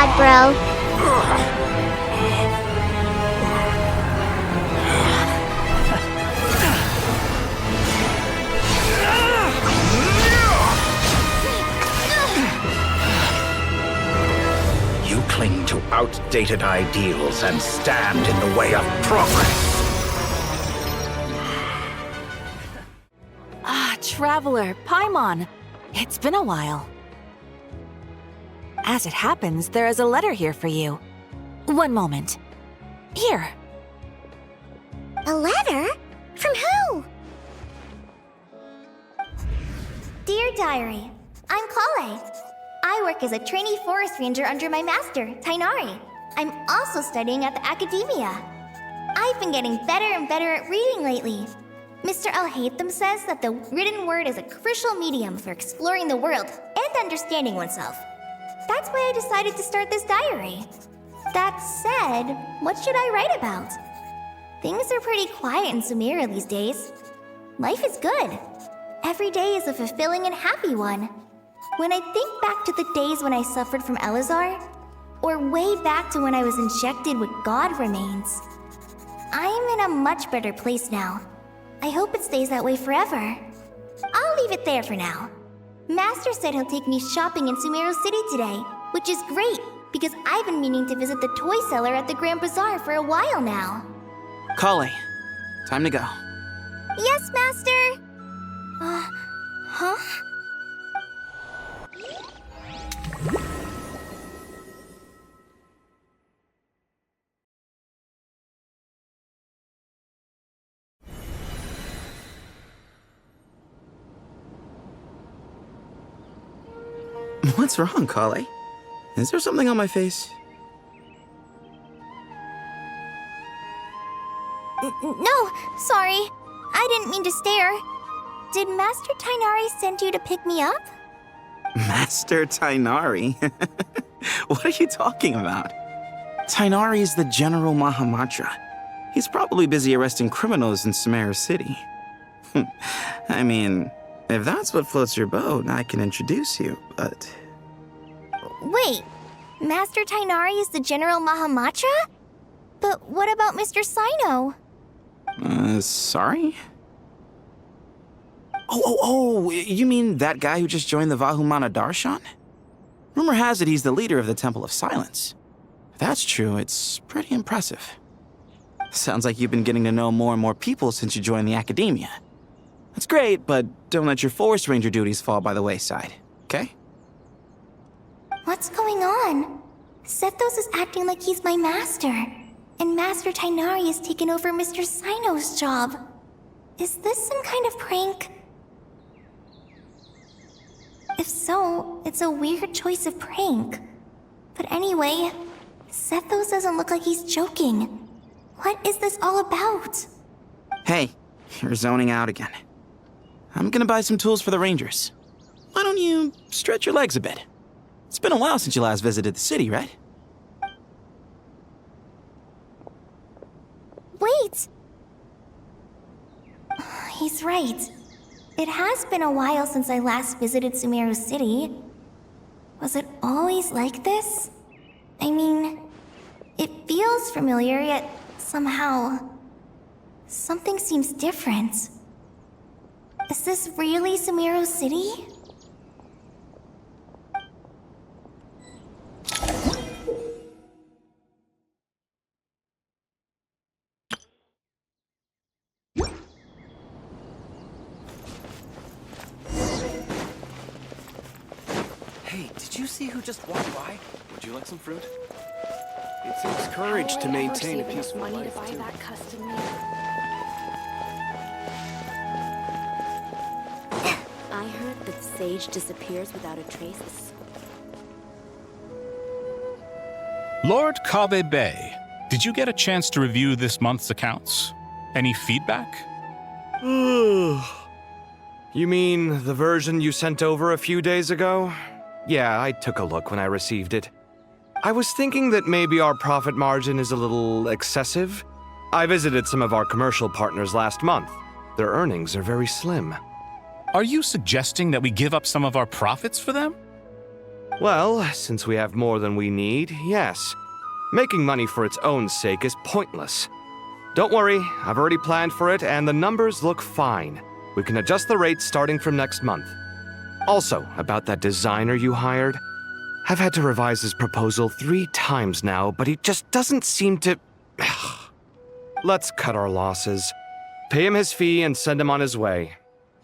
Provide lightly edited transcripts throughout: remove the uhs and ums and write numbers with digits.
god, bro. You cling to outdated ideals and stand in the way of progress. Traveler, Paimon. It's been a while. As it happens, there is a letter here for you. One moment. Here. A letter? From who? Dear Diary, I'm Kale. I work as a trainee forest ranger under my master, Tainari. I'm also studying at the academia. I've been getting better and better at reading lately. Mr. Al-Haytham says that the written word is a crucial medium for exploring the world and understanding oneself. That's why I decided to start this diary. That said, what should I write about? Things are pretty quiet in Sumeria these days. Life is good. Every day is a fulfilling and happy one. When I think back to the days when I suffered from Elazar, or way back to when I was injected with God remains, I'm in a much better place now. I hope it stays that way forever. I'll leave it there for now. Master said he'll take me shopping in Sumeru City today, which is great because I've been meaning to visit the toy seller at the Grand Bazaar for a while now. Kale, time to go. Yes, Master! Huh? What's wrong, Kale? Is there something on my face? No, sorry. I didn't mean to stare. Did Master Tainari send you to pick me up? Master Tainari? What are you talking about? Tainari is the General Mahamatra. He's probably busy arresting criminals in Sumeru City. I mean, if that's what floats your boat, I can introduce you, but... Wait, Master Tainari is the General Mahamatra? But what about Mr. Sino? Sorry? Oh, you mean that guy who just joined the Vahumana Darshan? Rumor has it he's the leader of the Temple of Silence. If that's true, it's pretty impressive. Sounds like you've been getting to know more and more people since you joined the academia. That's great, but don't let your forest ranger duties fall by the wayside, okay? What's going on? Sethos is acting like he's my master, and Master Tainari has taken over Mr. Sino's job. Is this some kind of prank? If so, it's a weird choice of prank. But anyway, Sethos doesn't look like he's joking. What is this all about? Hey, you're zoning out again. I'm gonna buy some tools for the rangers. Why don't you stretch your legs a bit? It's been a while since you last visited the city, right? Wait! He's right. It has been a while since I last visited Sumeru City. Was it always like this? I mean, it feels familiar, yet somehow... something seems different. Is this really Sumeru City? Hey, did you see who just walked by? Would you like some fruit? It takes courage to maintain a peaceful money life, to buy too. that custom made. I heard that Sage disappears without a trace. Lord Kabe Bay, did you get a chance to review this month's accounts? Any feedback? You mean the version you sent over a few days ago? Yeah, I took a look when I received it. I was thinking that maybe our profit margin is a little excessive. I visited some of our commercial partners last month. Their earnings are very slim. Are you suggesting that we give up some of our profits for them? Well, since we have more than we need, yes. Making money for its own sake is pointless. Don't worry, I've already planned for it, and the numbers look fine. We can adjust the rates starting from next month. Also, about that designer you hired, I've had to revise his proposal 3 times now, but he just doesn't seem to... Let's cut our losses. Pay him his fee and send him on his way.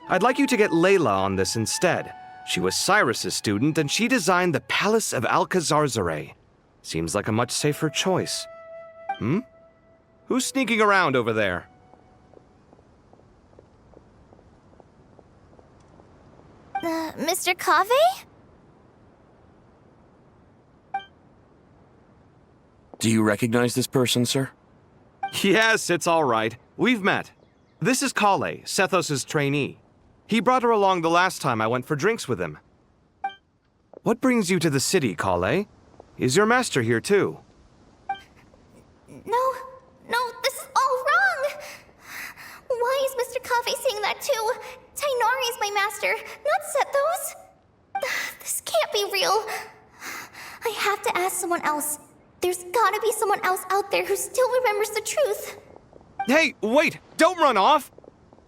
I'd like you to get Layla on this instead. She was Cyrus's student, and she designed the Palace of Alcazarzare. Seems like a much safer choice. Who's sneaking around over there? Mr. Cave? Do you recognize this person, sir? Yes, it's all right. We've met. This is Kale, Sethos' trainee. He brought her along the last time I went for drinks with him. What brings you to the city, Kale? Is your master here too? No, this is all wrong! Why is Mr. Cave saying that too? Tainari is my master, not Sethos! This can't be real. I have to ask someone else. There's gotta be someone else out there who still remembers the truth. Hey, wait! Don't run off!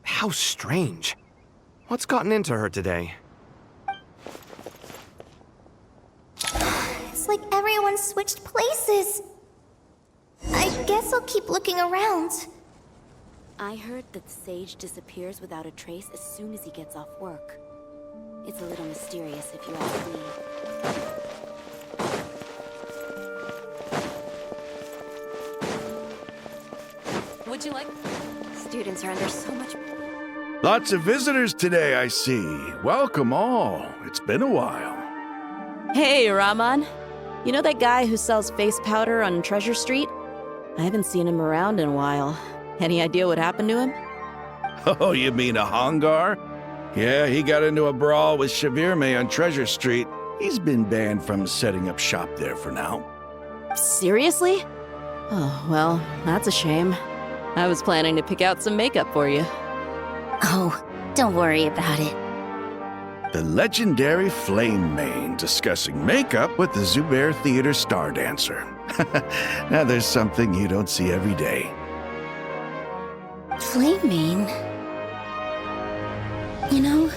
How strange. What's gotten into her today? It's like everyone switched places. I guess I'll keep looking around. I heard that the sage disappears without a trace as soon as he gets off work. It's a little mysterious if you ask me. Would you like... Students are under so much... Lots of visitors today, I see. Welcome all. It's been a while. Hey, Rahman. You know that guy who sells face powder on Treasure Street? I haven't seen him around in a while. Any idea what happened to him? Oh, you mean a Hongar? Yeah, he got into a brawl with Shavirme on Treasure Street. He's been banned from setting up shop there for now. Seriously? Oh, well, that's a shame. I was planning to pick out some makeup for you. Oh, don't worry about it. The legendary Flame Mane discussing makeup with the Zubair Theater star dancer. Now there's something you don't see every day. Flame Mane? You know,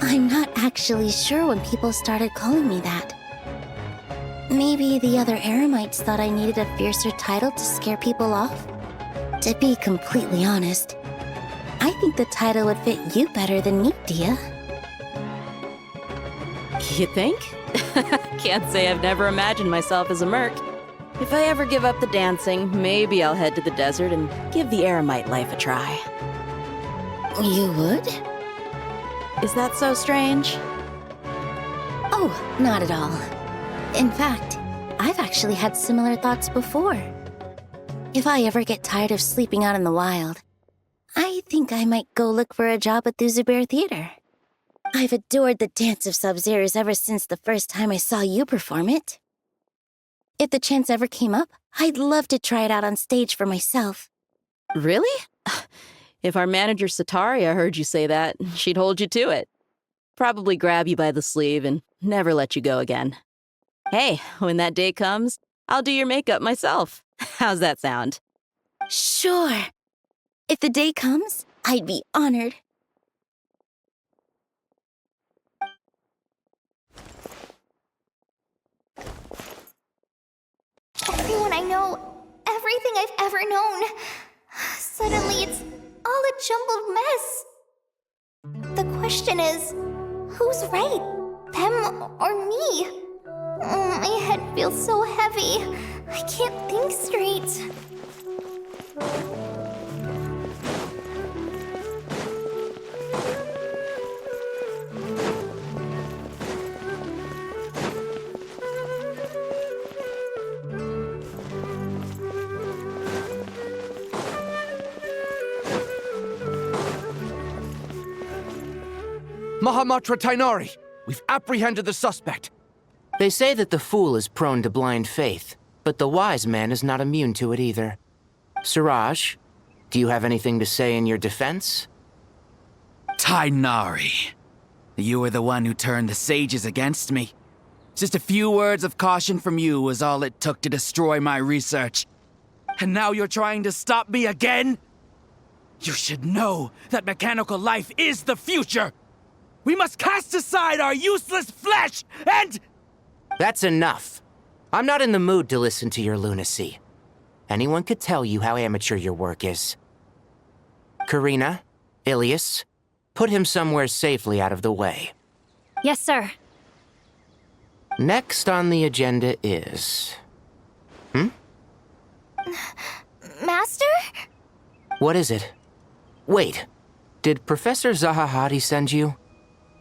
I'm not actually sure when people started calling me that. Maybe the other Eremites thought I needed a fiercer title to scare people off? To be completely honest, I think the title would fit you better than me, Dia. You think? Can't say I've never imagined myself as a merc. If I ever give up the dancing, maybe I'll head to the desert and give the Eremite life a try. You would? Is that so strange? Oh, not at all. In fact, I've actually had similar thoughts before. If I ever get tired of sleeping out in the wild, I think I might go look for a job at the Zubair Theater. I've adored the dance of Sub-Zeros ever since the first time I saw you perform it. If the chance ever came up, I'd love to try it out on stage for myself. Really? If our manager Sataria heard you say that, she'd hold you to it. Probably grab you by the sleeve and never let you go again. Hey, when that day comes, I'll do your makeup myself. How's that sound? Sure. If the day comes, I'd be honored. Everyone I know, everything I've ever known. Suddenly it's all a jumbled mess. The question is, who's right? Them or me? My head feels so heavy. I can't think straight. Mahamatra Tainari! We've apprehended the suspect! They say that the fool is prone to blind faith, but the wise man is not immune to it either. Siraj, do you have anything to say in your defense? Tainari, you were the one who turned the sages against me. Just a few words of caution from you was all it took to destroy my research. And now you're trying to stop me again? You should know that mechanical life is the future! We must cast aside our useless flesh and... That's enough. I'm not in the mood to listen to your lunacy. Anyone could tell you how amateur your work is. Karina, Ilias, put him somewhere safely out of the way. Yes, sir. Next on the agenda is... Master? What is it? Wait, did Professor Zahahati send you?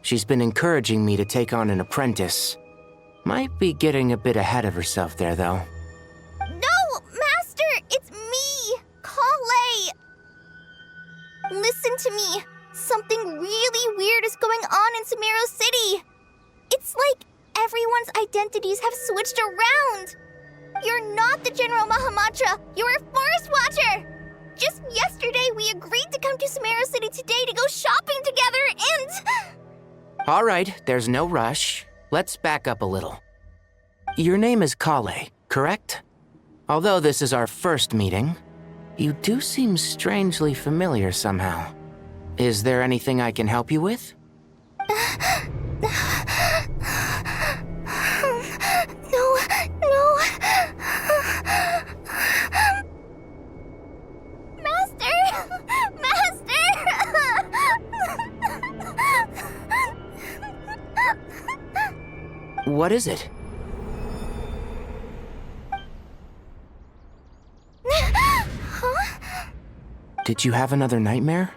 She's been encouraging me to take on an apprentice. Might be getting a bit ahead of herself there, though. No, Master! It's me! Kale! Listen to me. Something really weird is going on in Sumeru City. It's like everyone's identities have switched around. You're not the General Mahamatra. You're a Forest Watcher. Just yesterday, we agreed to come to Sumeru City today to go shopping together and... All right, there's no rush. Let's back up a little. Your name is Kale, correct? Although this is our first meeting, you do seem strangely familiar somehow. Is there anything I can help you with? No. Master! What is it? Huh? Did you have another nightmare?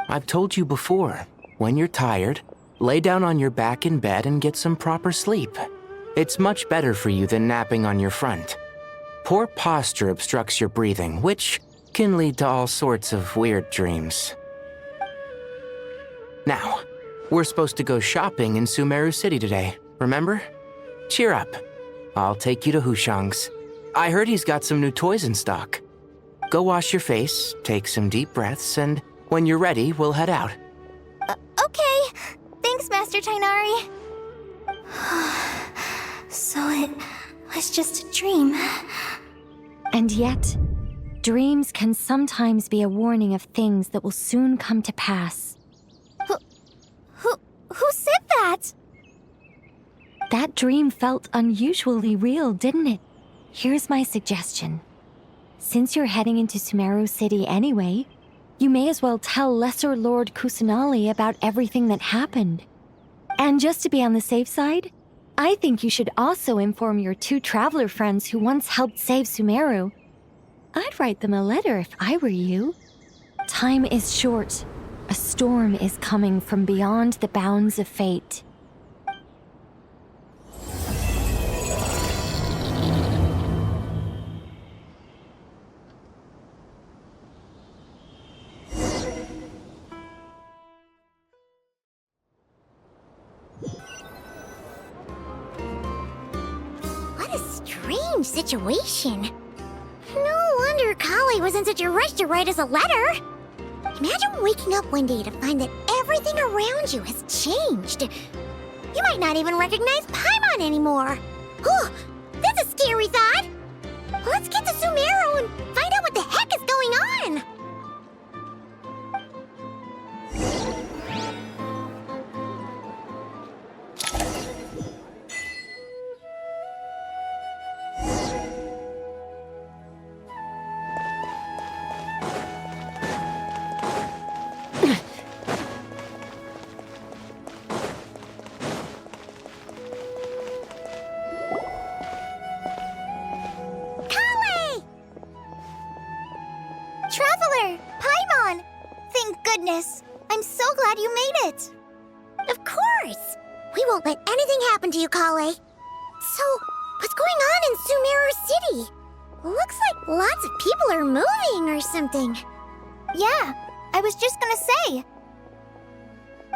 I've told you before, when you're tired, lay down on your back in bed and get some proper sleep. It's much better for you than napping on your front. Poor posture obstructs your breathing, which can lead to all sorts of weird dreams. Now, we're supposed to go shopping in Sumeru City today, remember? Cheer up. I'll take you to Hushang's. I heard he's got some new toys in stock. Go wash your face, take some deep breaths, and when you're ready, we'll head out. Okay. Thanks, Master Tainari. So it was just a dream. And yet, dreams can sometimes be a warning of things that will soon come to pass. Who said that? That dream felt unusually real, didn't it? Here's my suggestion. Since you're heading into Sumeru City anyway, you may as well tell Lesser Lord Kusanali about everything that happened. And just to be on the safe side, I think you should also inform your 2 traveler friends who once helped save Sumeru. I'd write them a letter if I were you. Time is short. A storm is coming from beyond the bounds of fate. What a strange situation. No wonder Kali was in such a rush to write us a letter. Imagine waking up one day to find that everything around you has changed. You might not even recognize Paimon anymore. Oh, that's a scary thought. Let's get to Sumeru and find out what the heck is going on. Traveler! Paimon! Thank goodness. I'm so glad you made it. Of course. We won't let anything happen to you, Kale. So, what's going on in Sumeru City? Looks like lots of people are moving or something. Yeah, I was just gonna say.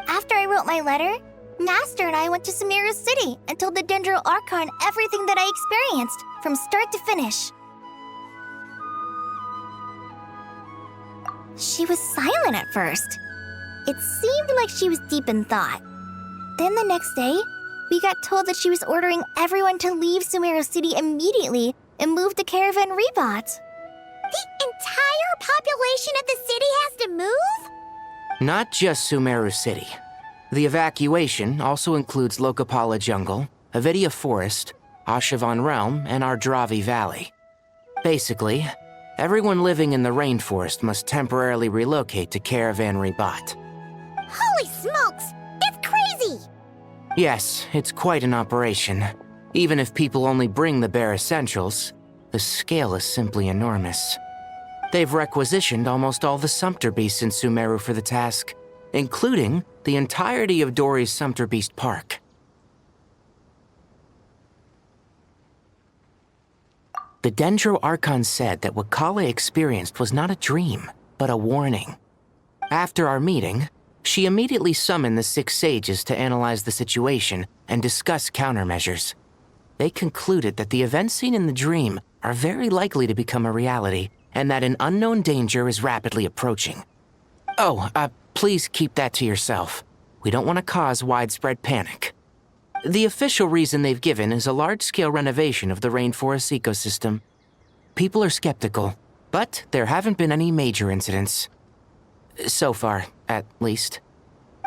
After I wrote my letter, Master and I went to Sumeru City and told the Dendro Archon everything that I experienced, from start to finish. She was silent at first. It seemed like she was deep in thought. Then the next day, We got told that she was ordering everyone to leave Sumeru City immediately and move to Caravan Rebot. The entire population of the city has to move? Not just Sumeru City. The evacuation also includes Lokapala Jungle, Avidia Forest, Ashavan Realm, and Ardravi Valley. Basically, everyone living in the rainforest must temporarily relocate to Caravan Rebot. Holy smokes! That's crazy! Yes, it's quite an operation. Even if people only bring the bare essentials, the scale is simply enormous. They've requisitioned almost all the Sumpter Beasts in Sumeru for the task, including the entirety of Dori's Sumpter Beast Park. The Dendro Archon said that what Kale experienced was not a dream, but a warning. After our meeting, she immediately summoned the 6 sages to analyze the situation and discuss countermeasures. They concluded that the events seen in the dream are very likely to become a reality, and that an unknown danger is rapidly approaching. Oh, please keep that to yourself. We don't want to cause widespread panic. The official reason they've given is a large-scale renovation of the rainforest ecosystem. People are skeptical, but there haven't been any major incidents. So far, at least.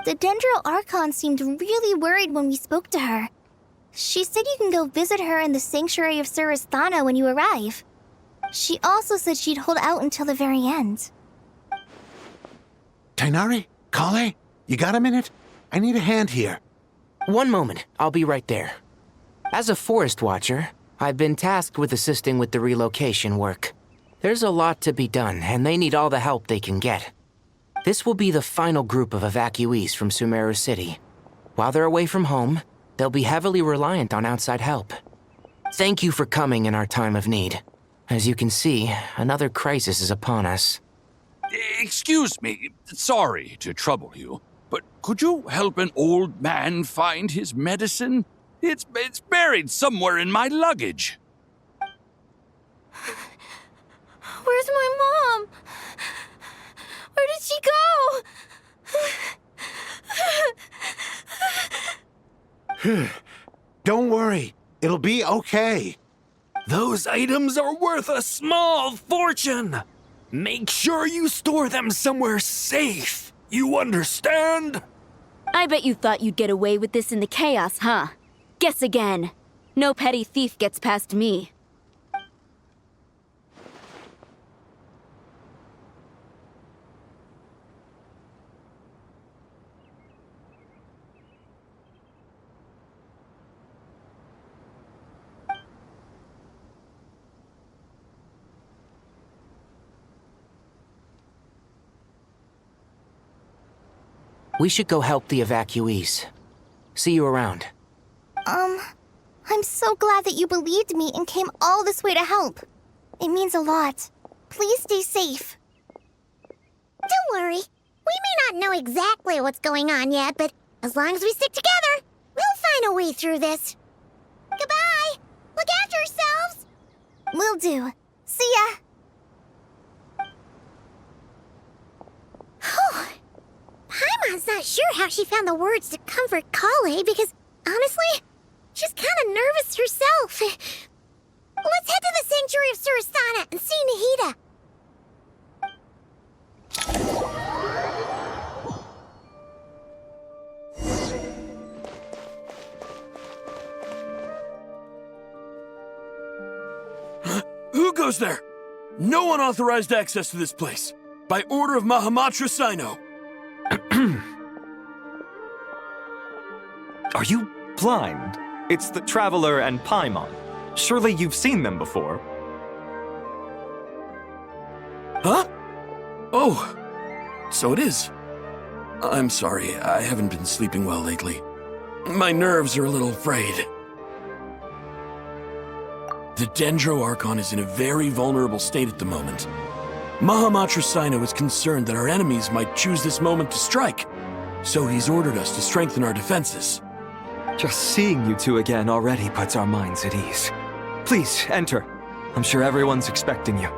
The Dendro Archon seemed really worried when we spoke to her. She said you can go visit her in the Sanctuary of Surasthana when you arrive. She also said she'd hold out until the very end. Tighnari? Kale? You got a minute? I need a hand here. One moment, I'll be right there. As a forest watcher, I've been tasked with assisting with the relocation work. There's a lot to be done, and they need all the help they can get. This will be the final group of evacuees from Sumeru City. While they're away from home, they'll be heavily reliant on outside help. Thank you for coming in our time of need. As you can see, another crisis is upon us. Excuse me, sorry to trouble you, but could you help an old man find his medicine? It's buried somewhere in my luggage. Where's my mom? Where did she go? Don't worry. It'll be okay. Those items are worth a small fortune. Make sure you store them somewhere safe. You understand? I bet you thought you'd get away with this in the chaos, huh? Guess again. No petty thief gets past me. We should go help the evacuees. See you around. I'm so glad that you believed me and came all this way to help. It means a lot. Please stay safe. Don't worry. We may not know exactly what's going on yet, but as long as we stick together, we'll find a way through this. Goodbye! Look after yourselves! Will do. See ya! Whew. Paimon's not sure how she found the words to comfort Kale because, honestly, she's kind of nervous herself. Let's head to the Sanctuary of Surasthana and see Nahida. Who goes there? No unauthorized access to this place. By order of Mahamatra Sino. Are you blind? It's the Traveler and Paimon. Surely you've seen them before. Huh? Oh, so it is. I'm sorry, I haven't been sleeping well lately. My nerves are a little frayed. The Dendro Archon is in a very vulnerable state at the moment. Mahamatra Sino is concerned that our enemies might choose this moment to strike, so he's ordered us to strengthen our defenses. Just seeing you two again already puts our minds at ease. Please, enter. I'm sure everyone's expecting you.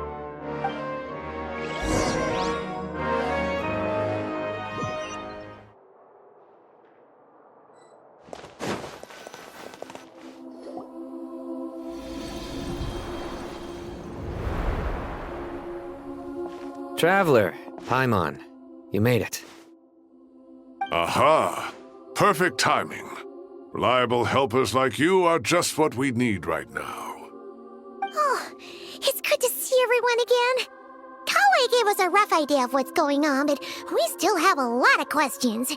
Traveler, Paimon, you made it. Aha! Perfect timing. Reliable helpers like you are just what we need right now. Oh, it's good to see everyone again. Kale gave us a rough idea of what's going on, but we still have a lot of questions.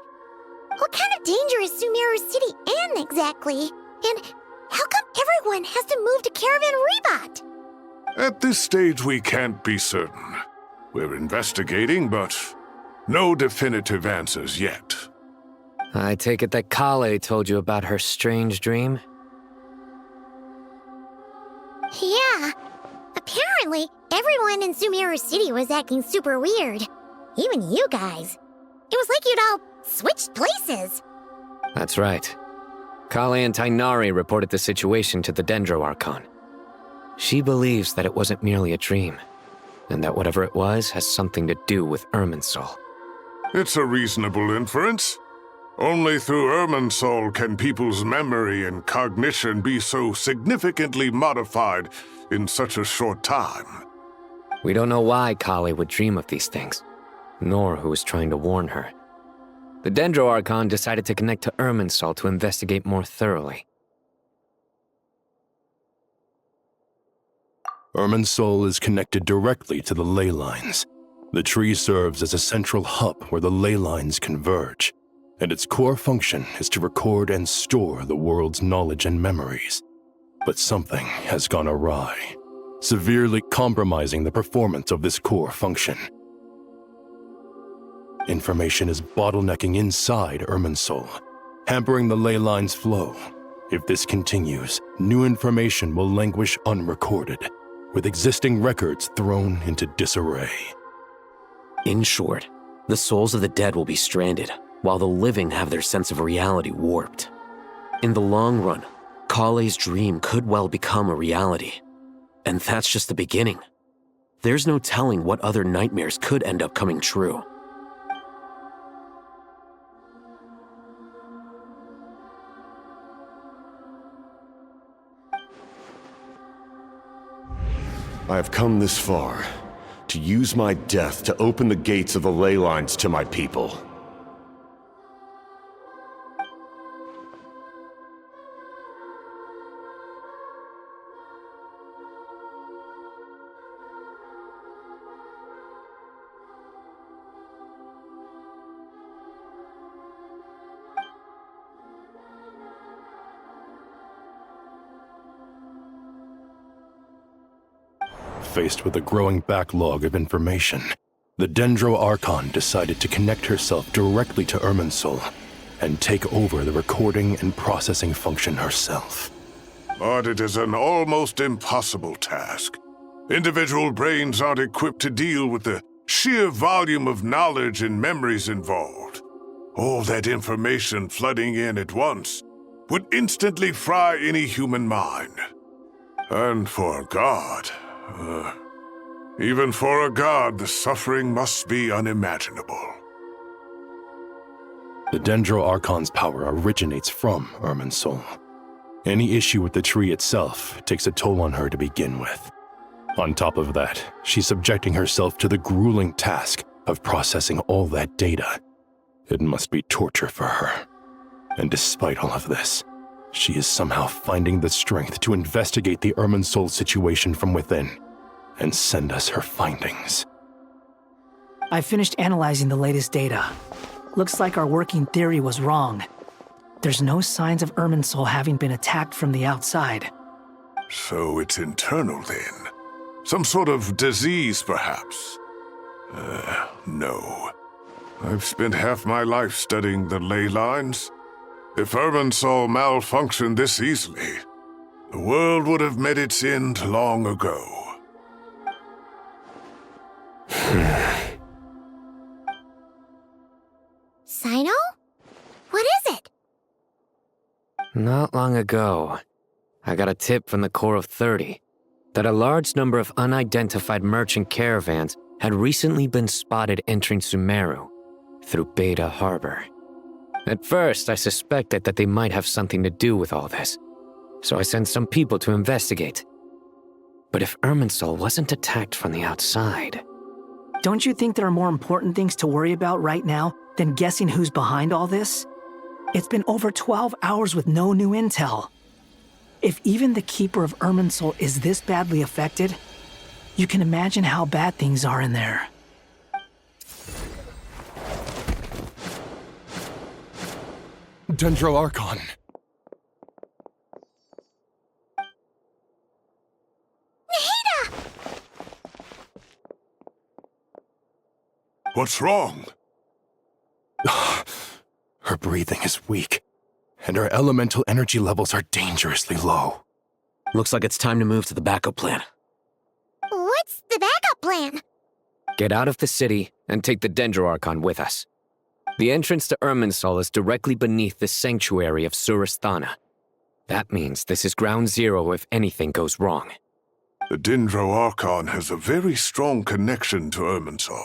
What kind of danger is Sumeru City in exactly? And how come everyone has to move to Caravan Rebot? At this stage, we can't be certain. We're investigating, but no definitive answers yet. I take it that Kale told you about her strange dream? Yeah. Apparently, everyone in Sumeru City was acting super weird. Even you guys. It was like you'd all switched places. That's right. Kale and Tainari reported the situation to the Dendro Archon. She believes that it wasn't merely a dream, and that whatever it was has something to do with Irminsul. It's a reasonable inference. Only through Irminsul can people's memory and cognition be so significantly modified in such a short time. We don't know why Kale would dream of these things, nor who was trying to warn her. The Dendro Archon decided to connect to Irminsul to investigate more thoroughly. Irminsul is connected directly to the ley lines. The tree serves as a central hub where the ley lines converge, and its core function is to record and store the world's knowledge and memories. But something has gone awry, severely compromising the performance of this core function. Information is bottlenecking inside Irminsul, hampering the ley line's flow. If this continues, new information will languish unrecorded, with existing records thrown into disarray. In short, the souls of the dead will be stranded, while the living have their sense of reality warped. In the long run, Kale's dream could well become a reality. And that's just the beginning. There's no telling what other nightmares could end up coming true. I have come this far, to use my death to open the gates of the ley lines to my people. Faced with a growing backlog of information, the Dendro Archon decided to connect herself directly to Irminsul and take over the recording and processing function herself. But it is an almost impossible task. Individual brains aren't equipped to deal with the sheer volume of knowledge and memories involved. All that information flooding in at once would instantly fry any human mind. And for a god, even for a god, the suffering must be unimaginable. The Dendro Archon's power originates from Irminsul. Any issue with the tree itself takes a toll on her to begin with. On top of that, she's subjecting herself to the grueling task of processing all that data. It must be torture for her. And despite all of this, she is somehow finding the strength to investigate the Irminsul situation from within and send us her findings. I finished analyzing the latest data. Looks like our working theory was wrong. There's no signs of Irminsul having been attacked from the outside. So it's internal then? Some sort of disease, perhaps? No. I've spent half my life studying the ley lines. If Irminsul malfunctioned this easily, the world would have met its end long ago. Sino? What is it? Not long ago, I got a tip from the Core of 30 that a large number of unidentified merchant caravans had recently been spotted entering Sumeru through Beta Harbor. At first, I suspected that they might have something to do with all this, so I sent some people to investigate. But if Irminsul wasn't attacked from the outside, Don't you think there are more important things to worry about right now than guessing who's behind all this? It's been over 12 hours with no new intel. If even the Keeper of Irminsul is this badly affected, you can imagine how bad things are in there. Dendro Archon. What's wrong? Her breathing is weak, and her elemental energy levels are dangerously low. Looks like it's time to move to the backup plan. What's the backup plan? Get out of the city and take the Dendro Archon with us. The entrance to Irminsul is directly beneath the sanctuary of Surasthana. That means this is ground zero if anything goes wrong. The Dendro Archon has a very strong connection to Irminsul.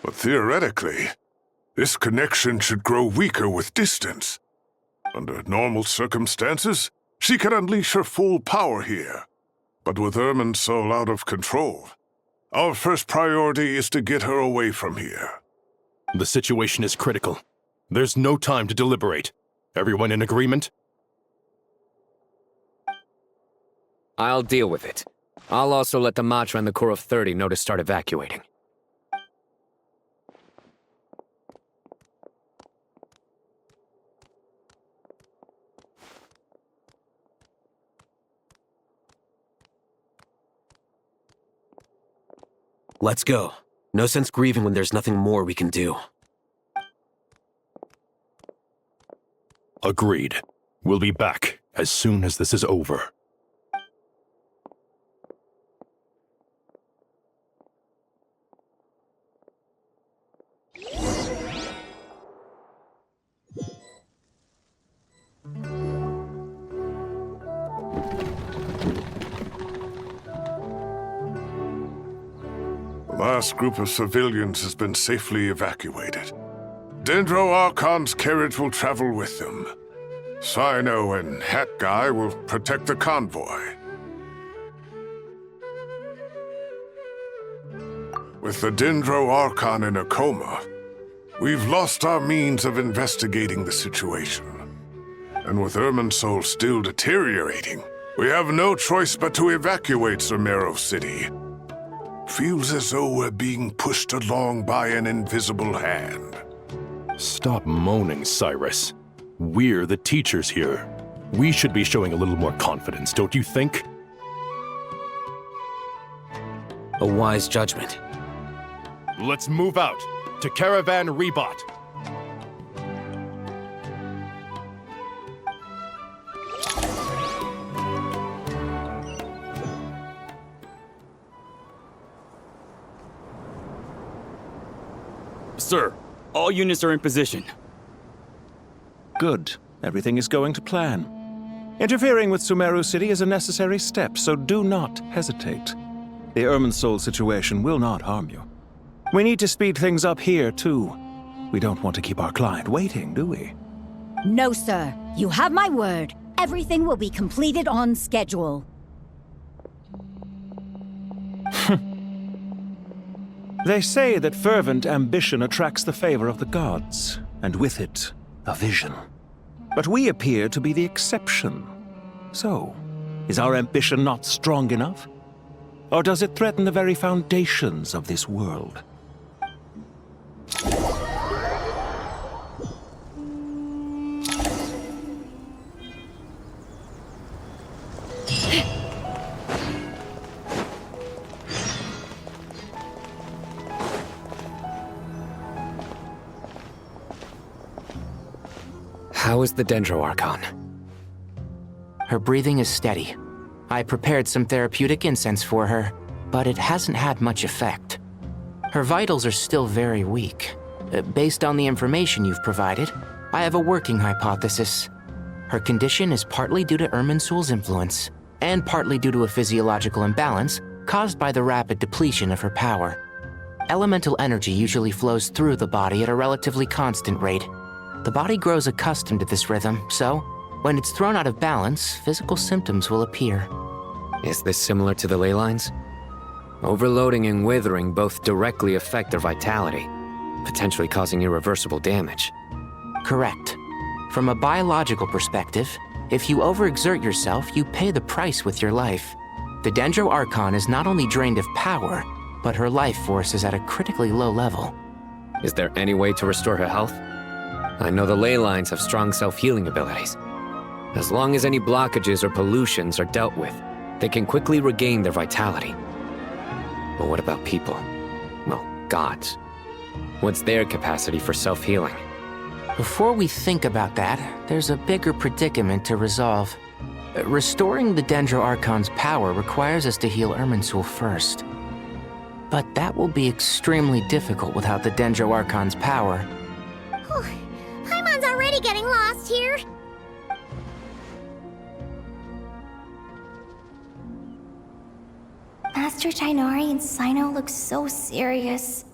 But theoretically, this connection should grow weaker with distance. Under normal circumstances, she can unleash her full power here. But with Irminsul out of control, our first priority is to get her away from here. The situation is critical. There's no time to deliberate. Everyone in agreement? I'll deal with it. I'll also let the Matra and the Core of 30 know to start evacuating. Let's go. No sense grieving when there's nothing more we can do. Agreed. We'll be back as soon as this is over. The last group of civilians has been safely evacuated. Dendro Archon's carriage will travel with them. Sino and Hat Guy will protect the convoy. With the Dendro Archon in a coma, we've lost our means of investigating the situation. And with Irminsul still deteriorating, we have no choice but to evacuate Sumeru City. Feels as though we're being pushed along by an invisible hand. Stop moaning, Cyrus. We're the teachers here. We should be showing a little more confidence, don't you think? A wise judgment. Let's move out to Caravan Rebot. Sir, all units are in position. Good. Everything is going to plan. Interfering with Sumeru City is a necessary step, so do not hesitate. The Irminsul situation will not harm you. We need to speed things up here, too. We don't want to keep our client waiting, do we? No, sir. You have my word. Everything will be completed on schedule. They say that fervent ambition attracts the favor of the gods, and with it, a vision. But we appear to be the exception. So, is our ambition not strong enough? Or does it threaten the very foundations of this world? How is the Dendro Archon? Her breathing is steady. I prepared some therapeutic incense for her, but it hasn't had much effect. Her vitals are still very weak. Based on the information you've provided, I have a working hypothesis. Her condition is partly due to Irminsul's influence, and partly due to a physiological imbalance caused by the rapid depletion of her power. Elemental energy usually flows through the body at a relatively constant rate. The body grows accustomed to this rhythm, so when it's thrown out of balance, physical symptoms will appear. Is this similar to the ley lines? Overloading and withering both directly affect their vitality, potentially causing irreversible damage. Correct. From a biological perspective, if you overexert yourself, you pay the price with your life. The Dendro Archon is not only drained of power, but her life force is at a critically low level. Is there any way to restore her health? I know the ley lines have strong self-healing abilities. As long as any blockages or pollutions are dealt with, they can quickly regain their vitality. But what about people? Well, gods. What's their capacity for self-healing? Before we think about that, there's a bigger predicament to resolve. Restoring the Dendro Archon's power requires us to heal Irminsul first. But that will be extremely difficult without the Dendro Archon's power. Paimon's already getting lost here. Master Tighnari and Sino look so serious.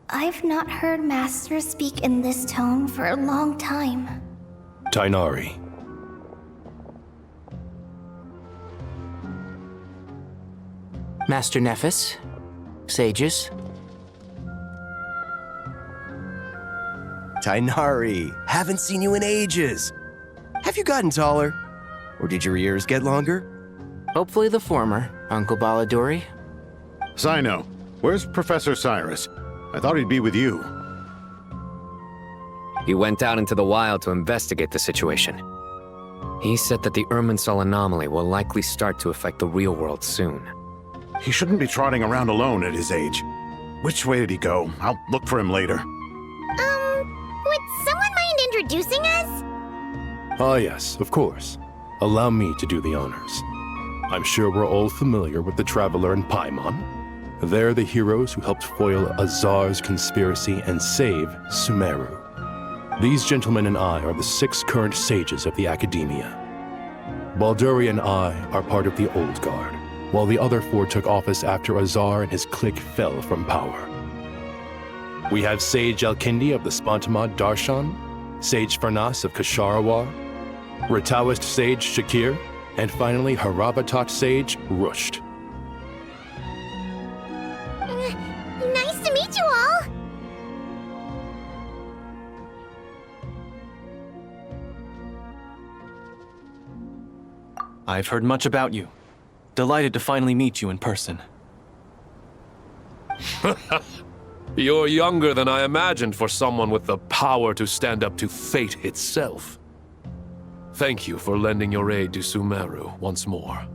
I've not heard Master speak in this tone for a long time. Tighnari. Master Nephis, sages. Tighnari, haven't seen you in ages. Have you gotten taller? Or did your ears get longer? Hopefully the former, Uncle Baladori. Sino, where's Professor Cyrus? I thought he'd be with you. He went out into the wild to investigate the situation. He said that the Irminsul anomaly will likely start to affect the real world soon. He shouldn't be trotting around alone at his age. Which way did he go? I'll look for him later. Would someone mind introducing us? Ah yes, of course. Allow me to do the honors. I'm sure we're all familiar with the Traveler and Paimon. They're the heroes who helped foil Azar's conspiracy and save Sumeru. These gentlemen and I are the 6 current sages of the Academia. Balduri and I are part of the Old Guard, while the other 4 took office after Azar and his clique fell from power. We have Sage Alkindi of the Spontamad Darshan, Sage Farnas of Kasharawar, Rataoist Sage Shakir, and finally Haravatat Sage Rusht. Nice to meet you all! I've heard much about you. Delighted to finally meet you in person. You're younger than I imagined for someone with the power to stand up to fate itself. Thank you for lending your aid to Sumeru once more.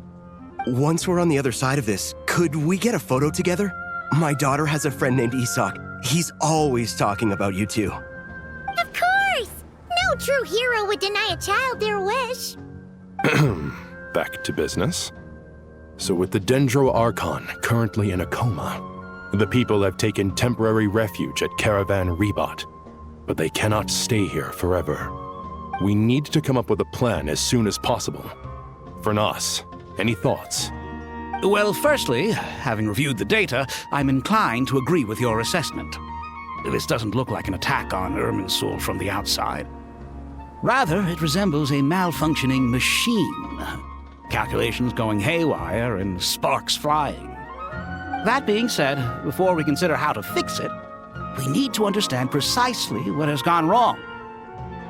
Once we're on the other side of this, could we get a photo together? My daughter has a friend named Isak. He's always talking about you two. Of course! No true hero would deny a child their wish. Back to business. So with the Dendro Archon currently in a coma, the people have taken temporary refuge at Caravan Rebat. But they cannot stay here forever. We need to come up with a plan as soon as possible. Farnas, any thoughts? Well, firstly, having reviewed the data, I'm inclined to agree with your assessment. This doesn't look like an attack on Irminsul from the outside. Rather, it resembles a malfunctioning machine. Calculations going haywire and sparks flying. That being said, before we consider how to fix it, we need to understand precisely what has gone wrong.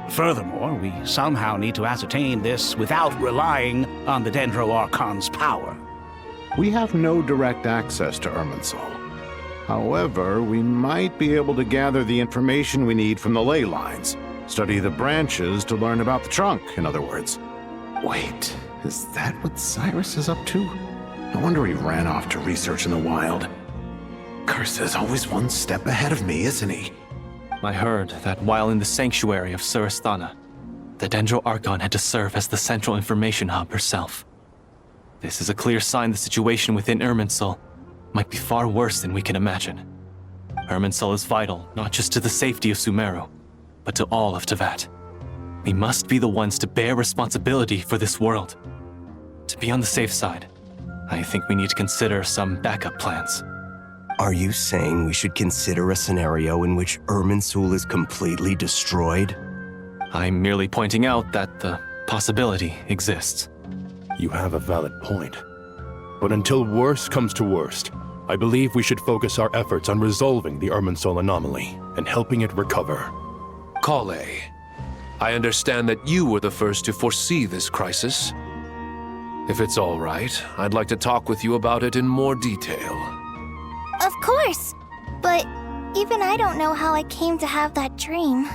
Furthermore, we somehow need to ascertain this without relying on the Dendro Archon's power. We have no direct access to Irminsul. However, we might be able to gather the information we need from the ley lines. Study the branches to learn about the trunk, in other words. Wait, is that what Cyrus is up to? No wonder he ran off to research in the wild. Curse always one step ahead of me, isn't he? I heard that while in the sanctuary of Surasthana, the Dendro Archon had to serve as the central information hub herself. This is a clear sign the situation within Irminsul might be far worse than we can imagine. Irminsul is vital not just to the safety of Sumeru, but to all of Teyvat. We must be the ones to bear responsibility for this world. To be on the safe side, I think we need to consider some backup plans. Are you saying we should consider a scenario in which Irminsul is completely destroyed? I'm merely pointing out that the possibility exists. You have a valid point. But until worst comes to worst, I believe we should focus our efforts on resolving the Irminsul anomaly and helping it recover. Kale, I understand that you were the first to foresee this crisis. If it's all right, I'd like to talk with you about it in more detail. Of course! But even I don't know how I came to have that dream.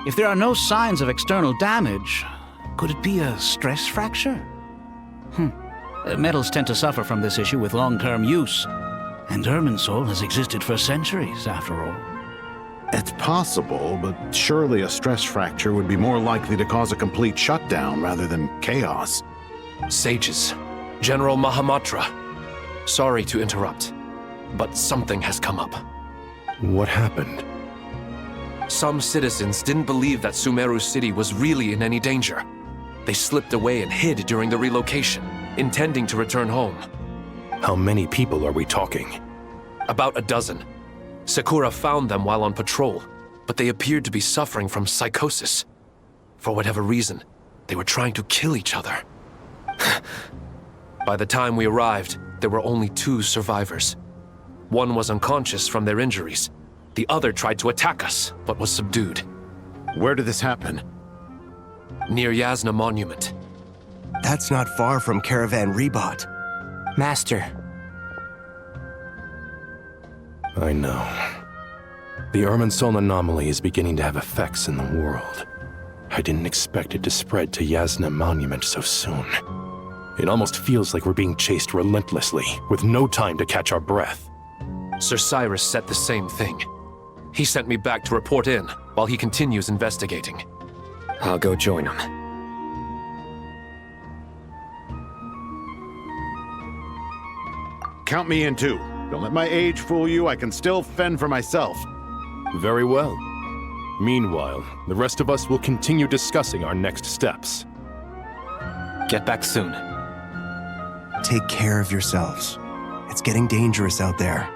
If there are no signs of external damage, could it be a stress fracture? Metals tend to suffer from this issue with long-term use. And Irminsul has existed for centuries, after all. It's possible, but surely a stress fracture would be more likely to cause a complete shutdown rather than chaos. Sages, General Mahamatra, sorry to interrupt, but something has come up. What happened? Some citizens didn't believe that Sumeru City was really in any danger. They slipped away and hid during the relocation, intending to return home. How many people are we talking? About a dozen. Sakura found them while on patrol, but they appeared to be suffering from psychosis. For whatever reason, they were trying to kill each other. By the time we arrived, there were only 2 survivors. One was unconscious from their injuries. The other tried to attack us, but was subdued. Where did this happen? Near Yasna Monument. That's not far from Caravan Rebot. Master. I know. The Irminsul anomaly is beginning to have effects in the world. I didn't expect it to spread to Yasna Monument so soon. It almost feels like we're being chased relentlessly, with no time to catch our breath. Sir Cyrus said the same thing. He sent me back to report in, while he continues investigating. I'll go join him. Count me in too. Don't let my age fool you, I can still fend for myself. Very well. Meanwhile, the rest of us will continue discussing our next steps. Get back soon. Take care of yourselves. It's getting dangerous out there.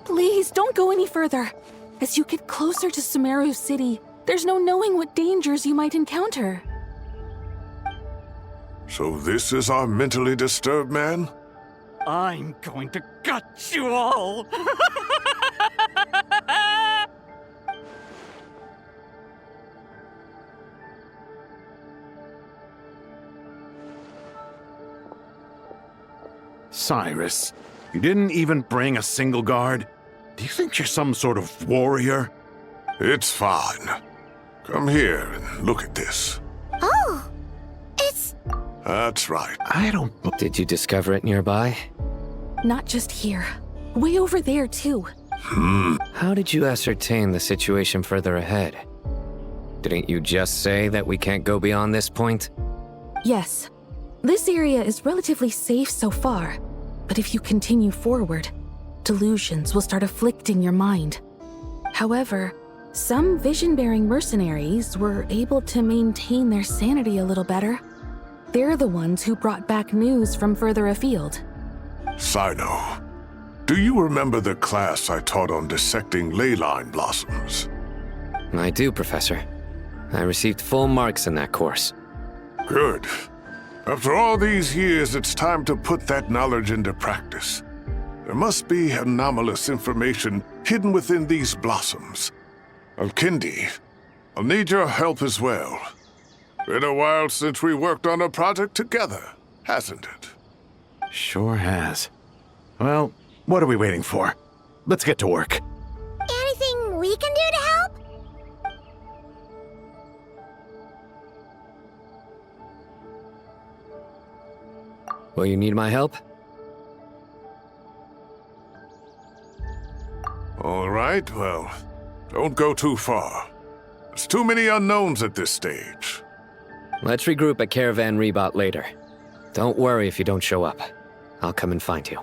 Please, don't go any further. As you get closer to Sumeru City, there's no knowing what dangers you might encounter. So this is our mentally disturbed man? I'm going to gut you all! Cyrus, you didn't even bring a single guard? Do you think you're some sort of warrior? It's fine. Come here and look at this. Oh, it's... That's right. I don't... Did you discover it nearby? Not just here. Way over there, too. How did you ascertain the situation further ahead? Didn't you just say that we can't go beyond this point? Yes. This area is relatively safe so far, but if you continue forward, delusions will start afflicting your mind. However, some vision-bearing mercenaries were able to maintain their sanity a little better. They're the ones who brought back news from further afield. Sino, do you remember the class I taught on dissecting leyline blossoms? I do, Professor. I received full marks in that course. Good. After all these years, it's time to put that knowledge into practice. There must be anomalous information hidden within these blossoms. Alkindi, I'll need your help as well. Been a while since we worked on a project together, hasn't it? Sure has. Well, what are we waiting for? Let's get to work. Anything we can do to help? Will you need my help? All right, well, Don't go too far. There's too many unknowns at this stage. Let's regroup at Caravan Rebot later. Don't worry if you don't show up. I'll come and find you.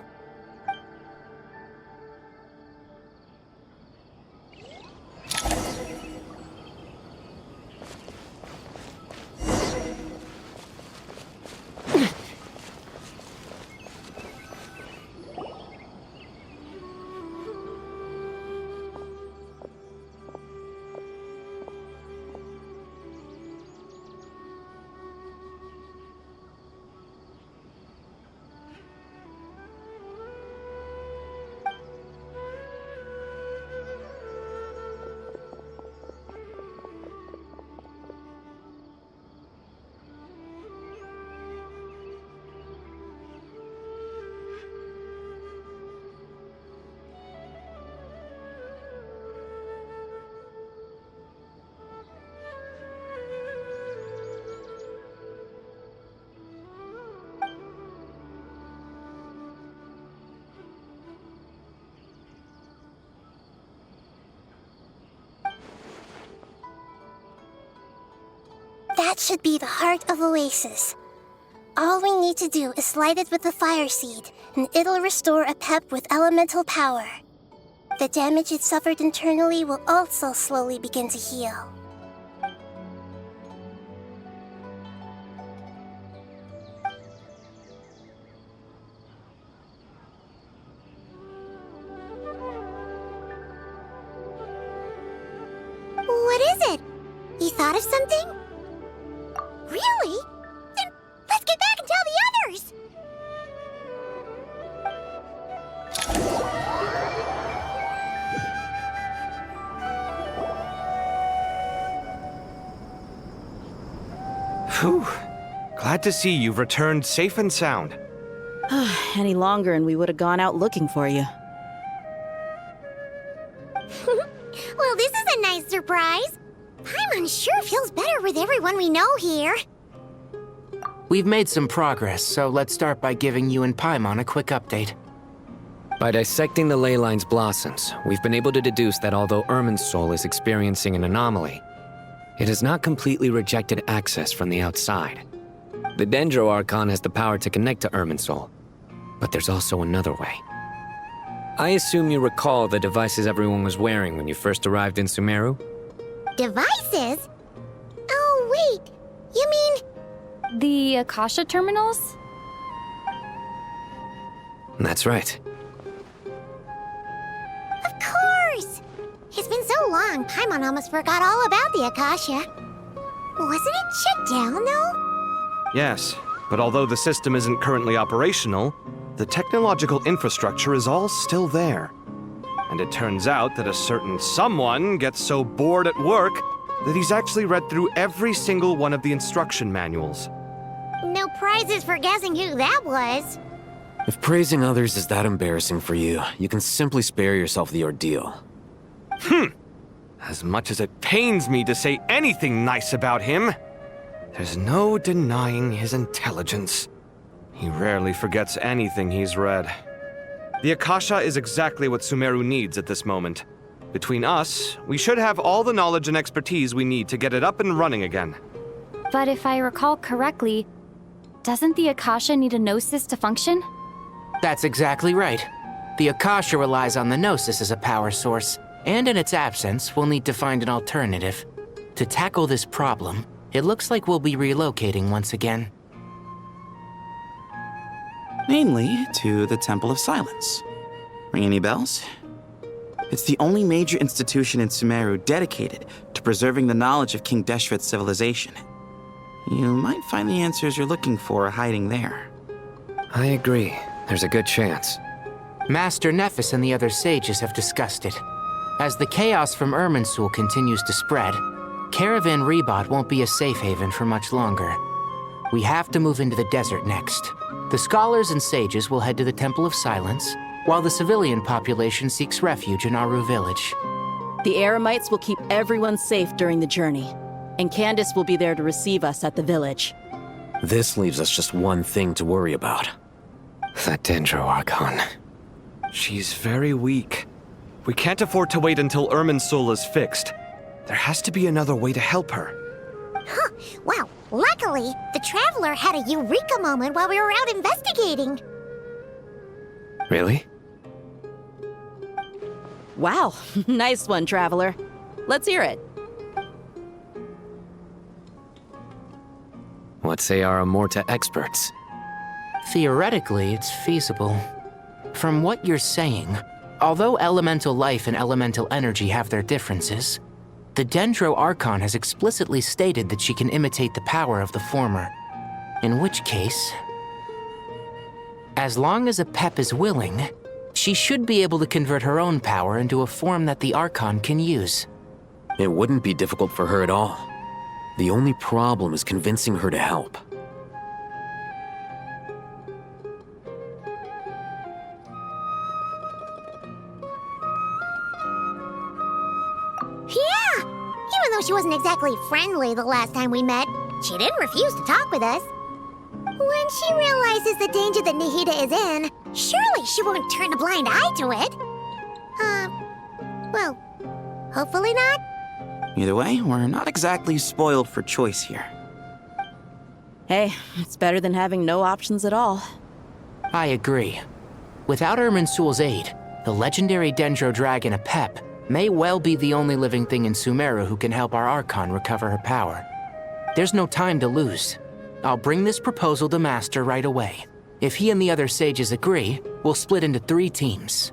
That should be the heart of Oasis. All we need to do is light it with the fire seed, and it'll restore a pep with elemental power. The damage it suffered internally will also slowly begin to heal. What is it? You thought of something? Really? Then let's get back and tell the others! Whew. Glad to see you've returned safe and sound. Any longer and we would have gone out looking for you. Well, this is a nice surprise. Paimon sure feels better with everyone we know here. We've made some progress, so let's start by giving you and Paimon a quick update. By dissecting the ley line's blossoms, we've been able to deduce that although Irminsul is experiencing an anomaly, it has not completely rejected access from the outside. The Dendro Archon has the power to connect to Irminsul, but there's also another way. I assume you recall the devices everyone was wearing when you first arrived in Sumeru? Devices? Oh, wait. You mean... The Akasha terminals? That's right. Of course! It's been so long, Paimon almost forgot all about the Akasha. Wasn't it shut down, though? Yes, but although the system isn't currently operational, the technological infrastructure is all still there. And it turns out that a certain someone gets so bored at work that he's actually read through every single one of the instruction manuals. No prizes for guessing who that was. If praising others is that embarrassing for you, you can simply spare yourself the ordeal. As much as it pains me to say anything nice about him, there's no denying his intelligence. He rarely forgets anything he's read. The Akasha is exactly what Sumeru needs at this moment. Between us, we should have all the knowledge and expertise we need to get it up and running again. But if I recall correctly, doesn't the Akasha need a Gnosis to function? That's exactly right. The Akasha relies on the Gnosis as a power source, and in its absence, we'll need to find an alternative. To tackle this problem, it looks like we'll be relocating once again. Mainly to the Temple of Silence. Ring any bells? It's the only major institution in Sumeru dedicated to preserving the knowledge of King Deshret's civilization. You might find the answers you're looking for hiding there. I agree. There's a good chance. Master Nephis and the other sages have discussed it. As the chaos from Irminsul continues to spread, Caravan Rebot won't be a safe haven for much longer. We have to move into the desert next. The scholars and sages will head to the Temple of Silence, while the civilian population seeks refuge in Aru village. The Eremites will keep everyone safe during the journey, and Candace will be there to receive us at the village. This leaves us just one thing to worry about. That Dendro Archon. She's very weak. We can't afford to wait until Irminsul is fixed. There has to be another way to help her. Huh. Wow. Luckily, the Traveler had a eureka moment while we were out investigating. Really? Wow, nice one, Traveler. Let's hear it. What say our Amorta experts? Theoretically, it's feasible. From what you're saying, although elemental life and elemental energy have their differences, the Dendro Archon has explicitly stated that she can imitate the power of the former. In which case, as long as Apep is willing, she should be able to convert her own power into a form that the Archon can use. It wouldn't be difficult for her at all. The only problem is convincing her to help. Yeah! Even though she wasn't exactly friendly the last time we met, she didn't refuse to talk with us. When she realizes the danger that Nahida is in, surely she won't turn a blind eye to it. Well, hopefully not. Either way, we're not exactly spoiled for choice here. Hey, it's better than having no options at all. I agree. Without Irminsul's aid, the legendary Dendro Dragon Apep may well be the only living thing in Sumeru who can help our Archon recover her power. There's no time to lose. I'll bring this proposal to Master right away. If he and the other sages agree, we'll split into 3 teams.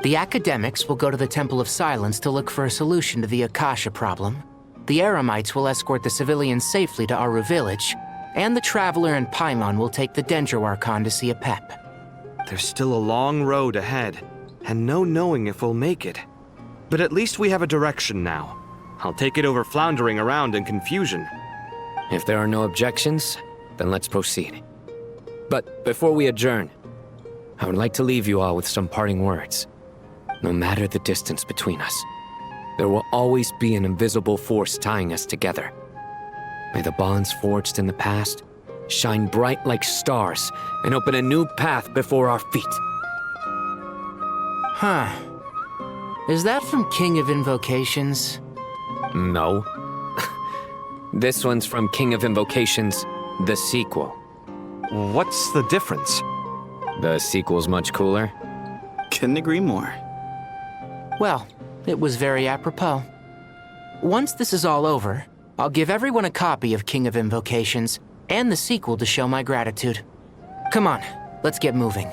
The academics will go to the Temple of Silence to look for a solution to the Akasha problem. The Eremites will escort the civilians safely to Aru Village, and the Traveler and Paimon will take the Dendro Archon to see Apep. There's still a long road ahead, and no knowing if we'll make it. But at least we have a direction now. I'll take it over floundering around in confusion. If there are no objections, then let's proceed. But before we adjourn, I would like to leave you all with some parting words. No matter the distance between us, there will always be an invisible force tying us together. May the bonds forged in the past shine bright like stars and open a new path before our feet. Huh. Is that from King of Invocations? No. This one's from King of Invocations, the sequel. What's the difference? The sequel's much cooler. Couldn't agree more. Well, it was very apropos. Once this is all over, I'll give everyone a copy of King of Invocations and the sequel to show my gratitude. Come on, let's get moving.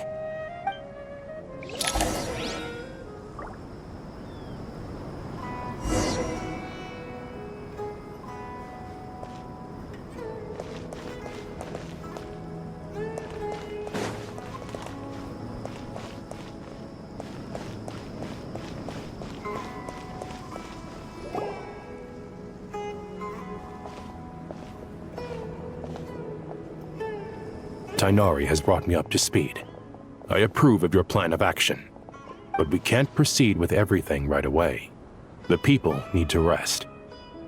Tighnari has brought me up to speed. I approve of your plan of action, but we can't proceed with everything right away. The people need to rest.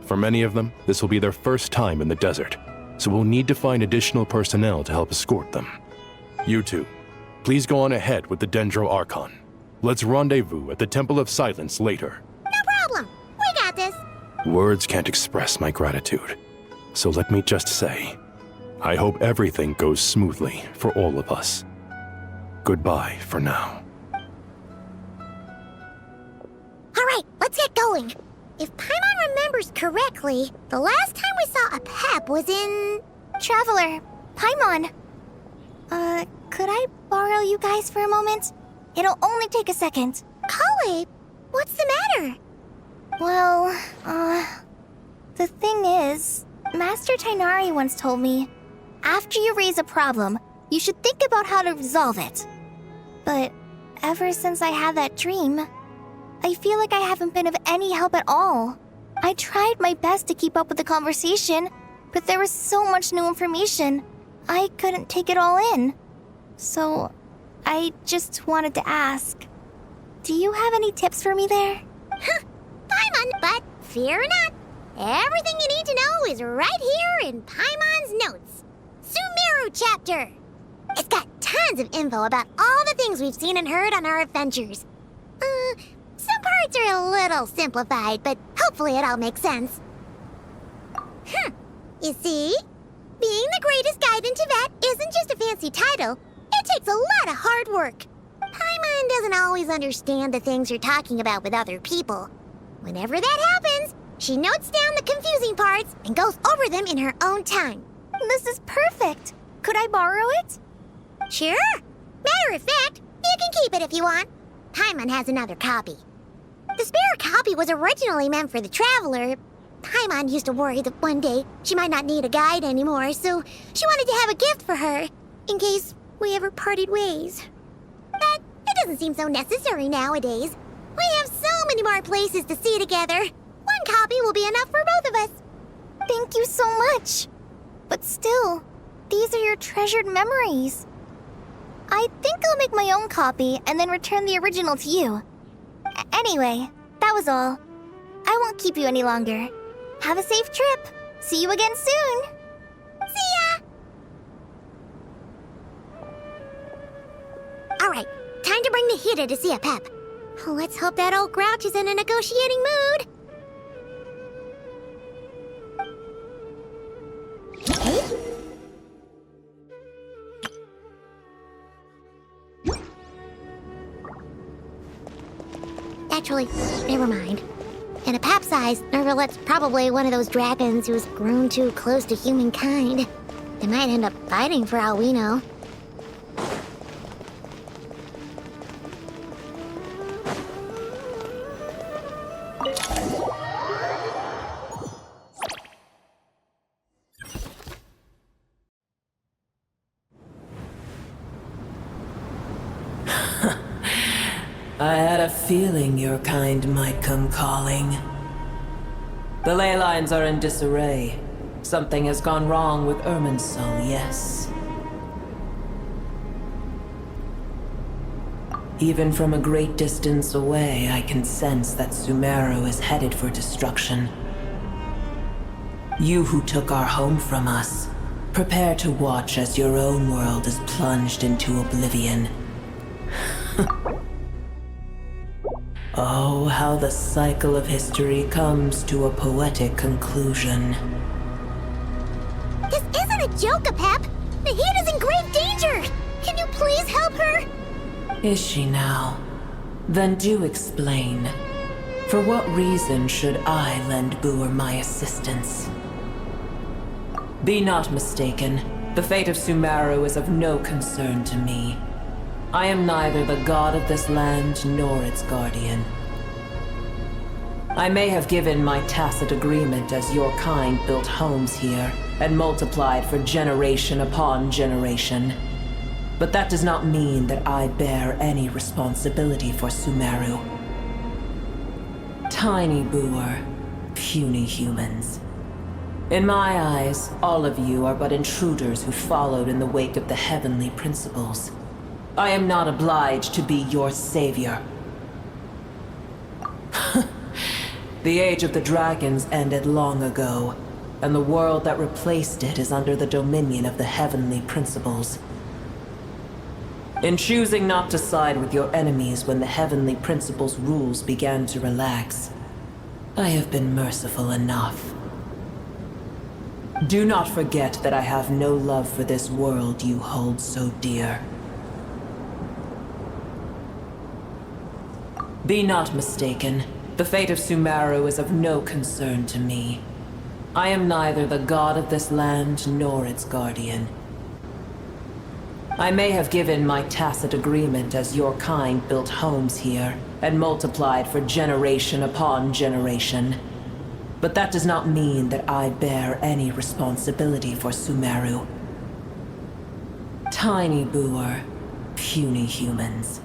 For many of them, this will be their first time in the desert, so we'll need to find additional personnel to help escort them. You two, please go on ahead with the Dendro Archon. Let's rendezvous at the Temple of Silence later. No problem. We got this. Words can't express my gratitude, so let me just say, I hope everything goes smoothly for all of us. Goodbye for now. All right, let's get going. If Paimon remembers correctly, the last time we saw Apep was in... Traveler, Paimon. Could I borrow you guys for a moment? It'll only take a second. Kale, what's the matter? Well, the thing is, Master Tighnari once told me, after you raise a problem, you should think about how to resolve it. But ever since I had that dream, I feel like I haven't been of any help at all. I tried my best to keep up with the conversation, but there was so much new information, I couldn't take it all in. So, I just wanted to ask, do you have any tips for me there? Huh, Paimon, but fear not. Everything you need to know is right here in Paimon's notes. Sumeru chapter. It's got tons of info about all the things we've seen and heard on our adventures. So Words are a little simplified, but hopefully it all makes sense. You see? Being the greatest guide in Tibet isn't just a fancy title. It takes a lot of hard work. Paimon doesn't always understand the things you're talking about with other people. Whenever that happens, she notes down the confusing parts and goes over them in her own time. This is perfect. Could I borrow it? Sure. Matter of fact, you can keep it if you want. Paimon has another copy. The spare copy was originally meant for the Traveler. Paimon used to worry that one day she might not need a guide anymore, so she wanted to have a gift for her, in case we ever parted ways. But it doesn't seem so necessary nowadays. We have so many more places to see together. One copy will be enough for both of us. Thank you so much. But still, these are your treasured memories. I think I'll make my own copy and then return the original to you. Anyway, that was all. I won't keep you any longer. Have a safe trip. See you again soon. See ya! Alright, time to bring the Hida to see a Pep. Let's hope that old grouch is in a negotiating mood. Actually, never mind. In a Pep size, Nervalet's probably one of those dragons who's grown too close to humankind. They might end up fighting for all we know. I had a feeling your kind might come calling. The ley lines are in disarray. Something has gone wrong with Irminsul, yes. Even from a great distance away, I can sense that Sumeru is headed for destruction. You who took our home from us, prepare to watch as your own world is plunged into oblivion. Oh, how the cycle of history comes to a poetic conclusion. This isn't a joke, Pep! The Hida is in grave danger! Can you please help her? Is she now? Then do explain. For what reason should I lend Boer my assistance? Be not mistaken. The fate of Sumeru is of no concern to me. I am neither the god of this land nor its guardian. I may have given my tacit agreement as your kind built homes here and multiplied for generation upon generation. But that does not mean that I bear any responsibility for Sumeru. Tiny Boer, puny humans. In my eyes, all of you are but intruders who followed in the wake of the heavenly principles. I am not obliged to be your savior. The age of the dragons ended long ago, and the world that replaced it is under the dominion of the heavenly principles. In choosing not to side with your enemies when the heavenly principles' rules began to relax, I have been merciful enough. Do not forget that I have no love for this world you hold so dear. Be not mistaken. The fate of Sumeru is of no concern to me. I am neither the god of this land nor its guardian. I may have given my tacit agreement as your kind built homes here and multiplied for generation upon generation. But that does not mean that I bear any responsibility for Sumeru. Tiny Boer, puny humans.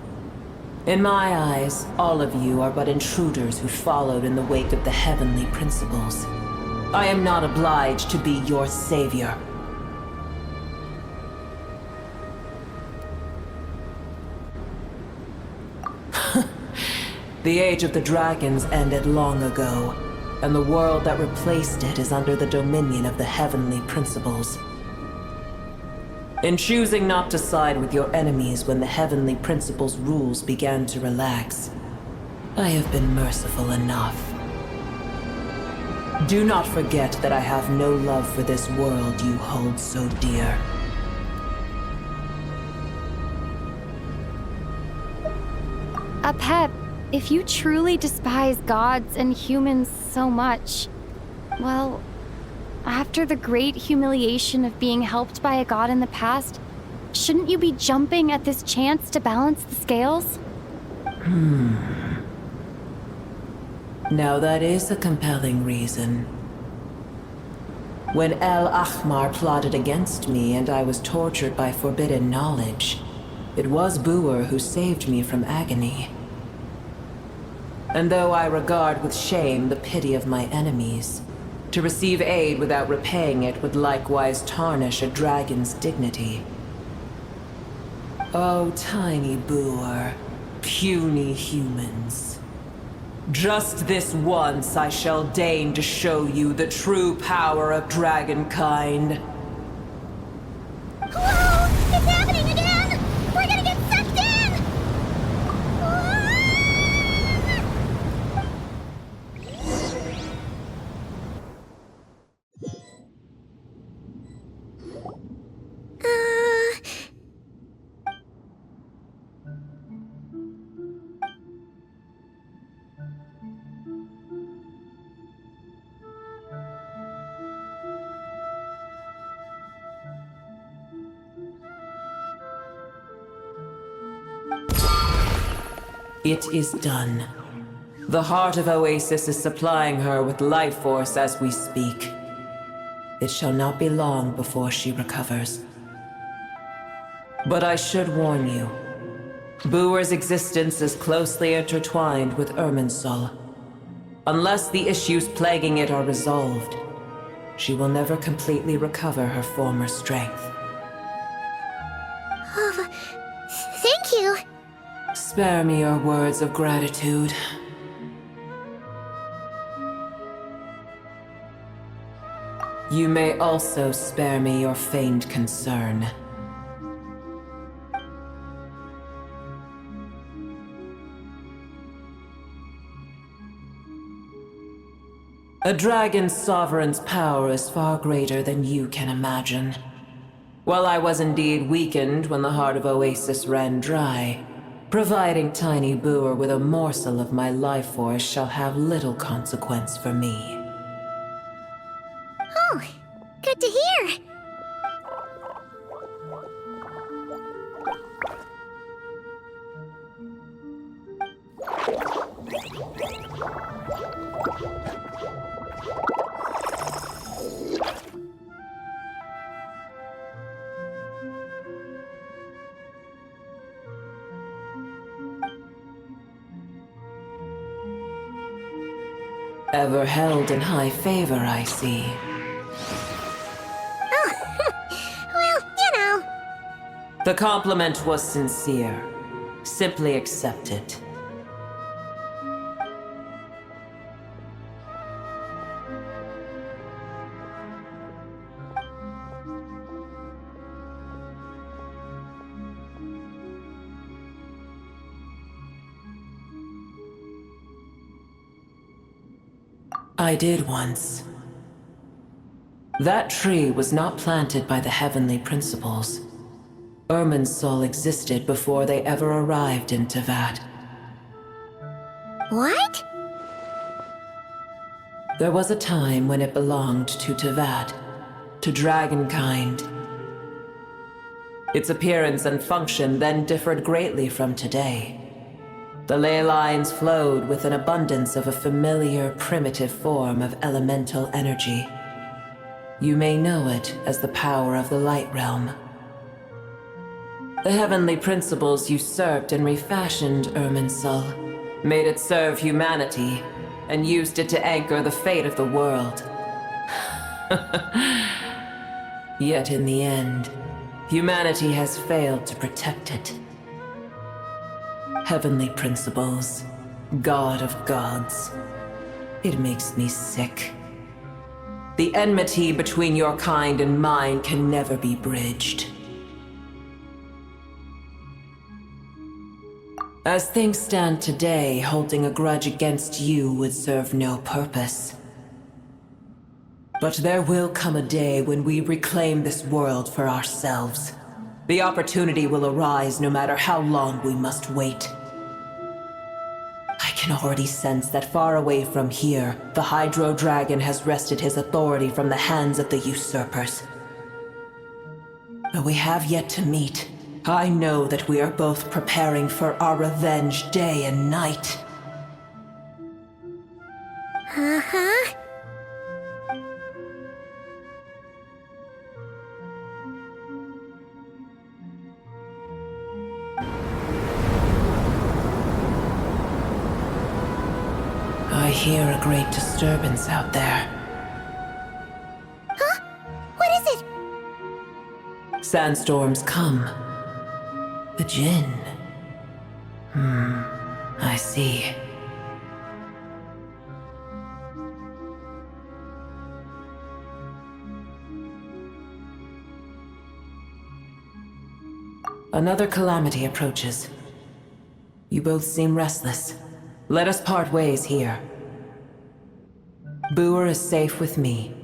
In my eyes, all of you are but intruders who followed in the wake of the heavenly principles. I am not obliged to be your savior. The age of the dragons ended long ago, and the world that replaced it is under the dominion of the heavenly principles. In choosing not to side with your enemies when the heavenly principles' rules began to relax, I have been merciful enough. Do not forget that I have no love for this world you hold so dear. Apep, if you truly despise gods and humans so much, well, after the great humiliation of being helped by a god in the past, shouldn't you be jumping at this chance to balance the scales? Now that is a compelling reason. When El Ahmar plotted against me and I was tortured by forbidden knowledge, it was Buer who saved me from agony. And though I regard with shame the pity of my enemies, to receive aid without repaying it would likewise tarnish a dragon's dignity. Oh, tiny Buer, puny humans. Just this once I shall deign to show you the true power of dragonkind. Whoa! It's happening again! We're gonna get sucked in! It is done. The heart of Oasis is supplying her with life force as we speak. It shall not be long before she recovers. But I should warn you. Buer's existence is closely intertwined with Irminsul. Unless the issues plaguing it are resolved, she will never completely recover her former strength. Oh, thank you. Spare me your words of gratitude. You may also spare me your feigned concern. A dragon's sovereign's power is far greater than you can imagine. While I was indeed weakened when the heart of Oasis ran dry, providing tiny Buer with a morsel of my life force shall have little consequence for me. Oh, good to hear. Ever held in high favor, I see. Oh, well, you know. The compliment was sincere. Simply accept it. I did once. That tree was not planted by the heavenly principles. Irminsul existed before they ever arrived in Tevat. What? There was a time when it belonged to Tevat, to dragonkind. Its appearance and function then differed greatly from today. The ley lines flowed with an abundance of a familiar, primitive form of elemental energy. You may know it as the power of the Light Realm. The heavenly principles usurped and refashioned Irminsul, made it serve humanity, and used it to anchor the fate of the world. Yet in the end, humanity has failed to protect it. Heavenly principles, God of gods. It makes me sick. The enmity between your kind and mine can never be bridged. As things stand today, holding a grudge against you would serve no purpose. But there will come a day when we reclaim this world for ourselves. The opportunity will arise no matter how long we must wait. I can already sense that far away from here, the Hydro Dragon has wrested his authority from the hands of the usurpers. Though we have yet to meet, I know that we are both preparing for our revenge day and night. Uh-huh. I hear a great disturbance out there. Huh? What is it? Sandstorms come. The Djinn. I see. Another calamity approaches. You both seem restless. Let us part ways here. Boer is safe with me.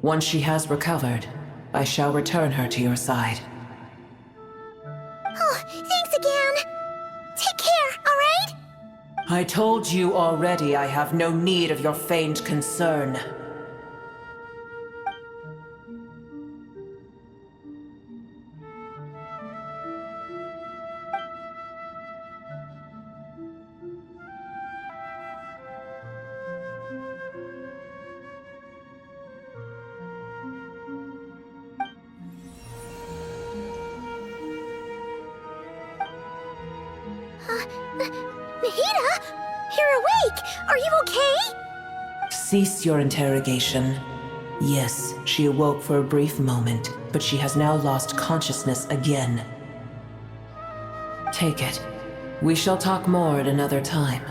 Once she has recovered, I shall return her to your side. Oh, thanks again. Take care, all right? I told you already I have no need of your feigned concern. Nahida? You're awake! Are you okay? Cease your interrogation. Yes, she awoke for a brief moment, but she has now lost consciousness again. Take it. We shall talk more at another time.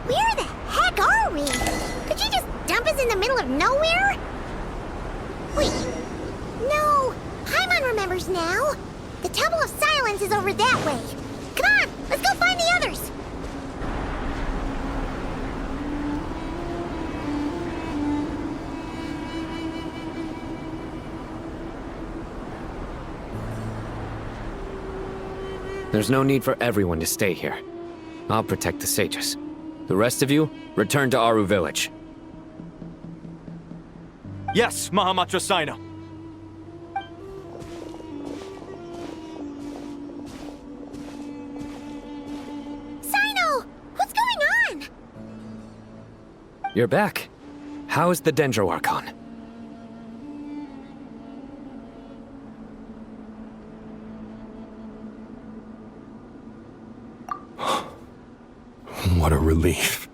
Where the heck are we? Did you just dump us in the middle of nowhere? Wait. No. Paimon remembers now. The Temple of Silence is over that way. Come on, let's go find the others. There's no need for everyone to stay here. I'll protect the sages. The rest of you, return to Aru village. Yes, Mahamatra Sino. Sino! What's going on? You're back. How is the Dendro Archon? What a relief.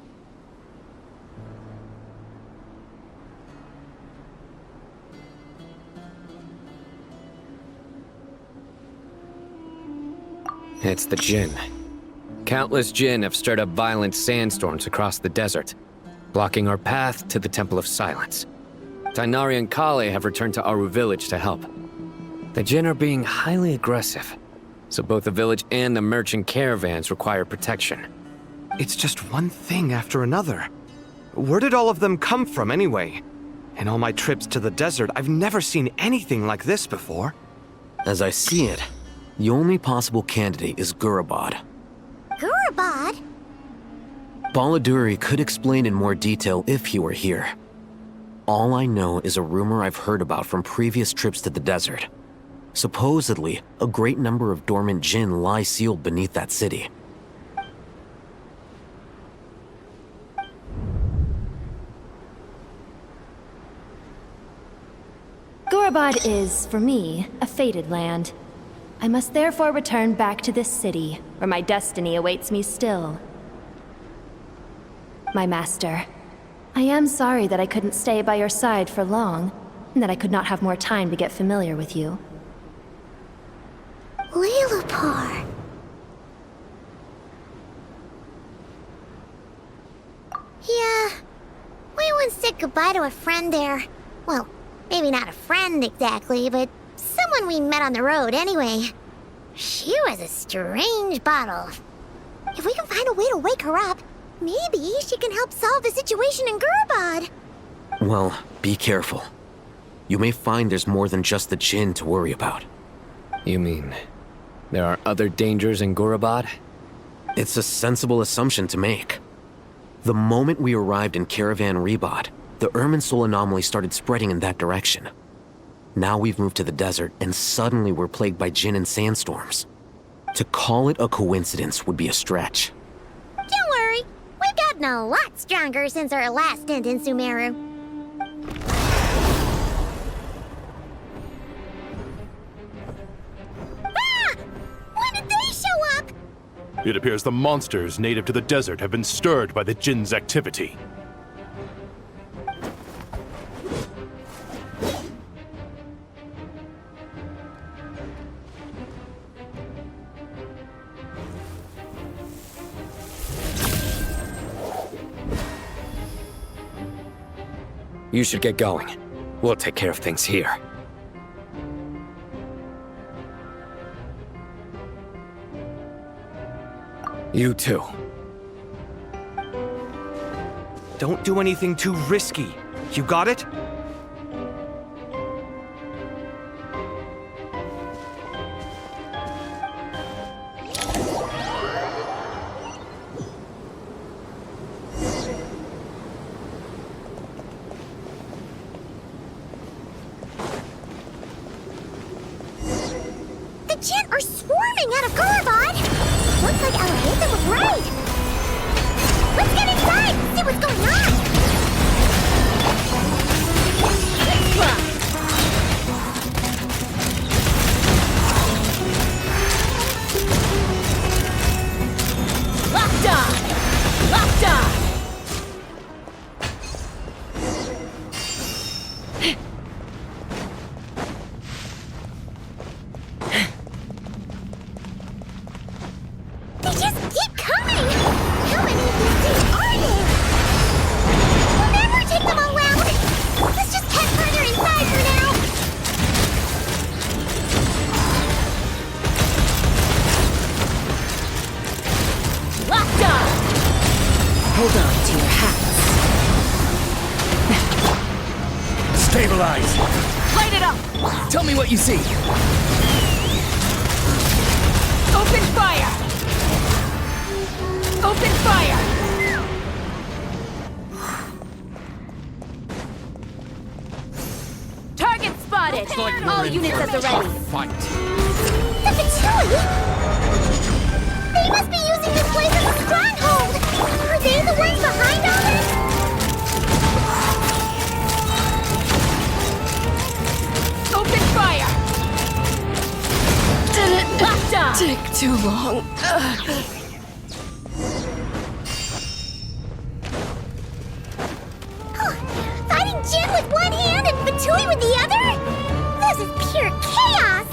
It's the Djinn. Countless Djinn have stirred up violent sandstorms across the desert, blocking our path to the Temple of Silence. Tighnari and Kale have returned to Aru village to help. The Djinn are being highly aggressive, so both the village and the merchant caravans require protection. It's just one thing after another. Where did all of them come from anyway? In all my trips to the desert, I've never seen anything like this before. As I see it, the only possible candidate is Gurabad. Gurabad? Baladuri could explain in more detail if he were here. All I know is a rumor I've heard about from previous trips to the desert. Supposedly, a great number of dormant Djinn lie sealed beneath that city. Gorobod is, for me, a fated land. I must therefore return back to this city, where my destiny awaits me still. My master, I am sorry that I couldn't stay by your side for long, and that I could not have more time to get familiar with you. Lilipar. Yeah, we once said goodbye to a friend there. Well, maybe not a friend exactly, but someone we met on the road anyway. She was a strange bottle. If we can find a way to wake her up, maybe she can help solve the situation in Gurabad. Well, be careful. You may find there's more than just the Jinn to worry about. You mean there are other dangers in Gurabad? It's a sensible assumption to make. The moment we arrived in Caravan Rebod, the Irminsul anomaly started spreading in that direction. Now we've moved to the desert, and suddenly we're plagued by Jinn and sandstorms. To call it a coincidence would be a stretch. Don't worry, we've gotten a lot stronger since our last stint in Sumeru. Ah! When did they show up? It appears the monsters native to the desert have been stirred by the Jinn's activity. You should get going. We'll take care of things here. You too. Don't do anything too risky. You got it? The Jinn are swarming out of Gurabad! Looks like Alhazen was right! Let's get inside and see what's going on! Locked on! Locked on! They just keep coming! How many of these things are there? We'll never take them all out! Let's just head further inside for now! Locked on! Hold on to your hats. Stabilize! Light it up! Tell me what you see. Open fire! Open fire! Target spotted! All units at the ready! Fight. The Fatui! They must be using this place as a stronghold! Are they the ones behind all this? Open fire! Did it Locked on! take too long? Fighting Jin with one hand and Fatui with the other? This is pure chaos!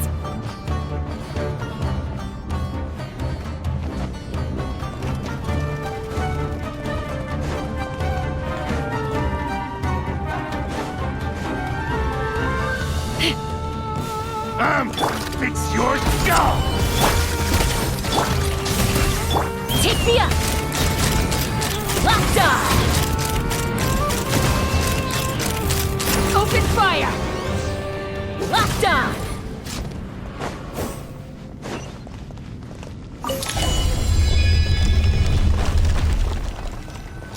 Fix your skull! Take me up! Locked on! Open fire! Locked on!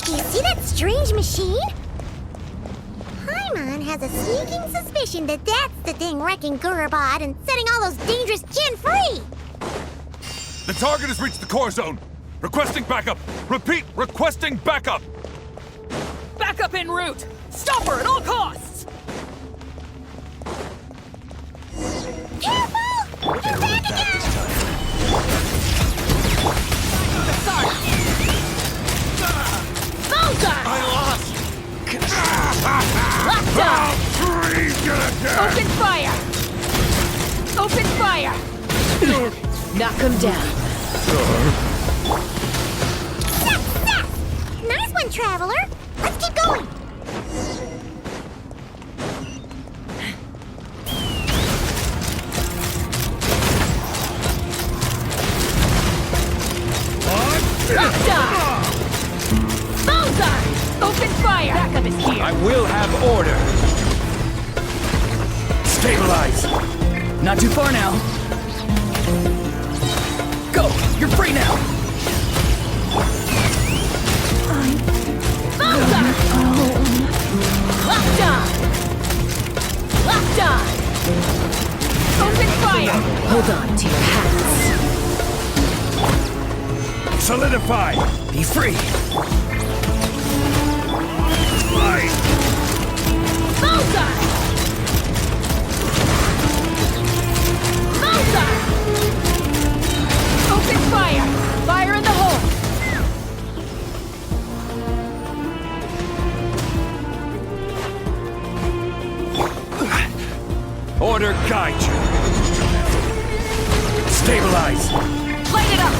You see that strange machine? Paimon has a sneaking suspicion that that's the thing wrecking Gurabad and setting all those dangerous Jinn free! The target has reached the core zone. Requesting backup. Repeat, requesting backup. Backup en route! Stop her at all costs! done! Open fire! Open fire! Knock him down. Nice one, Traveler! Let's keep going! Done! Bullseye! Open fire! Backup is here! I will have order! Stabilize! Not too far now. Go! You're free now! Bullseye! Locked on! Locked on! Open fire! Hold on to your hats. Solidify! Be free! Fly! Bullseye! Bullseye! Open fire! Fire in the hole! Order guide you! Stabilize! Light it up!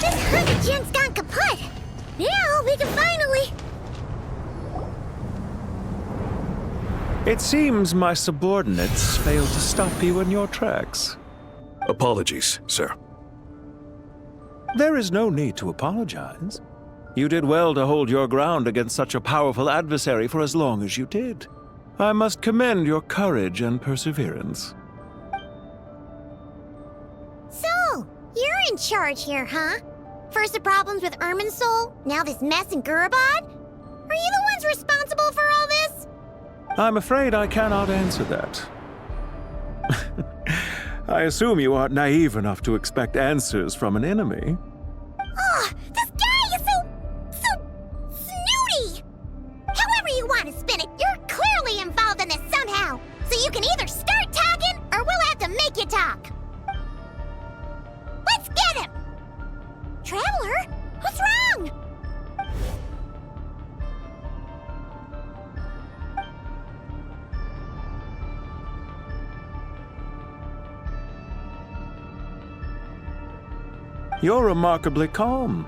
This hundred gen's gone kaput! Now we can finally... It seems my subordinates failed to stop you in your tracks. Apologies, sir. There is no need to apologize. You did well to hold your ground against such a powerful adversary for as long as you did. I must commend your courage and perseverance. So, you're in charge here, huh? First the problems with Irminsul, now this mess in Gurabad? Are you the ones responsible for all this? I'm afraid I cannot answer that. I assume you aren't naive enough to expect answers from an enemy. Oh, this guy is so snooty! However you want to spin it, you're clearly involved in this somehow. So you can either start talking, or we'll have to make you talk. Let's get him! Traveler, what's wrong? You're remarkably calm.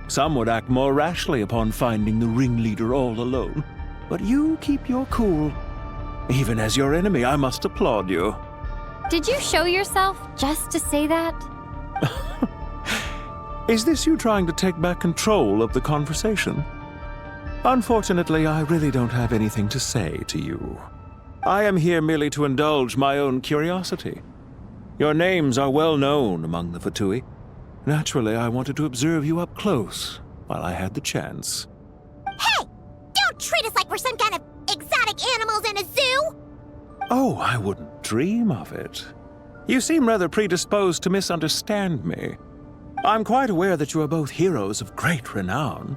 Some would act more rashly upon finding the ringleader all alone. But you keep your cool. Even as your enemy, I must applaud you. Did you show yourself just to say that? Is this you trying to take back control of the conversation? Unfortunately, I really don't have anything to say to you. I am here merely to indulge my own curiosity. Your names are well known among the Fatui. Naturally, I wanted to observe you up close while I had the chance. Hey! Don't treat us like we're some kind of exotic animals in a zoo! Oh, I wouldn't dream of it. You seem rather predisposed to misunderstand me. I'm quite aware that you are both heroes of great renown.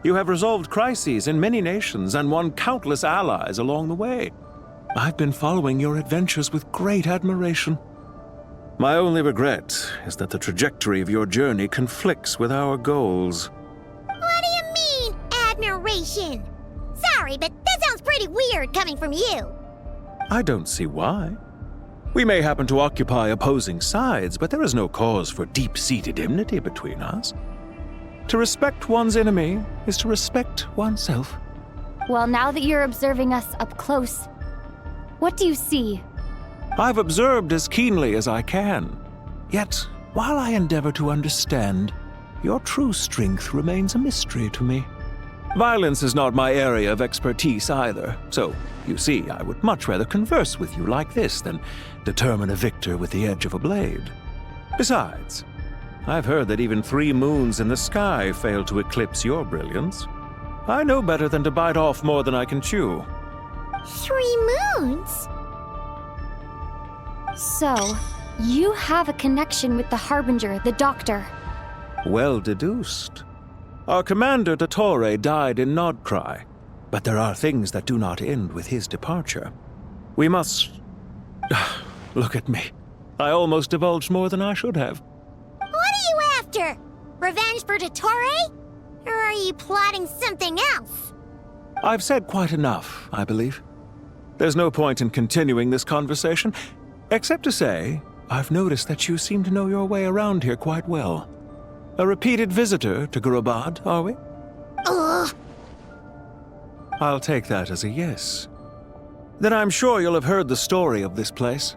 You have resolved crises in many nations and won countless allies along the way. I've been following your adventures with great admiration. My only regret is that the trajectory of your journey conflicts with our goals. What do you mean, admiration? Sorry, but that sounds pretty weird coming from you. I don't see why. We may happen to occupy opposing sides, but there is no cause for deep-seated enmity between us. To respect one's enemy is to respect oneself. Well, now that you're observing us up close, what do you see? I've observed as keenly as I can. Yet, while I endeavor to understand, your true strength remains a mystery to me. Violence is not my area of expertise either, so, you see, I would much rather converse with you like this than determine a victor with the edge of a blade. Besides, I've heard that even 3 moons in the sky fail to eclipse your brilliance. I know better than to bite off more than I can chew. 3 moons? So, you have a connection with the Harbinger, the Doctor. Well deduced. Our commander, Dottore, died in Nodcry, but there are things that do not end with his departure. We must... Look at me. I almost divulged more than I should have. What are you after? Revenge for Dottore? Or are you plotting something else? I've said quite enough, I believe. There's no point in continuing this conversation, except to say, I've noticed that you seem to know your way around here quite well. A repeated visitor to Gurabad, are we? Ugh. I'll take that as a yes. Then I'm sure you'll have heard the story of this place.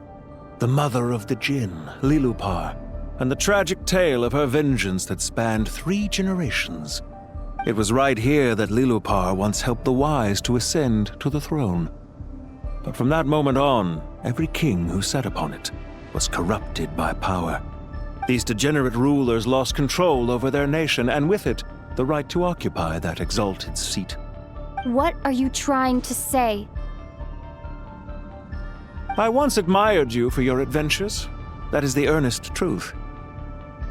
The mother of the Jinn, Lilupar, and the tragic tale of her vengeance that spanned 3 generations. It was right here that Lilupar once helped the wise to ascend to the throne. But from that moment on, every king who sat upon it was corrupted by power. These degenerate rulers lost control over their nation, and with it, the right to occupy that exalted seat. What are you trying to say? I once admired you for your adventures. That is the earnest truth.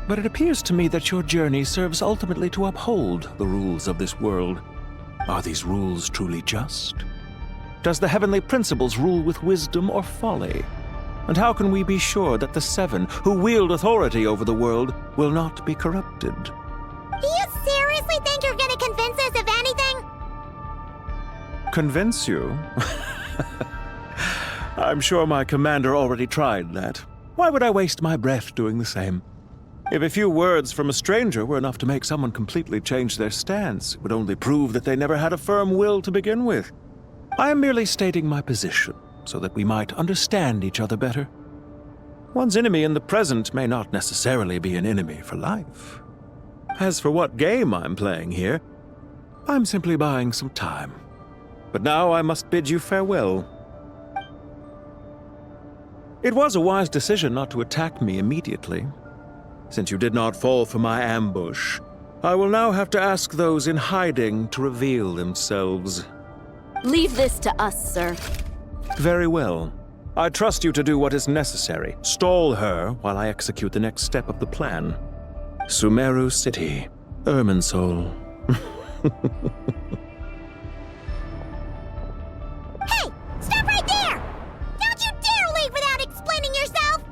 But it appears to me that your journey serves ultimately to uphold the rules of this world. Are these rules truly just? Does the heavenly principles rule with wisdom or folly? And how can we be sure that the 7 who wield authority over the world will not be corrupted? Do you seriously think you're gonna convince us of anything? Convince you? I'm sure my commander already tried that. Why would I waste my breath doing the same? If a few words from a stranger were enough to make someone completely change their stance, it would only prove that they never had a firm will to begin with. I am merely stating my position, so that we might understand each other better. One's enemy in the present may not necessarily be an enemy for life. As for what game I'm playing here, I'm simply buying some time. But now I must bid you farewell. It was a wise decision not to attack me immediately. Since you did not fall for my ambush, I will now have to ask those in hiding to reveal themselves. Leave this to us, sir. Very well. I trust you to do what is necessary. Stall her while I execute the next step of the plan. Sumeru City, Irminsul. Hey! Stop right there! Don't you dare leave without explaining yourself!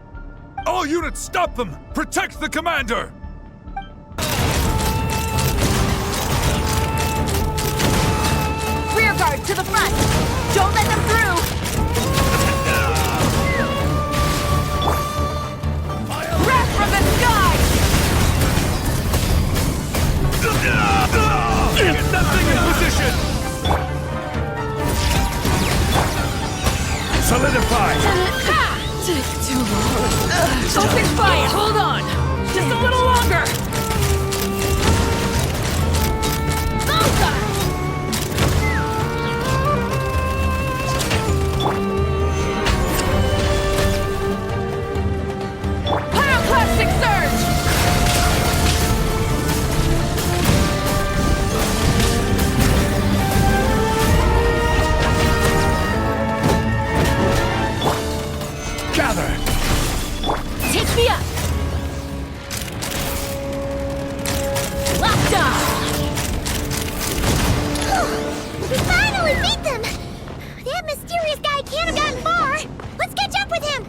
All units, stop them! Protect the commander! Rear guard to the front! Don't let them through! Wrath from the sky! Get that thing in position! Solidify! Take too long. Open fire! Hold on! Just a little longer! Pyroclastic surge! Gather! Take me up! Locked on! We finally beat them! That mysterious guy can't have gotten far! Let's catch up with him!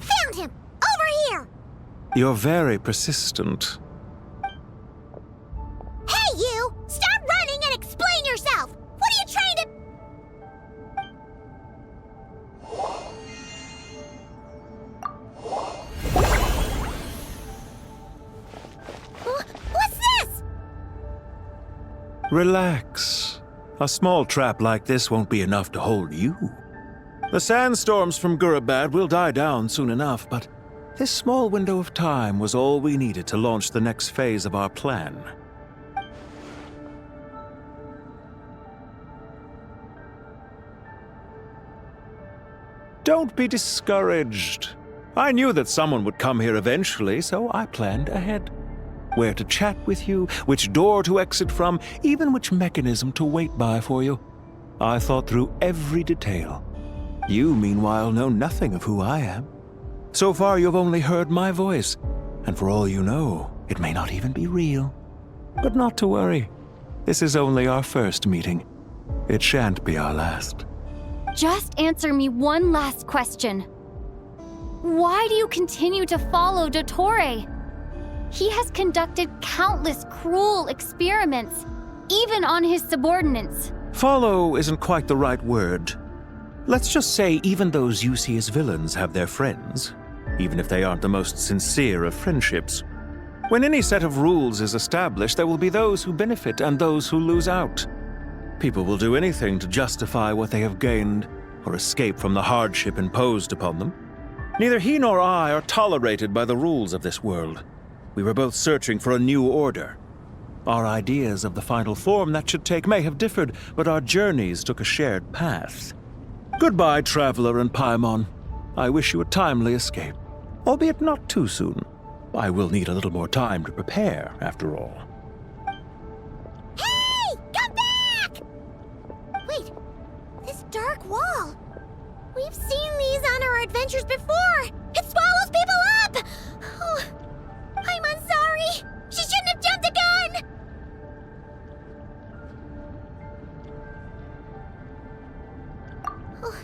Found him! Over here! You're very persistent. Hey, you! Stop running and explain yourself! What are you trying to... What's this? Relax. A small trap like this won't be enough to hold you. The sandstorms from Gurabad will die down soon enough, but this small window of time was all we needed to launch the next phase of our plan. Don't be discouraged. I knew that someone would come here eventually, so I planned ahead. Where to chat with you, which door to exit from, even which mechanism to wait by for you. I thought through every detail. You, meanwhile, know nothing of who I am. So far, you've only heard my voice, and for all you know, it may not even be real. But not to worry. This is only our first meeting. It shan't be our last. Just answer me one last question. Why do you continue to follow Dottore? He has conducted countless cruel experiments, even on his subordinates. Follow isn't quite the right word. Let's just say even those you see as villains have their friends, even if they aren't the most sincere of friendships. When any set of rules is established, there will be those who benefit and those who lose out. People will do anything to justify what they have gained or escape from the hardship imposed upon them. Neither he nor I are tolerated by the rules of this world. We were both searching for a new order. Our ideas of the final form that should take may have differed, but our journeys took a shared path. Goodbye, Traveler and Paimon. I wish you a timely escape, albeit not too soon. I will need a little more time to prepare, after all. Hey! Come back! Wait, this dark wall. We've seen these on our adventures before. It swallows people up! Oh, I'm sorry. She shouldn't have jumped the gun! Oh,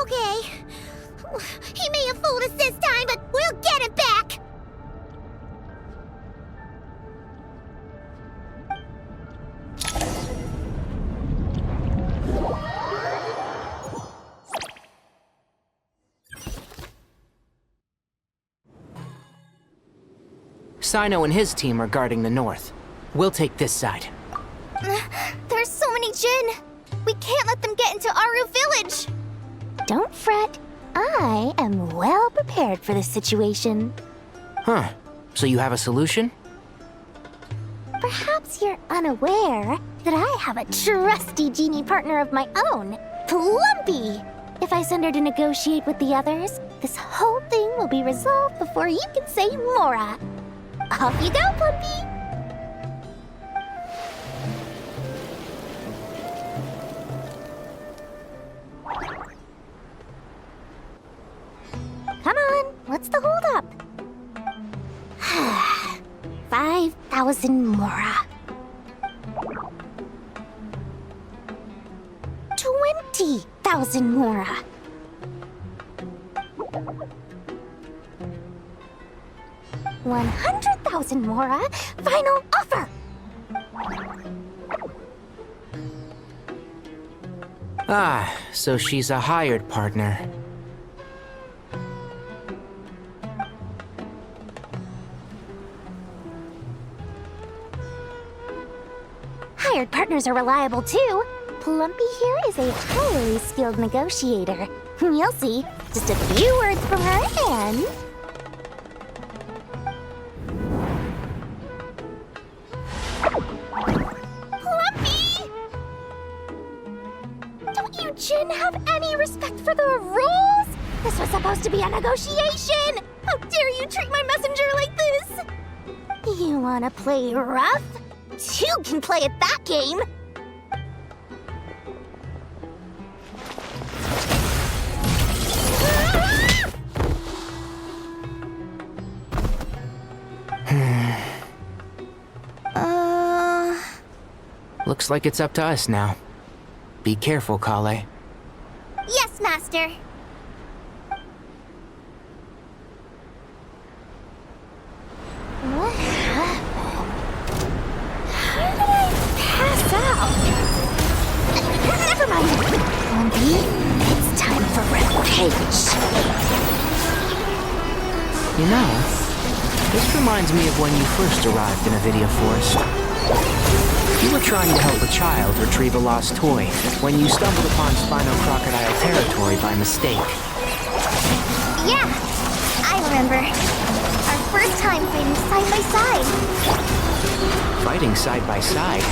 okay. He may have fooled us this time, but we'll get him back! Sino and his team are guarding the north. We'll take this side. There's so many Jin. We can't let them get into Aru Village. Don't fret. I am well prepared for this situation. Huh. So you have a solution? Perhaps you're unaware that I have a trusty genie partner of my own, Plumpy. If I send her to negotiate with the others, this whole thing will be resolved before you can say Mora. Off you go, Plumpy! Come on, what's the holdup? 5,000 Mora. 20,000 Mora. 100,000 Mora. Final offer. Ah, so she's a hired partner. Hired partners are reliable too. Plumpy here is a highly skilled negotiator. You'll see. Just a few words from her and... Plumpy! Don't you Jin have any respect for the rules? This was supposed to be a negotiation! How dare you treat my messenger like this? You wanna play rough? You can play at that game! Looks like it's up to us now. Be careful, Kale. Yes, Master. What happened? How did I pass out? Never mind. Plumpy, it's time for revenge. You know, this reminds me of when you first arrived in Avidia Forest. You were trying to help a child retrieve a lost toy when you stumbled upon Spino Crocodile territory by mistake. Yeah, I remember. Our first time fighting side by side. Fighting side by side?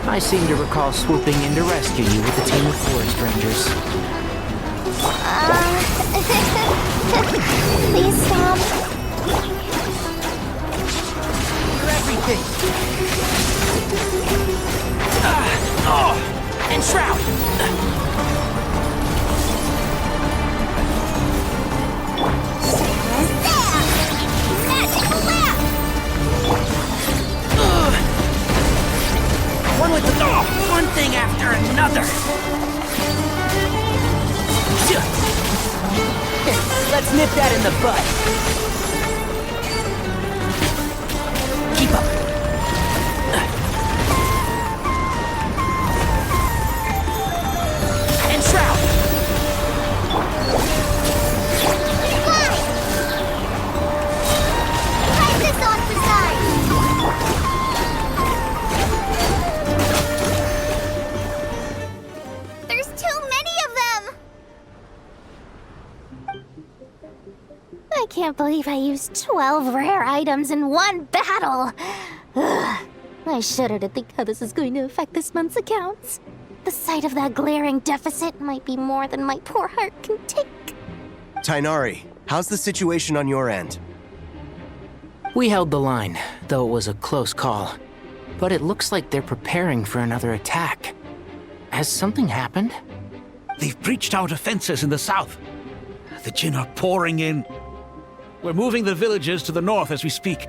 I seem to recall swooping in to rescue you with a team of forest rangers. Please stop. You're everything. And Shroud. One with the one thing after another. Let's nip that in the bud. Keep up. And Shroud. Fly! Try this on for size. There's too many of them! I can't believe I used 12 rare items in one battle! Ugh. I shudder to think how this is going to affect this month's accounts. The sight of that glaring deficit might be more than my poor heart can take. Tainari, how's the situation on your end? We held the line, though it was a close call. But it looks like they're preparing for another attack. Has something happened? They've breached our defenses in the south. The Jinn are pouring in. We're moving the villagers to the north as we speak.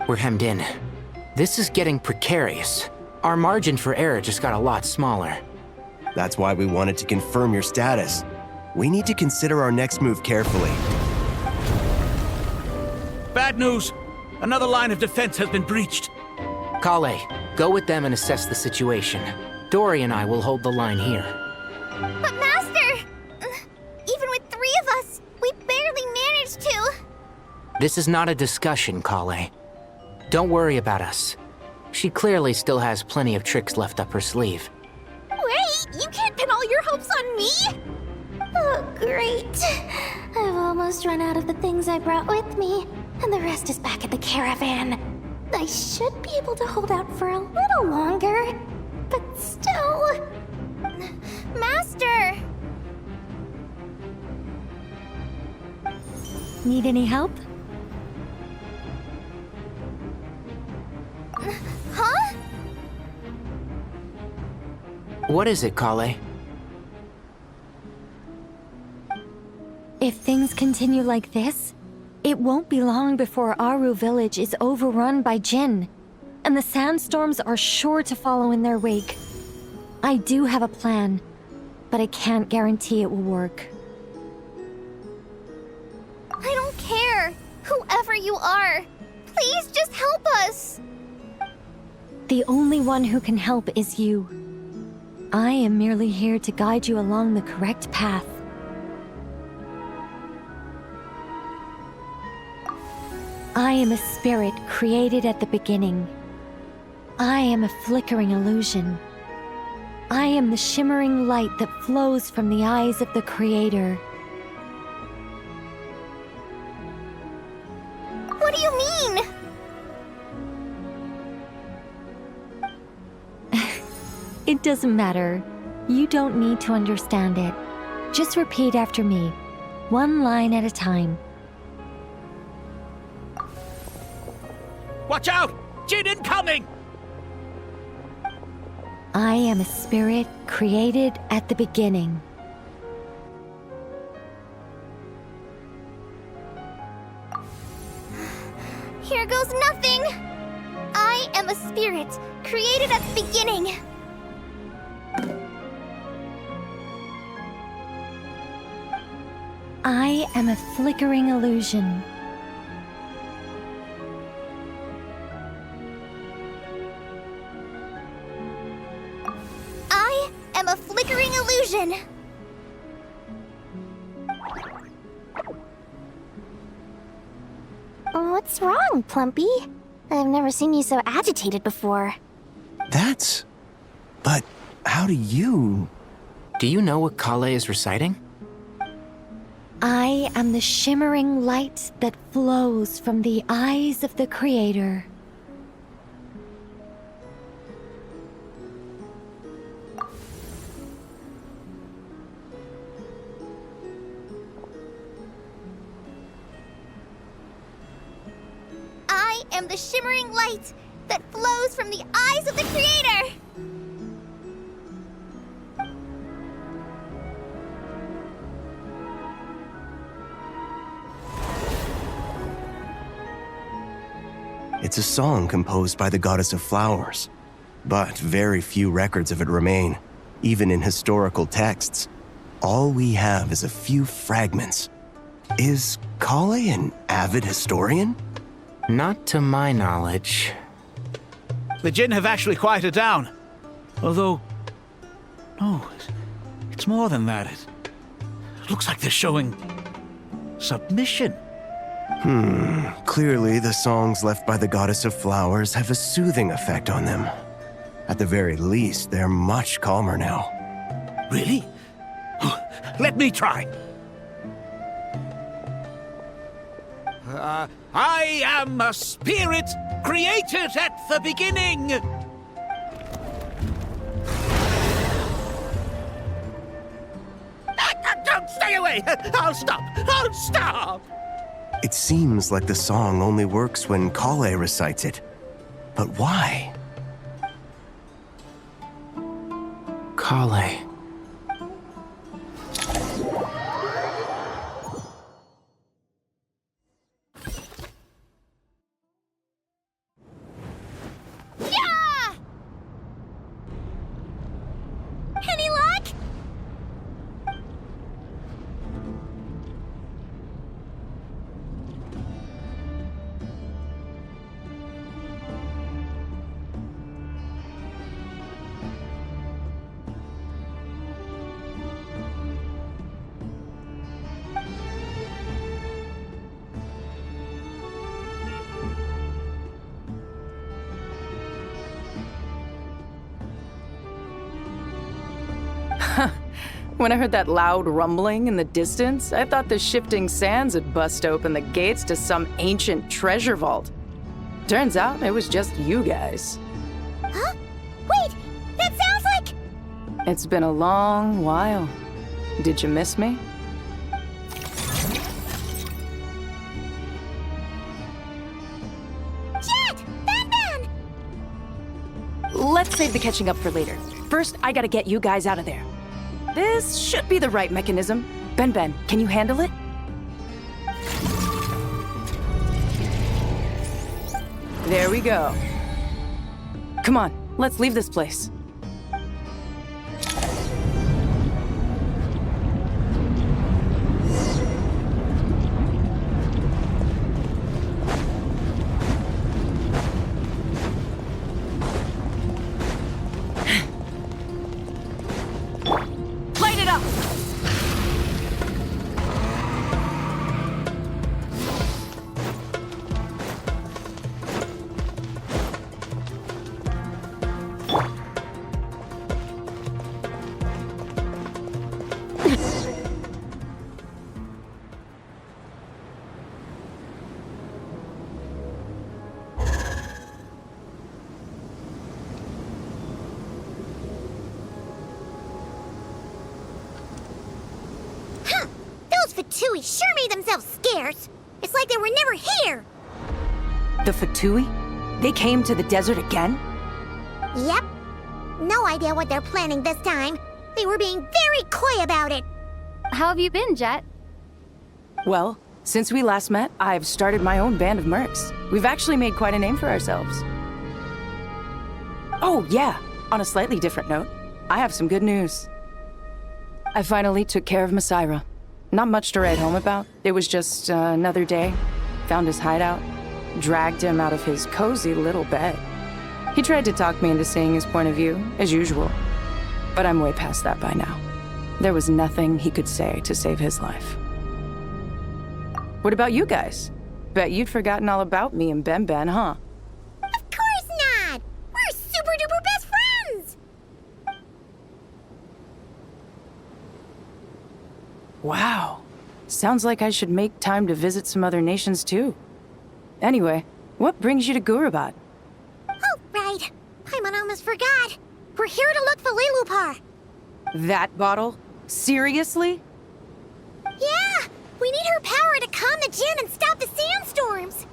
We're hemmed in. This is getting precarious. Our margin for error just got a lot smaller. That's why we wanted to confirm your status. We need to consider our next move carefully. Bad news! Another line of defense has been breached. Kale, go with them and assess the situation. Dory and I will hold the line here. But Master! Even with 3 of us, we barely managed to. This is not a discussion, Kale. Don't worry about us. She clearly still has plenty of tricks left up her sleeve. Wait, you can't pin all your hopes on me? Oh, great. I've almost run out of the things I brought with me, and the rest is back at the caravan. I should be able to hold out for a little longer, but still... Master! Need any help? Huh? What is it, Kale? If things continue like this, it won't be long before Aru village is overrun by Jinn, and the sandstorms are sure to follow in their wake. I do have a plan, but I can't guarantee it will work. I don't care. Whoever you are, please just help us. The only one who can help is you. I am merely here to guide you along the correct path. I am a spirit created at the beginning. I am a flickering illusion. I am the shimmering light that flows from the eyes of the Creator. What do you mean? It doesn't matter. You don't need to understand it. Just repeat after me, one line at a time. Watch out! Jinn incoming! I am a spirit created at the beginning. Here goes nothing. I am a spirit created at the beginning. I am a flickering illusion. I am a flickering illusion. What's wrong, Plumpy? I've never seen you so agitated before. But how do you... Do you know what Kale is reciting? I am the shimmering light that flows from the eyes of the Creator. am the shimmering light that flows from the eyes of the Creator! It's a song composed by the goddess of flowers, but very few records of it remain, even in historical texts. All we have is a few fragments. Is Kale an avid historian? Not to my knowledge. The Jinn have actually quieted down. Although, no, it's more than that. It looks like they're showing submission. Clearly the songs left by the goddess of flowers have a soothing effect on them. At the very least, they're much calmer now. Really? Let me try. I am a spirit created at the beginning. Don't stay away. I'll stop. I'll stop. It seems like the song only works when Kale recites it. But why? Kale. Yeah! Any luck? When I heard that loud rumbling in the distance, I thought the shifting sands had bust open the gates to some ancient treasure vault. Turns out it was just you guys. Huh? Wait, that sounds like... It's been a long while. Did you miss me? Jet! Ben! Let's save the catching up for later. First, I gotta get you guys out of there. This should be the right mechanism. Ben, can you handle it? There we go. Come on, let's leave this place. Fatui sure made themselves scarce. It's like they were never here. The Fatui? They came to the desert again? Yep. No idea what they're planning this time. They were being very coy about it. How have you been, Jet? Well, since we last met, I've started my own band of mercs. We've actually made quite a name for ourselves. Oh, yeah. On a slightly different note, I have some good news. I finally took care of Masaira. Not much to write home about. It was just another day. Found his hideout. Dragged him out of his cozy little bed. He tried to talk me into seeing his point of view, as usual. But I'm way past that by now. There was nothing he could say to save his life. What about you guys? Bet you'd forgotten all about me and Ben, huh? Of course not! We're super duper best friends! Wow. Sounds like I should make time to visit some other nations too. Anyway, what brings you to Gurubat? Oh, right. Paimon almost forgot. We're here to look for Lilupar. That bottle? Seriously? Yeah! We need her power to calm the Jinn and stop the sandstorms.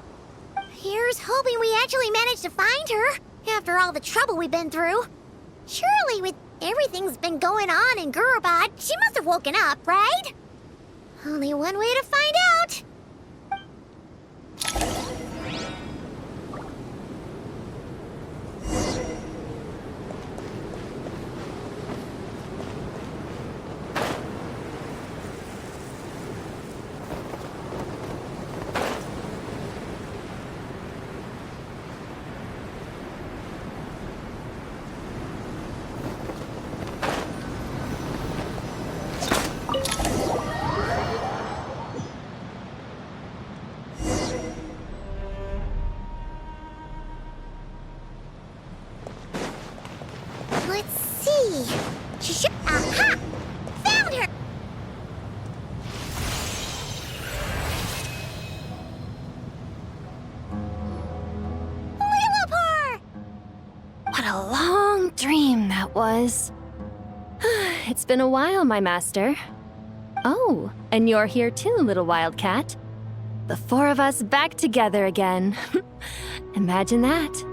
Here's hoping we actually managed to find her, after all the trouble we've been through. Surely, with everything's been going on in Gurabad, she must have woken up, right? Only one way to find out. Let's see. She should. Aha! Found her! Lillipore! What a long dream that was. It's been a while, my master. Oh, and you're here too, little wildcat. The four of us back together again. Imagine that.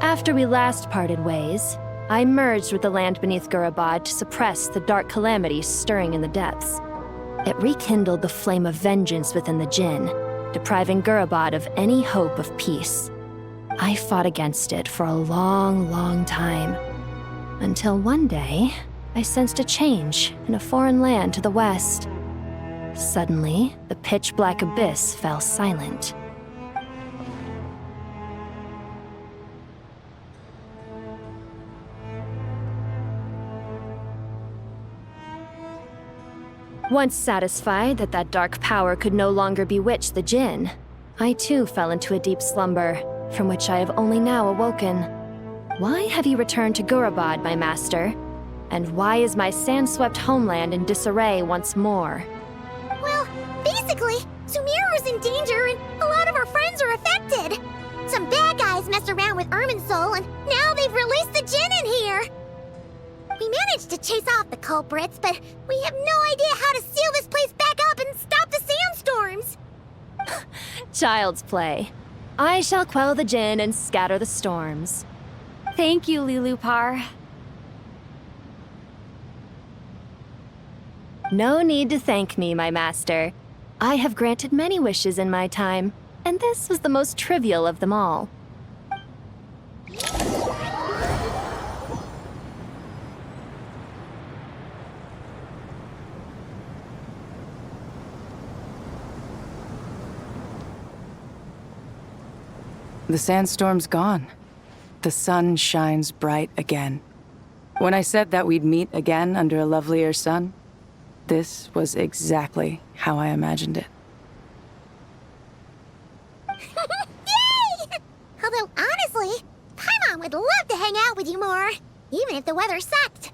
After we last parted ways, I merged with the land beneath Gurabad to suppress the dark calamities stirring in the depths. It rekindled the flame of vengeance within the Jinn, depriving Gurabad of any hope of peace. I fought against it for a long, long time, until one day, I sensed a change in a foreign land to the west. Suddenly, the pitch-black abyss fell silent. Once satisfied that that dark power could no longer bewitch the Jinn, I too fell into a deep slumber, from which I have only now awoken. Why have you returned to Gurabad, my master? And why is my sand-swept homeland in disarray once more? Well, basically, Sumeru's in danger and a lot of our friends are affected. Some bad guys messed around with Irminsul and now they've released the Jinn in here. We managed to chase off the culprits, but we have no idea how to seal this place back up and stop the sandstorms. Child's play. I shall quell the Jinn and scatter the storms. Thank you, Lillipore. No need to thank me, my master. I have granted many wishes in my time, and this was the most trivial of them all. The sandstorm's gone. The sun shines bright again. When I said that we'd meet again under a lovelier sun, this was exactly how I imagined it. Yay! Although, honestly, Paimon would love to hang out with you more, even if the weather sucked.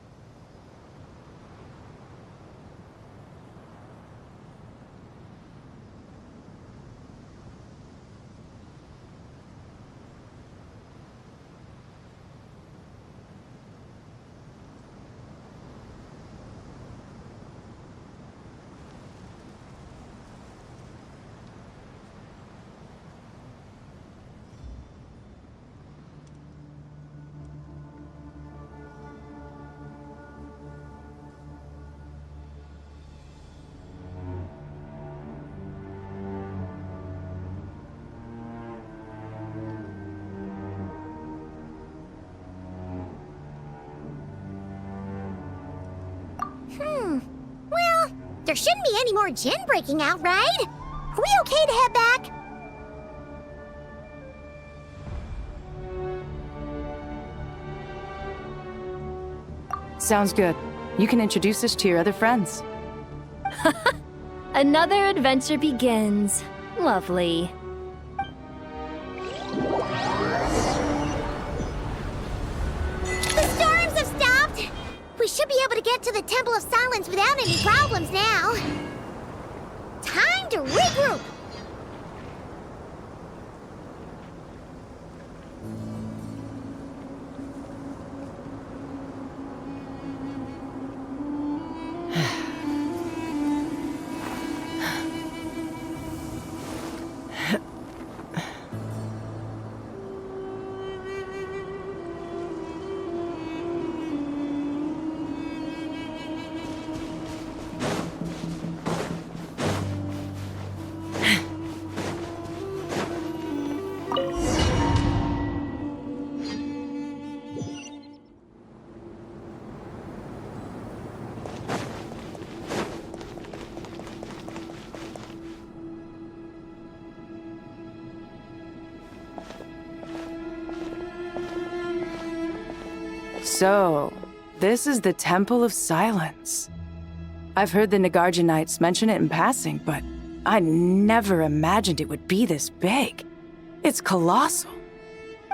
Well, there shouldn't be any more Jinn breaking out, right? Are we okay to head back? Sounds good. You can introduce us to your other friends. Another adventure begins. Lovely. The storms have stopped! We should be able to get to the Temple of Silence without any problems now. Time to regroup! So, this is the Temple of Silence. I've heard the Nagarjanites mention it in passing, but I never imagined it would be this big. It's colossal.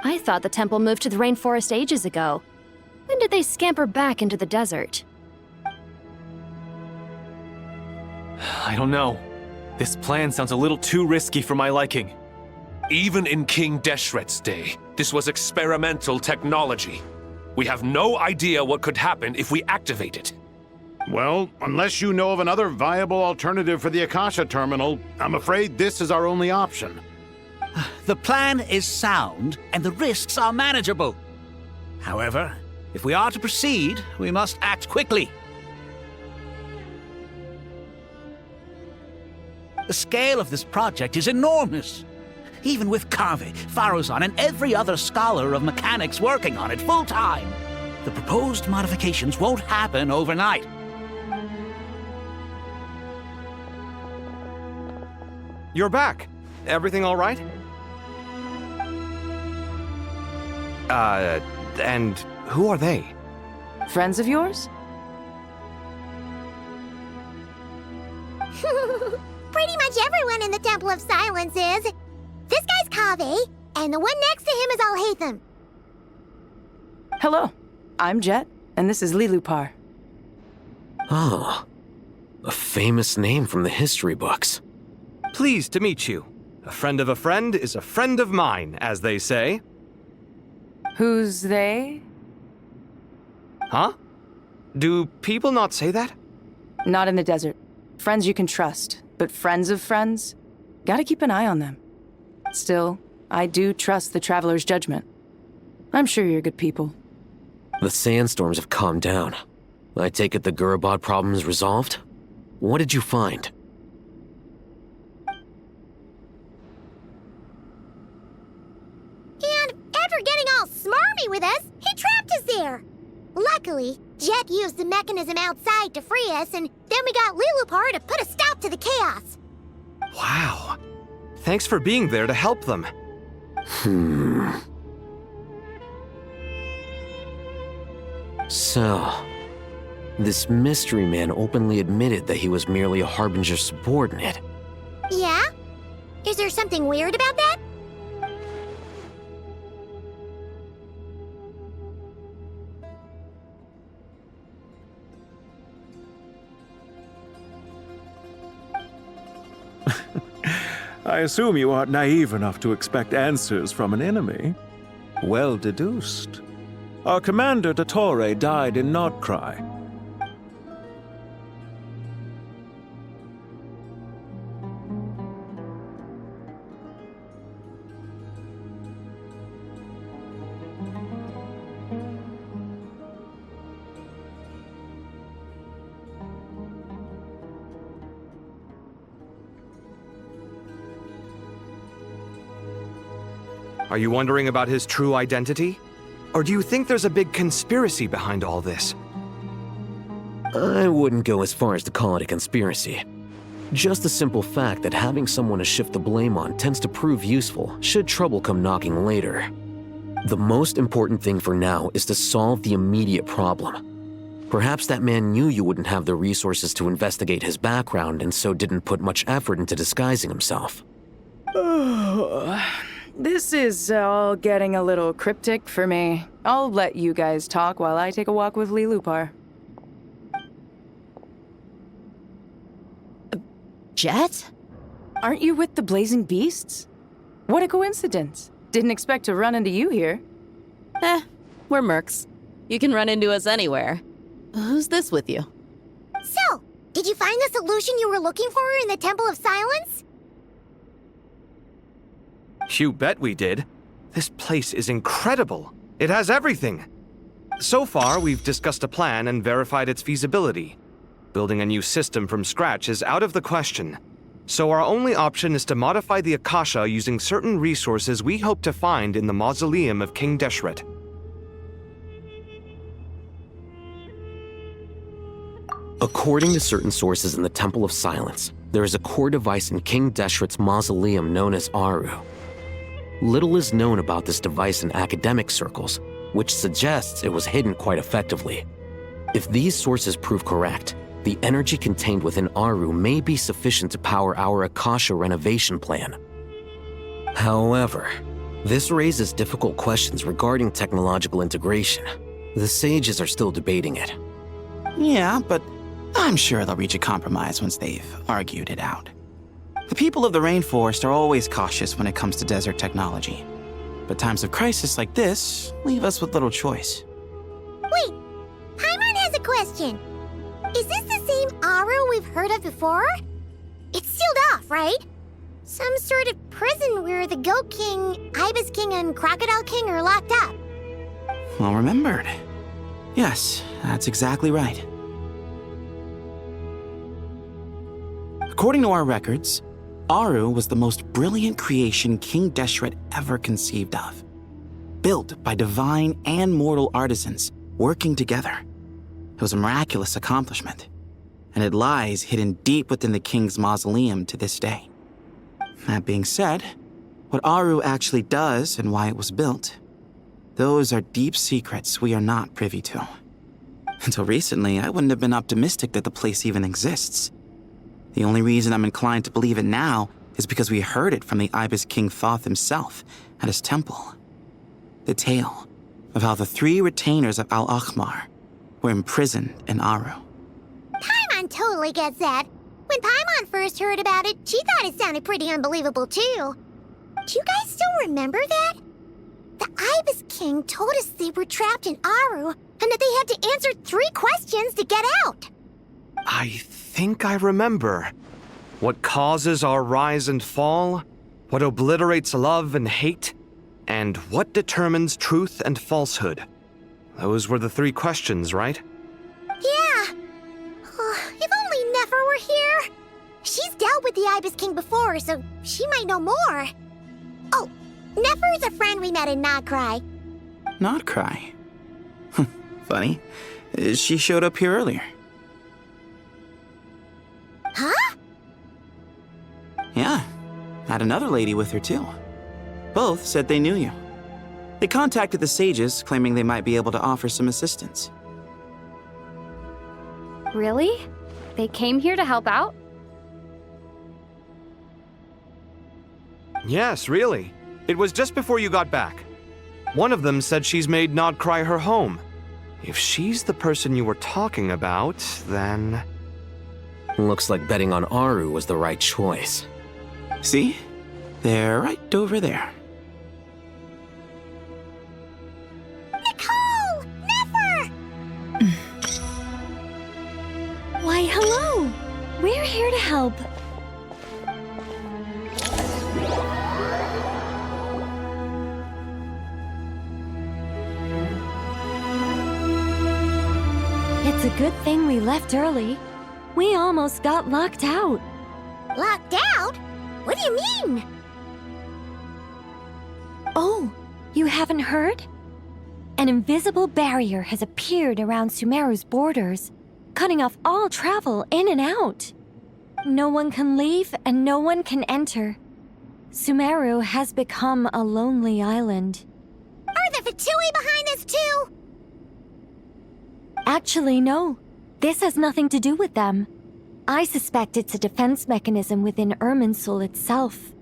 I thought the temple moved to the rainforest ages ago. When did they scamper back into the desert? I don't know. This plan sounds a little too risky for my liking. Even in King Deshret's day, this was experimental technology. We have no idea what could happen if we activate it. Well, unless you know of another viable alternative for the Akasha terminal, I'm afraid this is our only option. The plan is sound, and the risks are manageable. However, if we are to proceed, we must act quickly. The scale of this project is enormous. Even with Kave, Faruzan, and every other scholar of mechanics working on it full-time, the proposed modifications won't happen overnight. You're back. Everything all right? And who are they? Friends of yours? Pretty much everyone in the Temple of Silence is. This guy's Kave, and the one next to him is Alhaitham. Hello, I'm Jet, and this is Lilupar. Ah, a famous name from the history books. Pleased to meet you. A friend of a friend is a friend of mine, as they say. Who's they? Huh? Do people not say that? Not in the desert. Friends you can trust, but friends of friends? Gotta keep an eye on them. Still, I do trust the Traveler's judgment. I'm sure you're good people. The sandstorms have calmed down. I take it the Gurabad problem is resolved? What did you find? And after getting all smarmy with us, he trapped us there. Luckily, Jet used the mechanism outside to free us, and then we got Lilupar to put a stop to the chaos. Wow. Thanks for being there to help them. So, this mystery man openly admitted that he was merely a Harbinger subordinate. Yeah? Is there something weird about that? I assume you aren't naive enough to expect answers from an enemy. Well deduced. Our commander, Dottore, died in Nordcry. Are you wondering about his true identity? Or do you think there's a big conspiracy behind all this? I wouldn't go as far as to call it a conspiracy. Just the simple fact that having someone to shift the blame on tends to prove useful should trouble come knocking later. The most important thing for now is to solve the immediate problem. Perhaps that man knew you wouldn't have the resources to investigate his background and so didn't put much effort into disguising himself. This is all getting a little cryptic for me. I'll let you guys talk while I take a walk with Lilupar. Jet? Aren't you with the Blazing Beasts? What a coincidence. Didn't expect to run into you here. We're mercs. You can run into us anywhere. Who's this with you? So, did you find the solution you were looking for in the Temple of Silence? You bet we did. This place is incredible. It has everything. So far, we've discussed a plan and verified its feasibility. Building a new system from scratch is out of the question. So our only option is to modify the Akasha using certain resources we hope to find in the mausoleum of King Deshret. According to certain sources in the Temple of Silence, there is a core device in King Deshret's mausoleum known as Aru. Little is known about this device in academic circles, which suggests it was hidden quite effectively. If these sources prove correct, the energy contained within Aru may be sufficient to power our Akasha renovation plan. However, this raises difficult questions regarding technological integration. The sages are still debating it. Yeah, but I'm sure they'll reach a compromise once they've argued it out. The people of the rainforest are always cautious when it comes to desert technology. But times of crisis like this leave us with little choice. Wait, Paimon has a question. Is this the same Aru we've heard of before? It's sealed off, right? Some sort of prison where the Goat King, Ibis King, and Crocodile King are locked up. Well remembered. Yes, that's exactly right. According to our records, Aru was the most brilliant creation King Deshret ever conceived of. Built by divine and mortal artisans working together. It was a miraculous accomplishment, and it lies hidden deep within the king's mausoleum to this day. That being said, what Aru actually does and why it was built, those are deep secrets we are not privy to. Until recently, I wouldn't have been optimistic that the place even exists. The only reason I'm inclined to believe it now is because we heard it from the Ibis King Thoth himself at his temple. The tale of how the 3 retainers of Al-Akhmar were imprisoned in Aru. Paimon totally gets that. When Paimon first heard about it, she thought it sounded pretty unbelievable too. Do you guys still remember that? The Ibis King told us they were trapped in Aru and that they had to answer 3 questions to get out. I think I remember. What causes our rise and fall? What obliterates love and hate? And what determines truth and falsehood? Those were the 3 questions, right? Yeah. If only Nefer were here. She's dealt with the Ibis King before, so she might know more. Oh, Nefer's a friend we met in Notcry. Notcry? Funny. She showed up here earlier. Huh? Yeah. Had another lady with her too. Both said they knew you. They contacted the sages, claiming they might be able to offer some assistance. Really? They came here to help out? Yes, really. It was just before you got back. One of them said she's made Nodcry her home. If she's the person you were talking about, then... Looks like betting on Aru was the right choice. See? They're right over there. Nicole! Nefer! Why, hello! We're here to help. It's a good thing we left early. We almost got locked out. Locked out? What do you mean? Oh, you haven't heard? An invisible barrier has appeared around Sumeru's borders, cutting off all travel in and out. No one can leave and no one can enter. Sumeru has become a lonely island. Are the Fatui behind this too? Actually, no. This has nothing to do with them. I suspect it's a defense mechanism within Irminsul itself.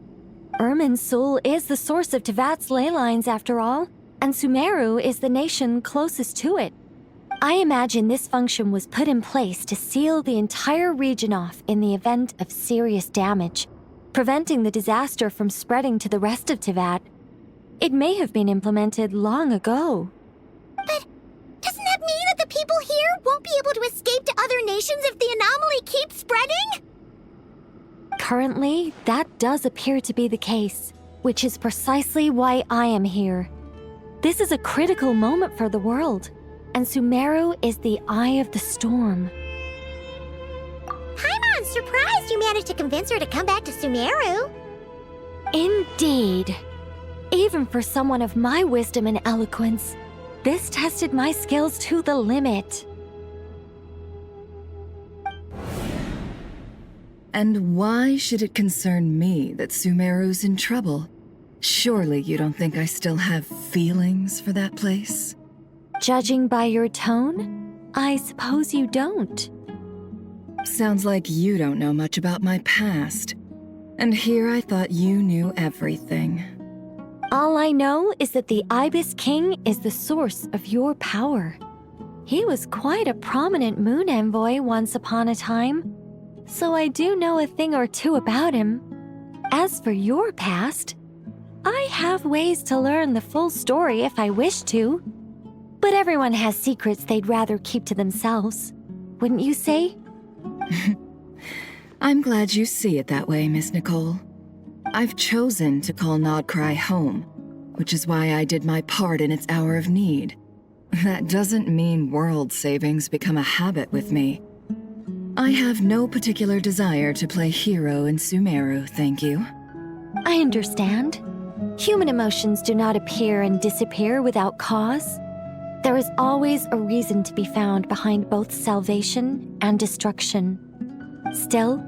Irminsul is the source of Tevat's ley lines after all, and Sumeru is the nation closest to it. I imagine this function was put in place to seal the entire region off in the event of serious damage, preventing the disaster from spreading to the rest of Tevat. It may have been implemented long ago. But doesn't that mean that the people here won't be able to escape to other nations if the anomaly keeps spreading? Currently, that does appear to be the case, which is precisely why I am here. This is a critical moment for the world, and Sumeru is the eye of the storm. Paimon's surprised you managed to convince her to come back to Sumeru. Indeed. Even for someone of my wisdom and eloquence, this tested my skills to the limit. And why should it concern me that Sumeru's in trouble? Surely you don't think I still have feelings for that place? Judging by your tone, I suppose you don't. Sounds like you don't know much about my past. And here I thought you knew everything. All I know is that the Ibis King is the source of your power. He was quite a prominent moon envoy once upon a time, so I do know a thing or two about him. As for your past, I have ways to learn the full story if I wish to. But everyone has secrets they'd rather keep to themselves, wouldn't you say? I'm glad you see it that way, Miss Nicole. I've chosen to call Nodcry home, which is why I did my part in its hour of need. That doesn't mean world savings become a habit with me. I have no particular desire to play hero in Sumeru, thank you. I understand. Human emotions do not appear and disappear without cause. There is always a reason to be found behind both salvation and destruction. Still,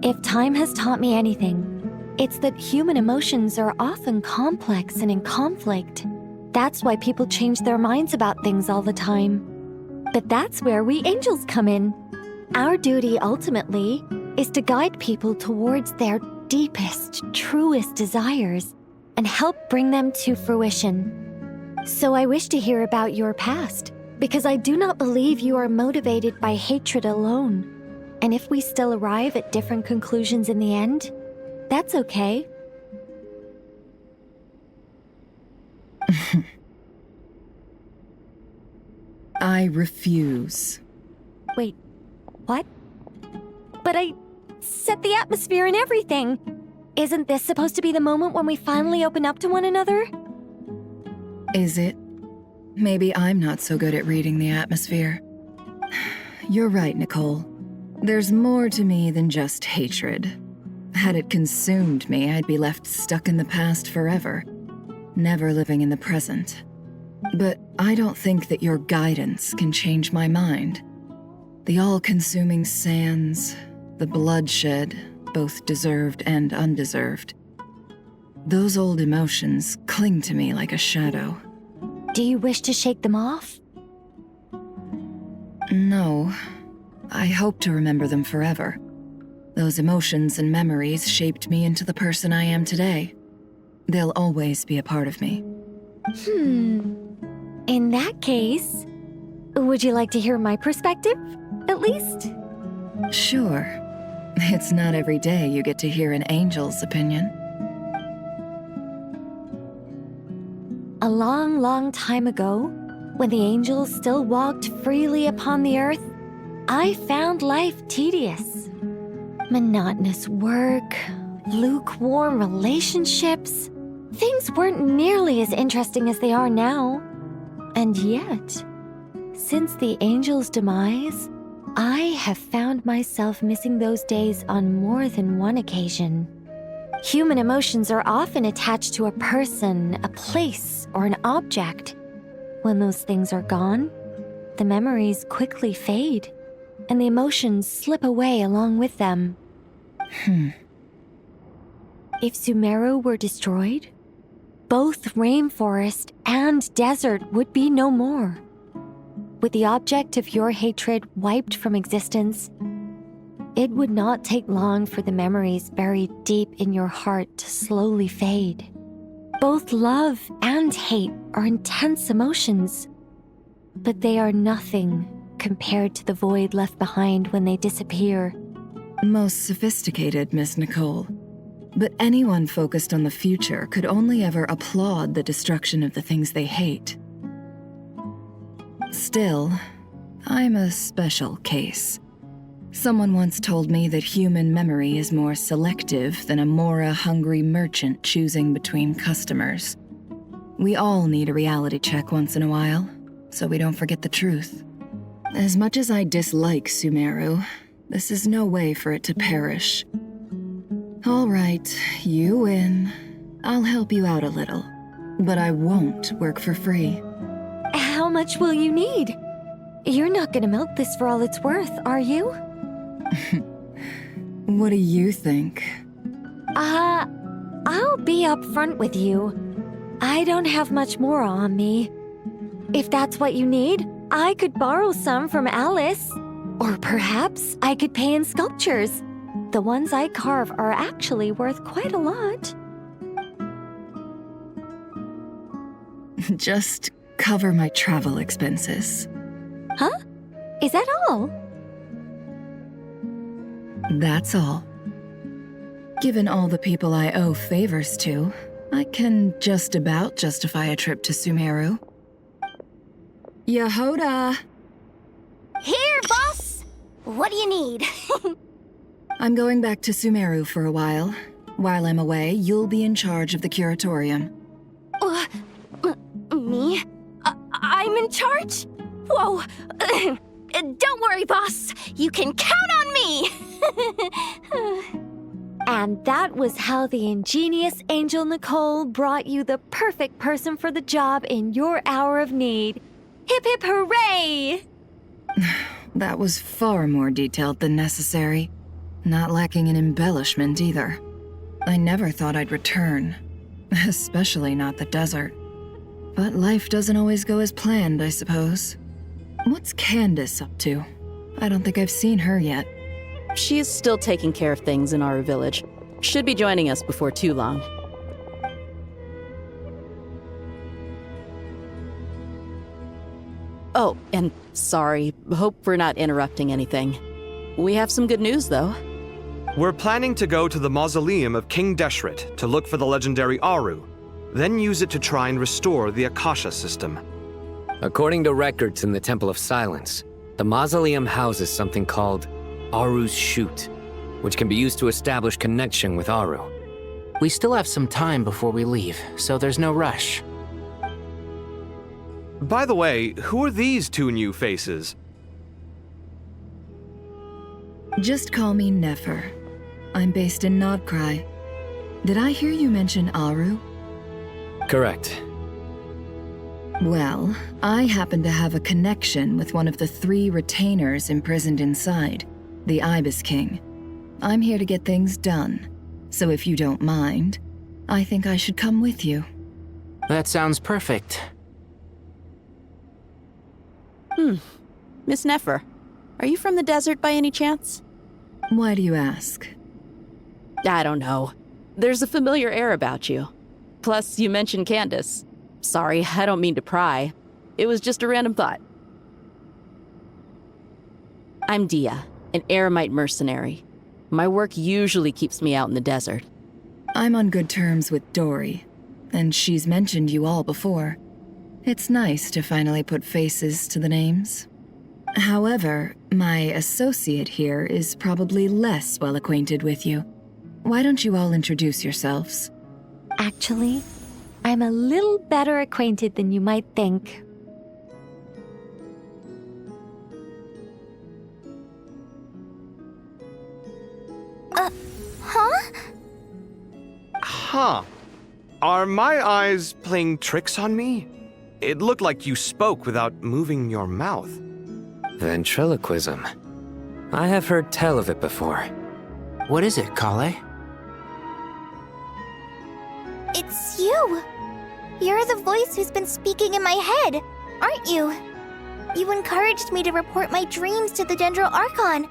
if time has taught me anything, it's that human emotions are often complex and in conflict. That's why people change their minds about things all the time. But that's where we angels come in. Our duty ultimately is to guide people towards their deepest, truest desires and help bring them to fruition. So I wish to hear about your past, because I do not believe you are motivated by hatred alone. And if we still arrive at different conclusions in the end, that's okay. I refuse. Wait, what? But I set the atmosphere and everything. Isn't this supposed to be the moment when we finally open up to one another? Is it? Maybe I'm not so good at reading the atmosphere. You're right, Nicole. There's more to me than just hatred. Had it consumed me, I'd be left stuck in the past forever, never living in the present. But I don't think that your guidance can change my mind. The all-consuming sands, the bloodshed, both deserved and undeserved. Those old emotions cling to me like a shadow. Do you wish to shake them off? No. I hope to remember them forever. Those emotions and memories shaped me into the person I am today. They'll always be a part of me. In that case, would you like to hear my perspective, at least? Sure. It's not every day you get to hear an angel's opinion. A long, long time ago, when the angels still walked freely upon the earth, I found life tedious. Monotonous work, lukewarm relationships. Things weren't nearly as interesting as they are now. And yet, since the angels' demise, I have found myself missing those days on more than one occasion. Human emotions are often attached to a person, a place, or an object. When those things are gone, the memories quickly fade, and the emotions slip away along with them. If Sumeru were destroyed, both rainforest and desert would be no more. With the object of your hatred wiped from existence, it would not take long for the memories buried deep in your heart to slowly fade. Both love and hate are intense emotions, but they are nothing compared to the void left behind when they disappear. Most sophisticated, Miss Nicole. But anyone focused on the future could only ever applaud the destruction of the things they hate. Still, I'm a special case. Someone once told me that human memory is more selective than a Mora-hungry merchant choosing between customers. We all need a reality check once in a while, so we don't forget the truth. As much as I dislike Sumeru, this is no way for it to perish. All right, you win. I'll help you out a little, but I won't work for free. How much will you need? You're not gonna milk this for all it's worth, are you? What do you think? I'll be upfront with you. I don't have much more on me. If that's what you need, I could borrow some from Alice. Or perhaps I could pay in sculptures. The ones I carve are actually worth quite a lot. Just cover my travel expenses. Huh? Is that all? That's all. Given all the people I owe favors to, I can just about justify a trip to Sumeru. Yehoda! Here, boss! What do you need? I'm going back to Sumeru for a while. While I'm away, you'll be in charge of the curatorium. Me? I'm in charge? Whoa! Don't worry, boss. You can count on me! And that was how the ingenious Angel Nicole brought you the perfect person for the job in your hour of need. Hip hip hooray! That was far more detailed than necessary. Not lacking in embellishment either. I never thought I'd return. Especially not the desert. But life doesn't always go as planned, I suppose. What's Candace up to? I don't think I've seen her yet. She is still taking care of things in our village. Should be joining us before too long. Oh, and sorry. Hope we're not interrupting anything. We have some good news, though. We're planning to go to the mausoleum of King Deshret to look for the legendary Aru, then use it to try and restore the Akasha system. According to records in the Temple of Silence, the mausoleum houses something called Aru's Chute, which can be used to establish connection with Aru. We still have some time before we leave, so there's no rush. By the way, who are these two new faces? Just call me Nefer. I'm based in Nodcry. Did I hear you mention Aru? Correct. Well, I happen to have a connection with one of the 3 retainers imprisoned inside, the Ibis King. I'm here to get things done, so if you don't mind, I think I should come with you. That sounds perfect. Miss Nefer, are you from the desert by any chance? Why do you ask? I don't know. There's a familiar air about you. Plus, you mentioned Candace. Sorry, I don't mean to pry. It was just a random thought. I'm Dia, an eremite mercenary. My work usually keeps me out in the desert. I'm on good terms with Dory, and she's mentioned you all before. It's nice to finally put faces to the names. However, my associate here is probably less well acquainted with you. Why don't you all introduce yourselves? Actually, I'm a little better acquainted than you might think. Huh? Huh. Are my eyes playing tricks on me? It looked like you spoke without moving your mouth. Ventriloquism. I have heard tell of it before. What is it, Kale? It's you! You're the voice who's been speaking in my head, aren't you? You encouraged me to report my dreams to the Dendro Archon,